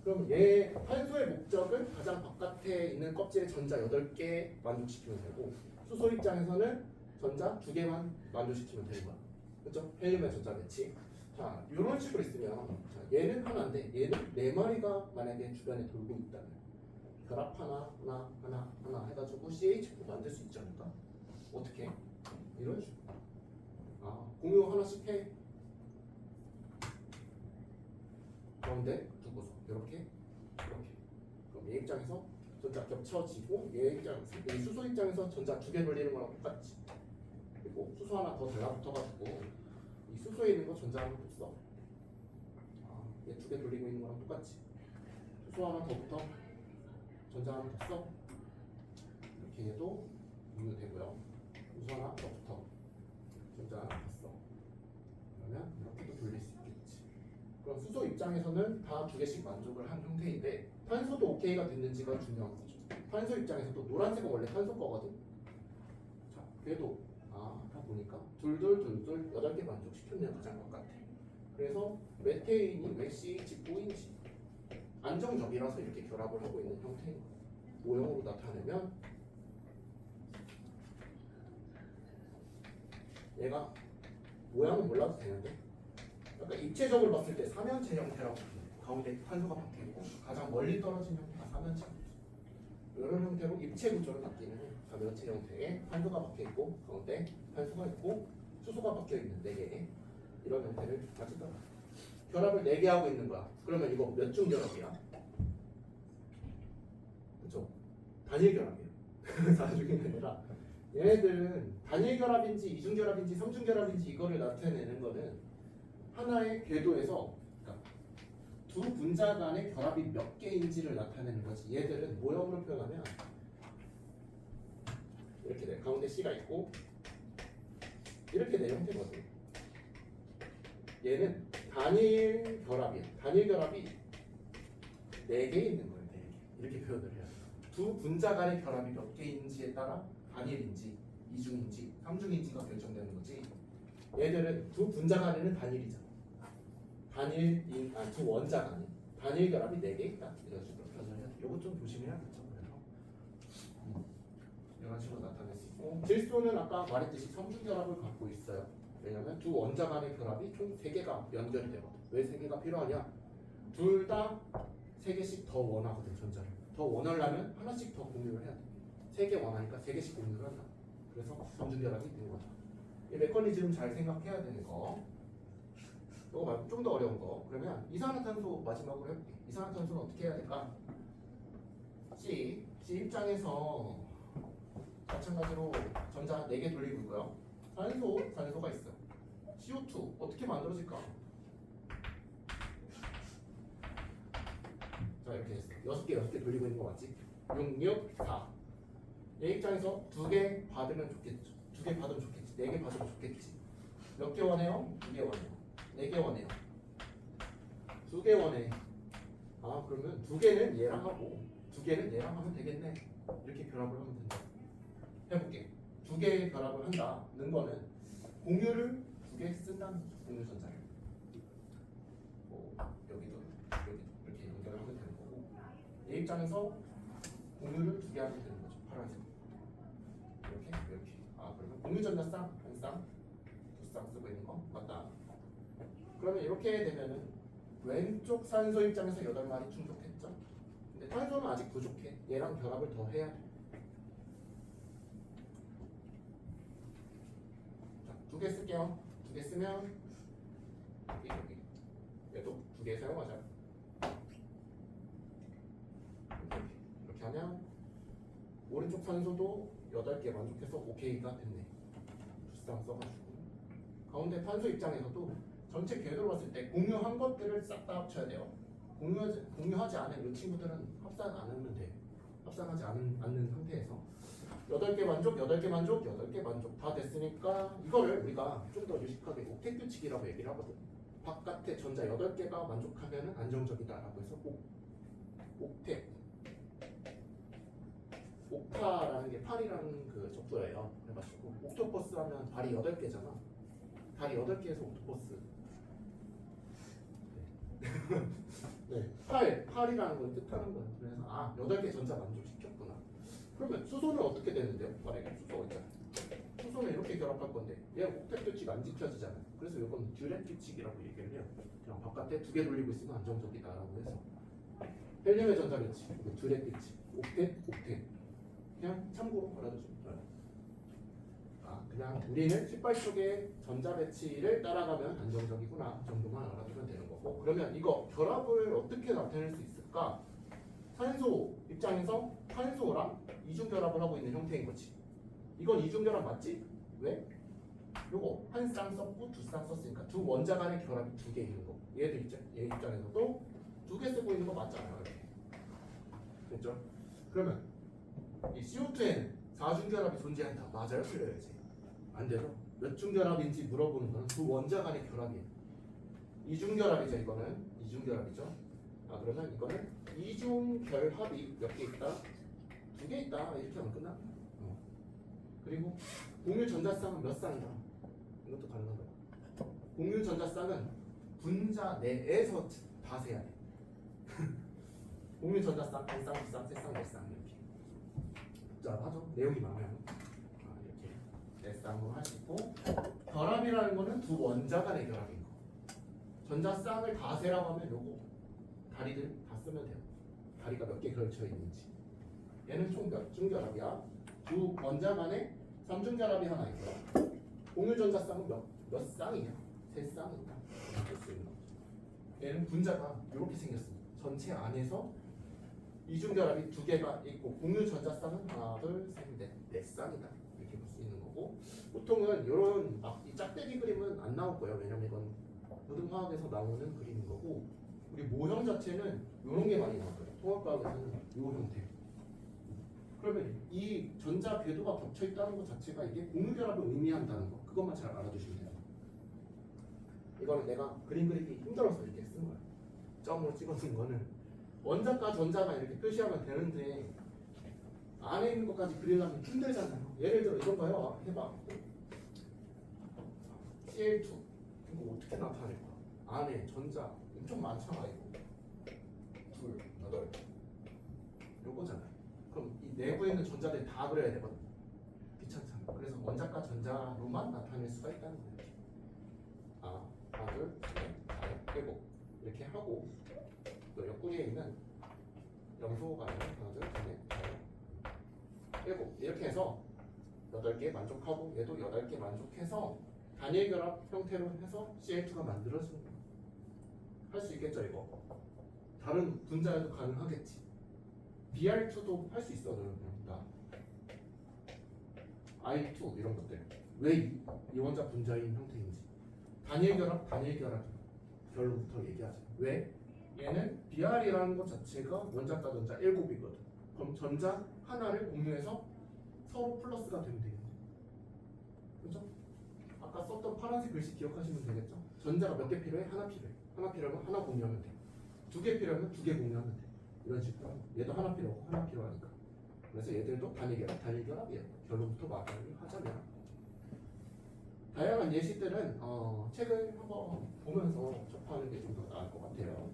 그럼 얘 탄소의 목적은 가장 바깥에 있는 껍질의 전자 8개 만족시키면 되고 수소 입장에서는 전자 2개만 만족시키면 되는 거야. 그렇죠? 헬륨의 전자 배치. 자, 이런 식으로 있으면 자, 얘는 하나인데 얘는 4마리가 만약에 주변에 돌고 있다면 결합 하나 해가지고 CH4 만들 수 있지 않을까? 어떻게? 이런 식으로. 공유 하나씩 해. 가운데 두고서 이렇게. 그럼 얘 입장에서 전자 겹쳐지고 얘 입장에서 이 수소 입장에서 전자 2개 돌리는 거랑 똑같지. 그리고 수소 하나 더 달라붙어가지고 이 수소에 있는 거 전자 하나 더 써. 얘 2개 돌리고 있는 거랑 똑같지. 수소 하나 더 붙어. 전자 하나 더 써. 이렇게 해도 공유되고요. 수소 하나 더 붙어. 전자 하나 더 써. 그러면 이렇게도 돌릴 수 있겠지. 그럼 수소 입장에서는 다 2개씩 만족을 한 형태인데 탄소도 오케이가 됐는지가 중요한 거죠. 탄소 입장에서도 노란색은 원래 탄소 거거든. 자, 그래도 다 보니까 둘 8개 만족시켰네요. 가장 바깥에. 그래서 메테인이 왜 CH4인지 안정적이라서 이렇게 결합을 하고 있는 형태인 거예요. 모형으로 나타내면 얘가 모양은 몰라도 되는데 약간 입체적으로 봤을 때 삼연체 형태라고 불러요. 가운데 탄소가 박혀있고 가장 멀리 떨어진 형태가 삼연체 형태. 이런 형태로 입체 구조를 바뀌는 삼연체 형태에 탄소가 박혀있고 가운데 탄소가 있고 수소가 박혀있는 4개 이런 형태를 가지더라. 결합을 4개 하고 있는 거야. 그러면 이거 몇 중 결합이야? 그쵸? 단일 결합이에요. 4중이 아니라 얘네들은 단일 결합인지 2중 결합인지 3중 결합인지 이거를 나타내는 거는 하나의 궤도에서 그러니까 두 분자 간의 결합이 몇 개인지를 나타내는 거지. 얘들은 모형으로 표현하면 이렇게 돼. 가운데 C가 있고 이렇게 돼 형태거든. 얘는 단일 결합이야. 단일 결합이 4개 있는 거예요. 4개. 이렇게 표현을 해야 돼. 두 분자 간의 결합이 몇 개인지에 따라 단일인지 2중인지 3중인지가 결정되는 거지. 얘들은 두 분자 간에는 단일이잖아. 두 원자 간에 단일 결합이 4개 있다. 이런 식으로 표현을 해야 돼. 이거 좀 조심해야겠죠. 그래서 이런 식으로 나타낼 수 있고, 질소는 아까 말했듯이 3중 결합을 갖고 있어요. 왜냐면 두 원자 간의 결합이 총 3개가 연결이 되거든. 왜 3개가 필요하냐? 둘 다 3개씩 더 원하거든. 전자를 더 원하려면 하나씩 더 공유를 해야 돼. 3개 원하니까 3개씩 공유를 한다. 그래서 3중 결합이 있는 거다. 이 메커니즘 잘 생각해야 되는 거. 이거 말고 좀 더 어려운 거. 그러면 이산화탄소 마지막으로 해볼게. 이산화탄소는 어떻게 해야 될까? C 입장에서 마찬가지로 전자 4개 돌리고 있고요. 산소가 있어. CO2 어떻게 만들어질까? 자, 이렇게 됐어. 6개 돌리고 있는 거 맞지? 6, 6, 4. 얘 입장에서 2개 받으면 좋겠죠. 2개 받으면 좋겠지. 4개 받으면 좋겠지. 몇 개 원해요? 2개 원해요. 4개 원해요. 2개 원해. 아, 그러면 2개는 얘랑 하고 2개는 얘랑 하면 되겠네. 이렇게 결합을 하면 된다. 해볼게. 2개 결합을 한다는 거는 공유를 2개 쓴다는 거죠. 공유 전자를. 여기도 이렇게 연결을 하면 되는 거고, 얘 입장에서 공유를 2개 하면 되는 거죠. 파란색. 이렇게. 아, 그러면 공유 전자 쌍, 한 쌍, 두 쌍 쓰고 있는 거 맞다. 그러면 이렇게 되면은 왼쪽 산소 입장에서 8마리 충족했죠. 근데 탄소는 아직 부족해. 얘랑 결합을 더 해야 돼. 자, 2개 쓸게요. 2개 쓰면 여기 얘도 2개 사용하자. 이렇게 하면 오른쪽 산소도 8개 만족해서 OK가 됐네. 두쌍 써가지고 가운데 탄소 입장에서도 전체 궤도로 봤을 때 공유한 것들을 싹 다 합쳐야 돼요. 공유하지 않은 이 친구들은 합산 안 하면 돼. 합산하지 않는 상태에서 8개 만족, 8개 만족, 8개 만족 다 됐으니까 이거를 우리가 좀 더 유식하게 옥텟 규칙이라고 얘기를 하거든. 바깥에 전자 8개가 만족하면 안정적이다라고 해서 옥텟. 옥타라는 게 8이라는 그 적도예요. 그래가지고 옥토퍼스 하면 발이 8개잖아. 발이 8개에서 옥토퍼스. 네, 8이라는 걸 뜻하는 거예요. 그래서 8개 전자 만족시켰구나. 그러면 수소는 어떻게 되는데요? 만약에 수소가 있잖아요. 수소는 이렇게 결합할 건데 얘 옥텟 규칙 안 지켜지잖아요. 그래서 이건 듀렛 규칙이라고 얘기를 해요. 그냥 바깥에 2개 돌리고 있으면 안정적이다라고 해서 헬륨의 전자 규칙, 듀렛 규칙, 옥텟. 그냥 참고로 알아두시면 돼요. 그냥 우리는 18쪽의 전자 배치를 따라가면 안정적이구나 정도만 알아두면 되는 거고, 그러면 이거 결합을 어떻게 나타낼 수 있을까? 산소 입장에서 탄소랑 이중 결합을 하고 있는 형태인 거지. 이건 이중 결합 맞지? 왜? 요거 한 쌍 썼고 두 쌍 썼으니까 두 원자 간의 결합이 2개 있는 거. 얘 입장에서도 2개 쓰고 있는 거 맞잖아요. 이렇게. 됐죠? 그러면 이 CO2에는 4중 결합이 존재한다. 맞아요? 틀려야지. 안 돼서 몇 중 결합인지 물어보는 건 두 원자 간의 결합이에요. 이중 결합이죠. 이거는 이중 결합이죠. 그러면 이거는 이중 결합이 몇 개 있다? 2개 있다. 이렇게 하면 끝나? 그리고 공유 전자쌍은 몇 쌍이다? 이것도 가능한 거야. 공유 전자쌍은 분자 내에서 다 세야 돼. 공유 전자쌍 한 쌍, 두 쌍, 세 쌍, 네 쌍 이렇게. 복잡하죠? 내용이 많아요. 이렇게 네 쌍으로 할 수 있고, 결합이라는 거는 두 원자 간의 결합인 거. 전자쌍을 다 세라고 하면 요거 다리들 다 쓰면 돼요. 다리가 몇 개 걸쳐 있는지. 얘는 총 몇 중 결합이야? 두 원자 간의 3중 결합이 하나 있고요. 공유 전자쌍은 몇 쌍이냐? 3쌍이다. 볼 수 있는 거죠. 얘는 분자가 이렇게 생겼습니다. 전체 안에서 이중결합이 두 개가 있고 공유 전자쌍은 하나, 둘, 셋, 넷, 네 쌍이다. 이렇게 볼 수 있는 거고 보통은 이런 이 짝대기 그림은 안 나올 거예요. 왜냐면 이건 고등화학에서 나오는 그림인 거고 우리 모형 자체는 이런 게 많이 나올 거예요. 통합과학에서는 이 형태. 그러면 이 전자 궤도가 겹쳐 있다는 것 자체가 이게 공유결합을 의미한다는 거. 그것만 잘 알아두시면 돼요. 이거는 내가 그림 그리기 힘들어서 이렇게 쓴 거야. 점으로 찍어준 거는 원자과 전자가 이렇게 표시하면 되는데 안에 있는 것까지 그리려면 힘들잖아요. 예를 들어 이런 거요. 해봐. Cl2 이거 어떻게 나타낼까? 안에 전자 엄청 많잖아 이거. 둘, 여덟. 요거잖아요. 그럼 이 내부에 있는 전자들 다 그려야 되거든. 귀찮잖아. 그래서 원자과 전자로만 나타낼 수가 있다는 거예요. 하나, 둘, 셋, 넷, 일곱 이렇게 하고 또 옆구리에 있는 염소가 하나, 둘, 셋, 넷, 다섯, 일곱 이렇게 해서 8개 만족하고 얘도 8개 만족해서 단일 결합 형태로 해서 Cl2가 만들어지는 거예요. 할 수 있겠죠 이거? 다른 분자에도 가능하겠지. Br2도 할 수 있어 그러면 나 I2 이런 것들 왜 이원자 분자인 형태인지 단일 결합 결론부터 얘기하자. 왜? 얘는 Br이라는 것 자체가 원자과 전자 7이거든. 그럼 전자 하나를 공유해서 서로 플러스가 되면 되겠네. 그렇죠? 아까 썼던 파란색 글씨 기억하시면 되겠죠? 전자가 몇 개 필요해? 하나 필요해. 하나 필요하면 하나 공유하면 돼. 2개 필요하면 2개 공유하면 돼. 이런 식으로 얘도 하나 필요하고 하나 필요하니까. 그래서 얘들도 단일결합이에요. 결론부터 말을 하자면 다양한 예시들은 책을 한번 보면서 접하는 게 좀 더 나을 것 같아요.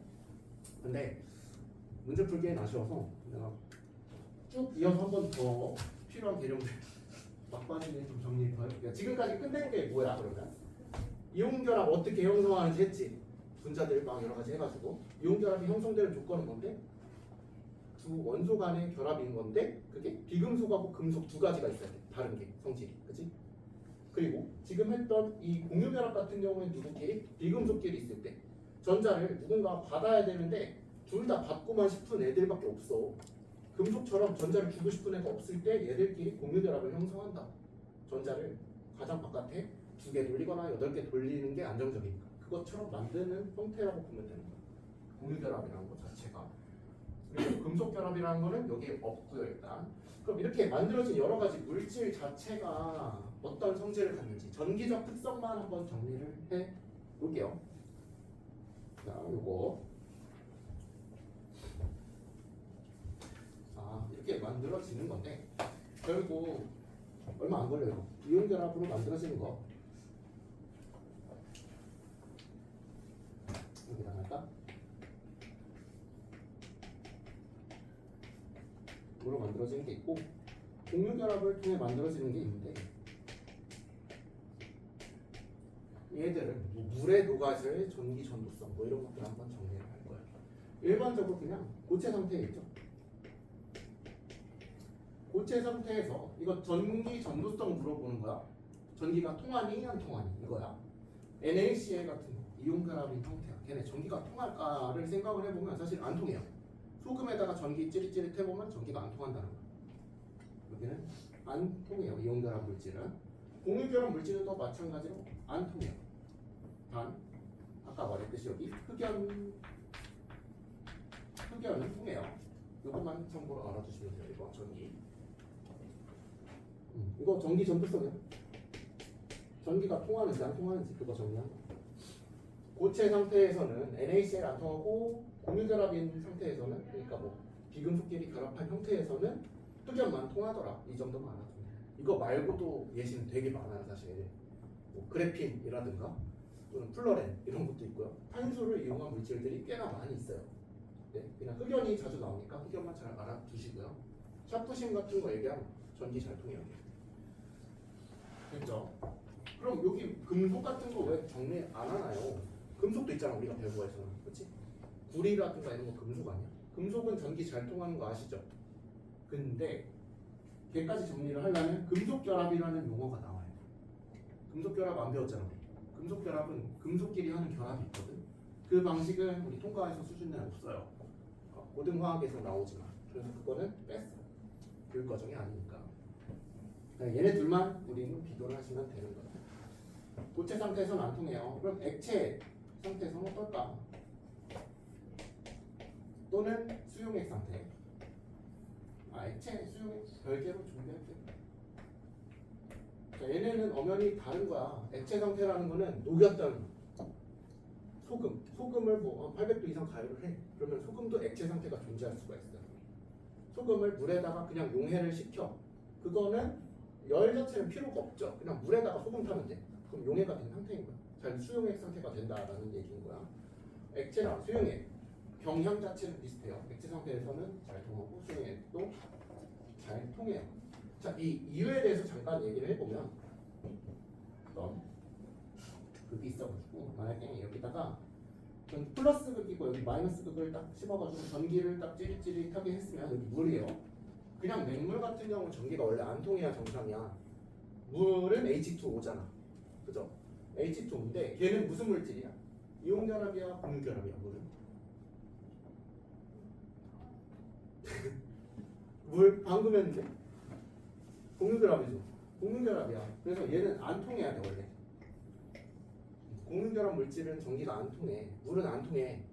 근데 문제 풀기엔 아쉬워서 내가 쭉 이어서 한 번 더 필요한 개념들 막바지에 좀 정리해 볼게요. 지금까지 끝낸 게 뭐야 그러면? 이온결합 어떻게 형성하는지 했지? 분자들 막 여러 가지 해가지고 이온결합이 형성되는 조건은 뭔데? 두 원소 간의 결합인 건데 그게 비금속하고 금속 두 가지가 있어야 돼. 다른 게 성질이, 그렇지? 그리고 지금 했던 이 공유결합 같은 경우에 누구끼리? 비금속끼리 있을 때 전자를 누군가 받아야 되는데 둘 다 받고만 싶은 애들밖에 없어. 금속처럼 전자를 주고 싶은 애가 없을 때 얘들끼리 공유결합을 형성한다. 전자를 가장 바깥에 2개 돌리거나 8개 돌리는 게 안정적이니까 그것처럼 만드는 형태라고 보면 되는 거야. 공유결합이라는 것 자체가. 그리고 금속결합이라는 거는 여기에 없고요 일단. 그럼 이렇게 만들어진 여러 가지 물질 자체가 어떤 성질을 갖는지 전기적 특성만 한번 정리를 해 볼게요. 자, 요거 이렇게 만들어지는 건데 결국 얼마 안 걸려요. 이온결합으로 만들어지는 거 여기다 할까? 으로 만들어지는 게 있고 공유결합을 통해 만들어지는 게 있는데 얘들은 물에 녹아질 전기 전도성 뭐 이런 것들 한번 정리를 할 거예요. 일반적으로 그냥 고체 상태에 있죠. 고체 상태에서 이거 전기 전도성 물어보는 거야. 전기가 통하니 안 통하니 이거야. NaCl 같은 거 이온결합인 형태야. 걔네 전기가 통할까를 생각을 해보면 사실 안 통해요. 소금에다가 전기 찌릿찌릿 해보면 전기가 안 통한다는 거야. 여기는 안 통해요. 이온결합 물질은. 공유결합 물질은 또 마찬가지로 안 통해요. 단 아까 말했듯이 여기 흑연은 통해요. 이것만 참고로 알아두시면 돼요. 이거 전기. 이거 전기 전도성이야. 전기가 통하는지 안 통하는지 그거 정리한 거. 고체 상태에서는 NaCl 안 통하고 공유결합인 상태에서는 그러니까 뭐 비금속끼리 결합한 형태에서는 흑연만 통하더라. 이 정도만 알아두면 돼요. 이거 말고도 예시는 되게 많아요 사실. 뭐 그래핀이라든가 또는 플러렌 이런 것도 있고요. 탄소를 이용한 물질들이 꽤나 많이 있어요. 네, 그냥 흑연이 자주 나오니까 흑연만 잘 알아두시고요. 샤프심 같은 거 얘기하면 전기 잘 통해요. 됐죠? 그럼 여기 금속 같은 거 왜 정리 안 하나요? 금속도 있잖아 우리가 배우고에서는, 그렇지? 구리라든가 이런 거 금속 아니야? 금속은 전기 잘 통하는 거 아시죠? 근데 걔까지 정리를 하려면 금속결합이라는 용어가 나와요. 금속결합 안 배웠잖아. 금속결합은 금속끼리 하는 결합이 있거든. 그 방식은 우리 통과에서 수준에 없어요. 고등화학에서 나오지만 그래서 그거는 뺐어. 교육 과정이 아니니까. 얘네 둘만 우리는 비교를 하시면 되는 거예요. 고체 상태에서는 안 통해요. 그럼 액체 상태에서는 어떨까? 또는 수용액 상태. 액체, 수용액 별개로 준비할게요. 자, 얘네는 엄연히 다른 거야. 액체 상태라는 거는 녹였던 소금을 뭐 800도 이상 가열을 해. 그러면 소금도 액체 상태가 존재할 수가 있어요. 소금을 물에다가 그냥 용해를 시켜. 그거는 열 자체는 필요가 없죠. 그냥 물에다가 소금 타면 돼. 그럼 용해가 된 상태인 거야. 잘 수용액 상태가 된다라는 얘기인 거야. 액체랑 수용액 경향 자체는 비슷해요. 액체 상태에서는 잘 통하고 수용액도 잘 통해요. 자, 이 이유에 대해서 잠깐 얘기를 해보면 극이 있어가지고 만약에 여기다가 전 플러스 극이고 여기 마이너스 극을 딱 씹어가지고 전기를 딱 찌릿찌릿하게 했으면 여기 물이에요. 그냥 맹물 같은 경우 전기가 원래 안 통해야 정상이야. 물은 H2O잖아. 그죠? H2O인데 걔는 무슨 물질이야? 이온결합이야? 공유결합이야? 물은? 물 방금 했는데? 공유결합이죠. 공유결합이야. 그래서 얘는 안 통해야 돼 원래. 공유결합 물질은 전기가 안 통해. 물은 안 통해.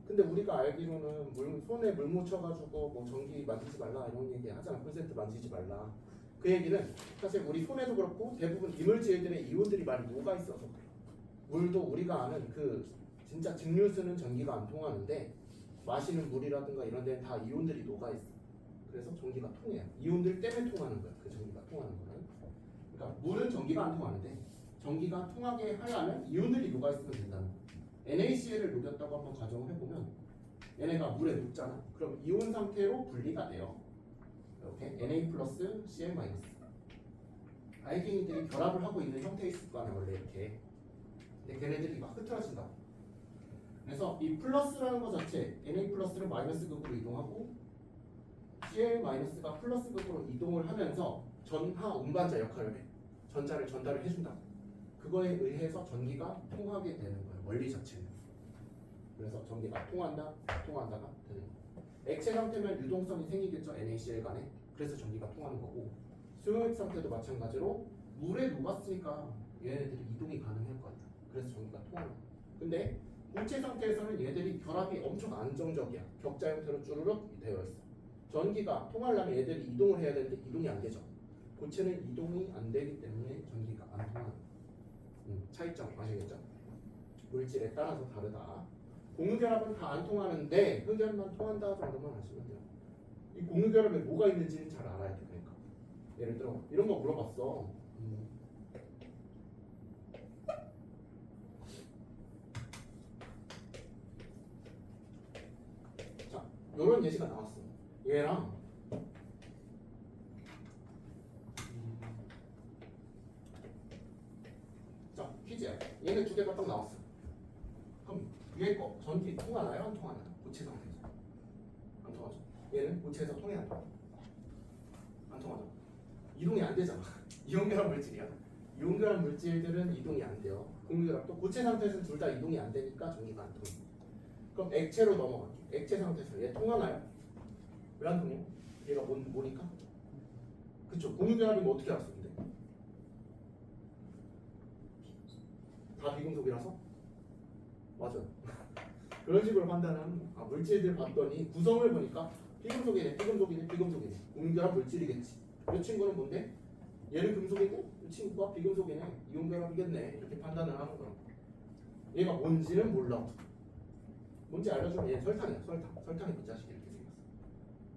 근데 우리가 알기로는 손에 물 묻혀가지고 뭐 전기 만지지 말라 이런 얘기 하잖아. 콘센트 만지지 말라. 그 얘기는 사실 우리 손에도 그렇고 대부분 이물질들의 이온들이 많이 녹아 있어서 그래. 물도 우리가 아는 그 진짜 증류수는 전기가 안 통하는데 마시는 물이라든가 이런 데는 다 이온들이 녹아 있어. 그래서 전기가 통해요. 이온들 때문에 통하는 거야. 그 전기가 통하는 거는. 그러니까 물은 전기가 안 통하는데 전기가 통하게 하려면 이온들이 녹아 있으면 된다는 거야. NaCl을 녹였다고 한번 가정을 해보면 얘네가 물에 녹잖아. 그럼 이온 상태로 분리가 돼요. 이렇게 Na 플러스 Cl 마이너스. 알갱이들이 결합을 하고 있는 형태에 있을 거 아니야 원래 이렇게. 근데 걔네들이 막 흐트러진다. 그래서 이 플러스라는 거 자체 Na 플러스를 마이너스 극으로 이동하고 Cl 마이너스가 플러스 극으로 이동을 하면서 전하 운반자 역할을 해. 전자를 전달을 해준다. 그거에 의해서 전기가 통하게 되는 거예요. 원리 자체는. 그래서 전기가 통한다가 되는 거예요. 액체 상태면 유동성이 생기겠죠. NaCl 간에. 그래서 전기가 통하는 거고 수용액 상태도 마찬가지로 물에 녹았으니까 얘네들이 이동이 가능할 거 아니야. 그래서 전기가 통하는 거예요. 근데 고체 상태에서는 얘들이 결합이 엄청 안정적이야. 격자 형태로 쭈르륵 되어 있어. 전기가 통하려면 얘들이 이동을 해야 되는데 이동이 안 되죠. 고체는 이동이 안 되기 때문에 전기가 안 통하는 거예요. 차이점 아시겠죠? 물질에 따라서 다르다. 공유결합은 다 안 통하는데 흑연만 통한다 정도만 아시면 돼요. 이 공유결합에 뭐가 있는지는 잘 알아야 돼. 그러니까 예를 들어 이런 거 물어봤어. 자, 요런 예시가 나왔어. 얘랑 자, 퀴즈야. 얘네 두 개가 딱 나왔어. 그럼 위에 거 전기 통하나요? 안 통하나요? 고체 상태에서 안 통하죠. 얘는 고체에서 통해 안 통해? 안 통하죠. 이동이 안 되잖아. 이온결합 물질이야. 이온결합 물질들은 이동이 안 돼요. 공유결합도 고체 상태에서는 둘 다 이동이 안 되니까 전기가 안 통해. 그럼 액체로 넘어갈게. 액체 상태에서 얘 통하나요? 왜 안 통해? 얘가 뭐니까? 그쵸. 공유결합이면 어떻게 알았어 근데? 다 비금속이라서? 맞아요. 그런 식으로 판단하는 물질들 봤더니 구성을 보니까 비금속이네. 공유결합 물질이겠지. 이 친구는 뭔데? 얘는 금속이고 이 친구가 비금속이네. 이온결합이겠네. 이렇게 판단을 하는 거야. 얘가 뭔지는 몰라. 뭔지 알려주면 얘는 설탕이야. 설탕이 이 자식이 이렇게 생겼어.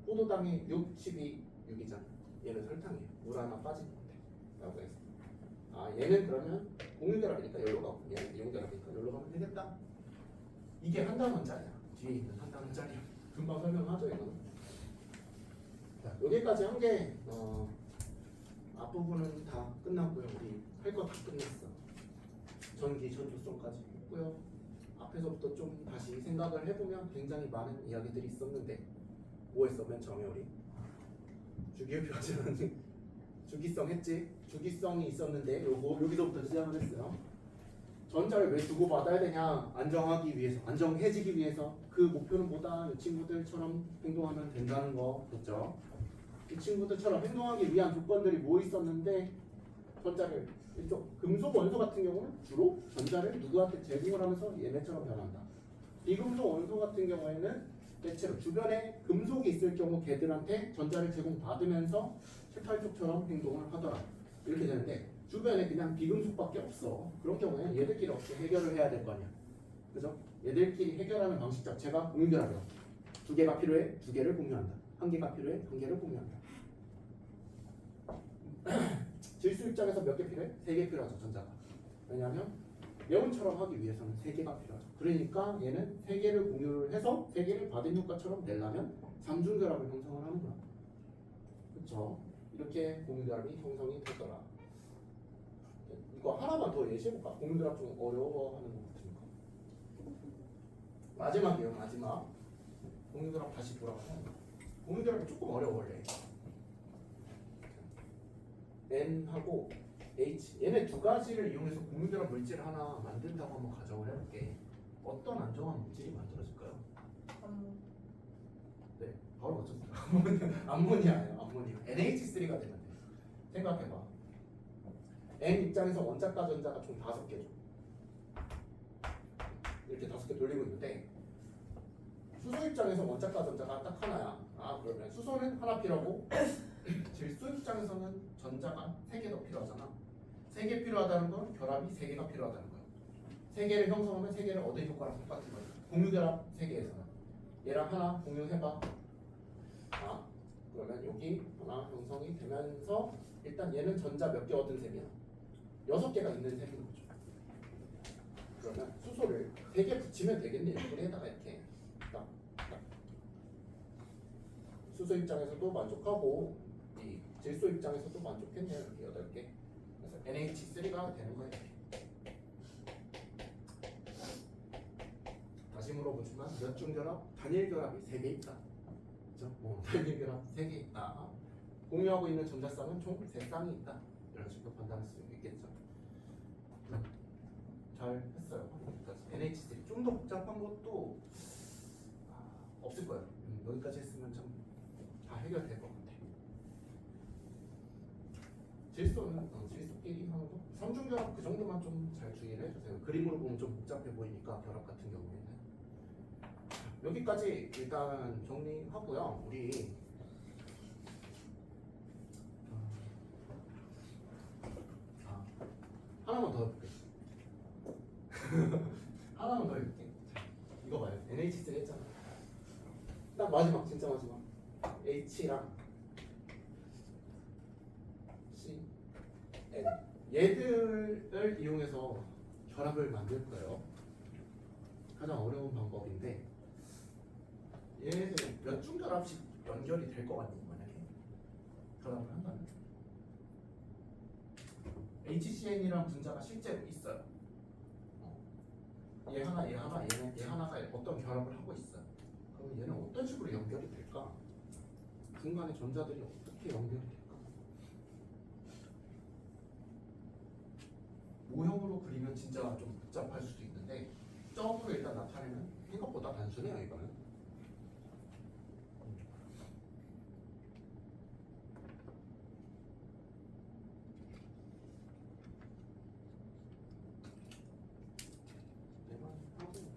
포도당이 6, 12, 6이잖아. 얘는 설탕이에요. 물 하나 빠진 건데 라고 해서 얘는 그러면 공유결합이니까 여기로 가고 얘는 이온결합이니까 여기로 가면 되겠다. 이게 한 단원짜리야. 뒤에 있는 한 단원짜리야. 금방 설명하죠 이거는. 자, 여기까지 한 게 앞부분은 다 끝났고요. 우리 할 거 다 끝냈어. 전기 전도성까지 했고요. 앞에서부터 좀 다시 생각을 해보면 굉장히 많은 이야기들이 있었는데 뭐 했어 맨 처음에 우리? 주기율표하지 않았니? 주기성 했지? 주기성이 있었는데 여기서부터 시작을 했어요. 전자를 왜 주고받아야 되냐? 안정하기 위해서, 안정해지기 위해서. 그 목표는 뭐다? 이 친구들처럼 행동하면 된다는 거 그렇죠? 이 친구들처럼 행동하기 위한 조건들이 뭐 있었는데 전자를 이쪽 금속 원소 같은 경우는 주로 전자를 누구한테 제공을 하면서 얘네처럼 변한다. 비금속 원소 같은 경우에는 대체로 주변에 금속이 있을 경우 걔들한테 전자를 제공받으면서 7, 8족처럼 행동을 하더라. 이렇게 되는데 주변에 그냥 비금속밖에 없어. 그런 경우에 얘들끼리 어떻게 해결을 해야 될 거 아니야. 그죠? 얘들끼리 해결하는 방식 자체가 공유결합이야. 두 개가 필요해, 두 개를 공유한다. 한 개가 필요해, 한 개를 공유한다. 질소 입장에서 몇 개 필요해? 세 개 필요하죠, 전자가. 왜냐하면 네온처럼 하기 위해서는 세 개가 필요하죠. 그러니까 얘는 세 개를 공유를 해서 세 개를 받은 효과처럼 내려면 삼중결합을 형성을 하는 거야. 그렇죠? 이렇게 공유결합이 형성이 되더라. 이거 하나만 더 예시해볼까? 공유결합 좀 어려워하는 것 같으니까. 마지막이에요, 마지막. 공유결합 다시 돌아가서 공유결합이 조금 어려워 원래. N하고 H 얘네 두 가지를 이용해서 공유결합 물질을 하나 만든다고 한번 가정을 해볼게. 어떤 안정한 물질이 만들어질까요? 네, 바로 맞췄어요. 암모니아예요, 암모니아. NH3가 되면 돼. 생각해봐. N 입장에서 원자과 전자가 총 5개죠. 이렇게 5개 돌리고 있는데 수소 입장에서 원자과 전자가 딱 하나야. 아 그러면 수소는 하나 필요하고 질소 입장에서는 전자가 3개 더 필요하잖아. 3개 필요하다는 건 결합이 3개가 필요하다는 거야. 3개를 형성하면 3개를 얻은 효과랑 똑같은 거야. 공유결합 3개에서는 얘랑 하나 공유해봐. 아 그러면 여기 하나 형성이 되면서 일단 얘는 전자 몇 개 얻은 셈이야? 6개가 있는 셈인 거죠. 그러면 수소를 3개 붙이면 되겠네요. 여기에다가 이렇게 딱. 수소 입장에서도 만족하고 이 질소 입장에서도 만족했네요. 이렇게 8개. 그래서 NH3가 되는 거예요. 다시 물어보지만 몇 중 결합? 단일 결합이 3개 있다. 그렇죠? 단일 결합 3개 있다. 공유하고 있는 전자쌍은 총 3쌍이 있다. 이런 식으로 판단할 수 있겠죠. 잘 했어요. NH3 좀 더 복잡한 것도 없을 거예요. 여기까지 했으면 참 다 해결될 것 같아. 질소는 질소끼리 하는 거? 삼중결합 그 정도만 좀 잘 주의를 해주세요. 그림으로 보면 좀 복잡해 보이니까 결합 같은 경우에는 여기까지 일단 정리하고요. 우리 하나만 더 해볼게. 하나만 더 해볼게. 이거 봐요. NH3 했잖아. 딱 마지막, 진짜 마지막. H랑 C, N. 얘들을 이용해서 결합을 만들 거예요. 가장 어려운 방법인데 얘네들 몇 중 결합씩 연결이 될 것 같니? 만약에 결합을 한다면 HCN이라는 분자가 실제로 있어요. 얘 하나, 얘 하나, 얘 하나가 어떤 결합을 하고 있어요. 그럼 얘는 어떤 식으로 연결이 될까? 중간에 전자들이 어떻게 연결이 될까? 모형으로 그리면 진짜 좀 복잡할 수도 있는데 점으로 일단 나타내면 생각보다 단순해요. 이거는 내만 하고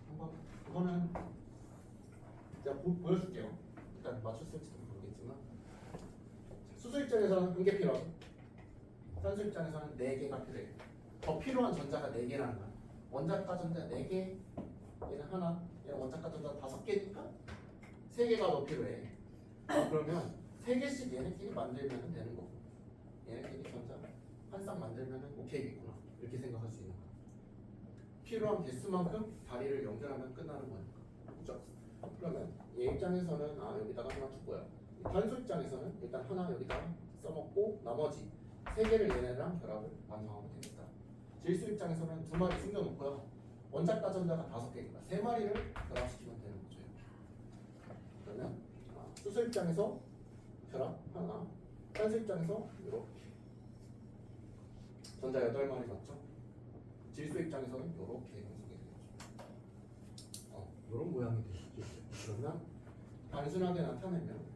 한번 그거는 제가 보여줄게요. 일단 맞췄을지도 모르겠지만 수소 입장에서는 1개 필요하고 산소 입장에서는 4개가 필요해요. 더 필요한 전자가 4개라는 거야. 원자과 전자 4개, 얘는 하나, 얘는 원자과 전자 5개니까 3개가 더 필요해. 그러면 3개씩 얘네끼리 만들면 되는 거고 얘네끼리 전자 한 쌍 만들면 오케이겠구나. 이렇게 생각할 수 있는 거야. 필요한 개수만큼 다리를 연결하면 끝나는 거니까. 그죠? 그러면 얘 얘 입장에서는 여기다가 하나 두고요. 단수 입장에서는 일단 하나 여기다가 써먹고 나머지 세 개를 얘네랑 결합을 완성하면 됩니다. 질수 입장에서는 두 마리 숨겨놓고요. 원자과 전자가 5개니까 세 마리를 결합시키면 되는 거죠. 그러면 수소 입장에서 결합 하나, 탄소 입장에서 이렇게 전자 8마리 맞죠? 질소 입장에서는 이렇게 형성이 되겠죠. 이런 모양이 되겠죠. 그러면 단순하게 나타내면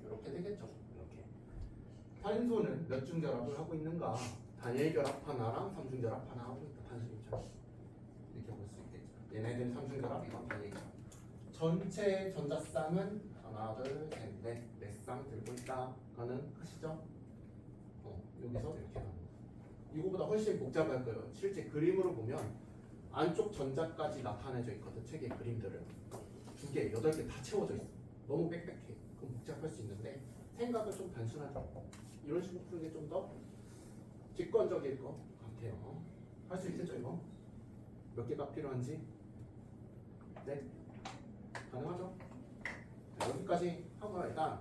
이렇게 되겠죠. 이렇게 탄소는 몇 중 결합을 하고 있는가? 단일 결합 하나랑 3중 결합 하나 하고 있다. 탄소 입장에서 이렇게 볼 수 있겠죠. 얘네들 3중 결합, 이건 단일 결합. 전체 전자쌍은 하나, 둘, 셋, 넷 쌍 들고 있다. 가능하시죠? 여기서 이렇게 나옵니다. 이거보다 훨씬 복잡할 거예요. 실제 그림으로 보면 안쪽 전자까지 나타내져 있거든. 책의 그림들은 2개, 8개 다 채워져 있어. 너무 빽빽해. 그럼 복잡할 수 있는데 생각을 좀 단순하게 이런 식으로 푸는 게 좀 더 직관적일 것 같아요. 할 수 있겠죠 이거? 몇 개가 필요한지? 네? 가능하죠? 자, 여기까지 하고 일단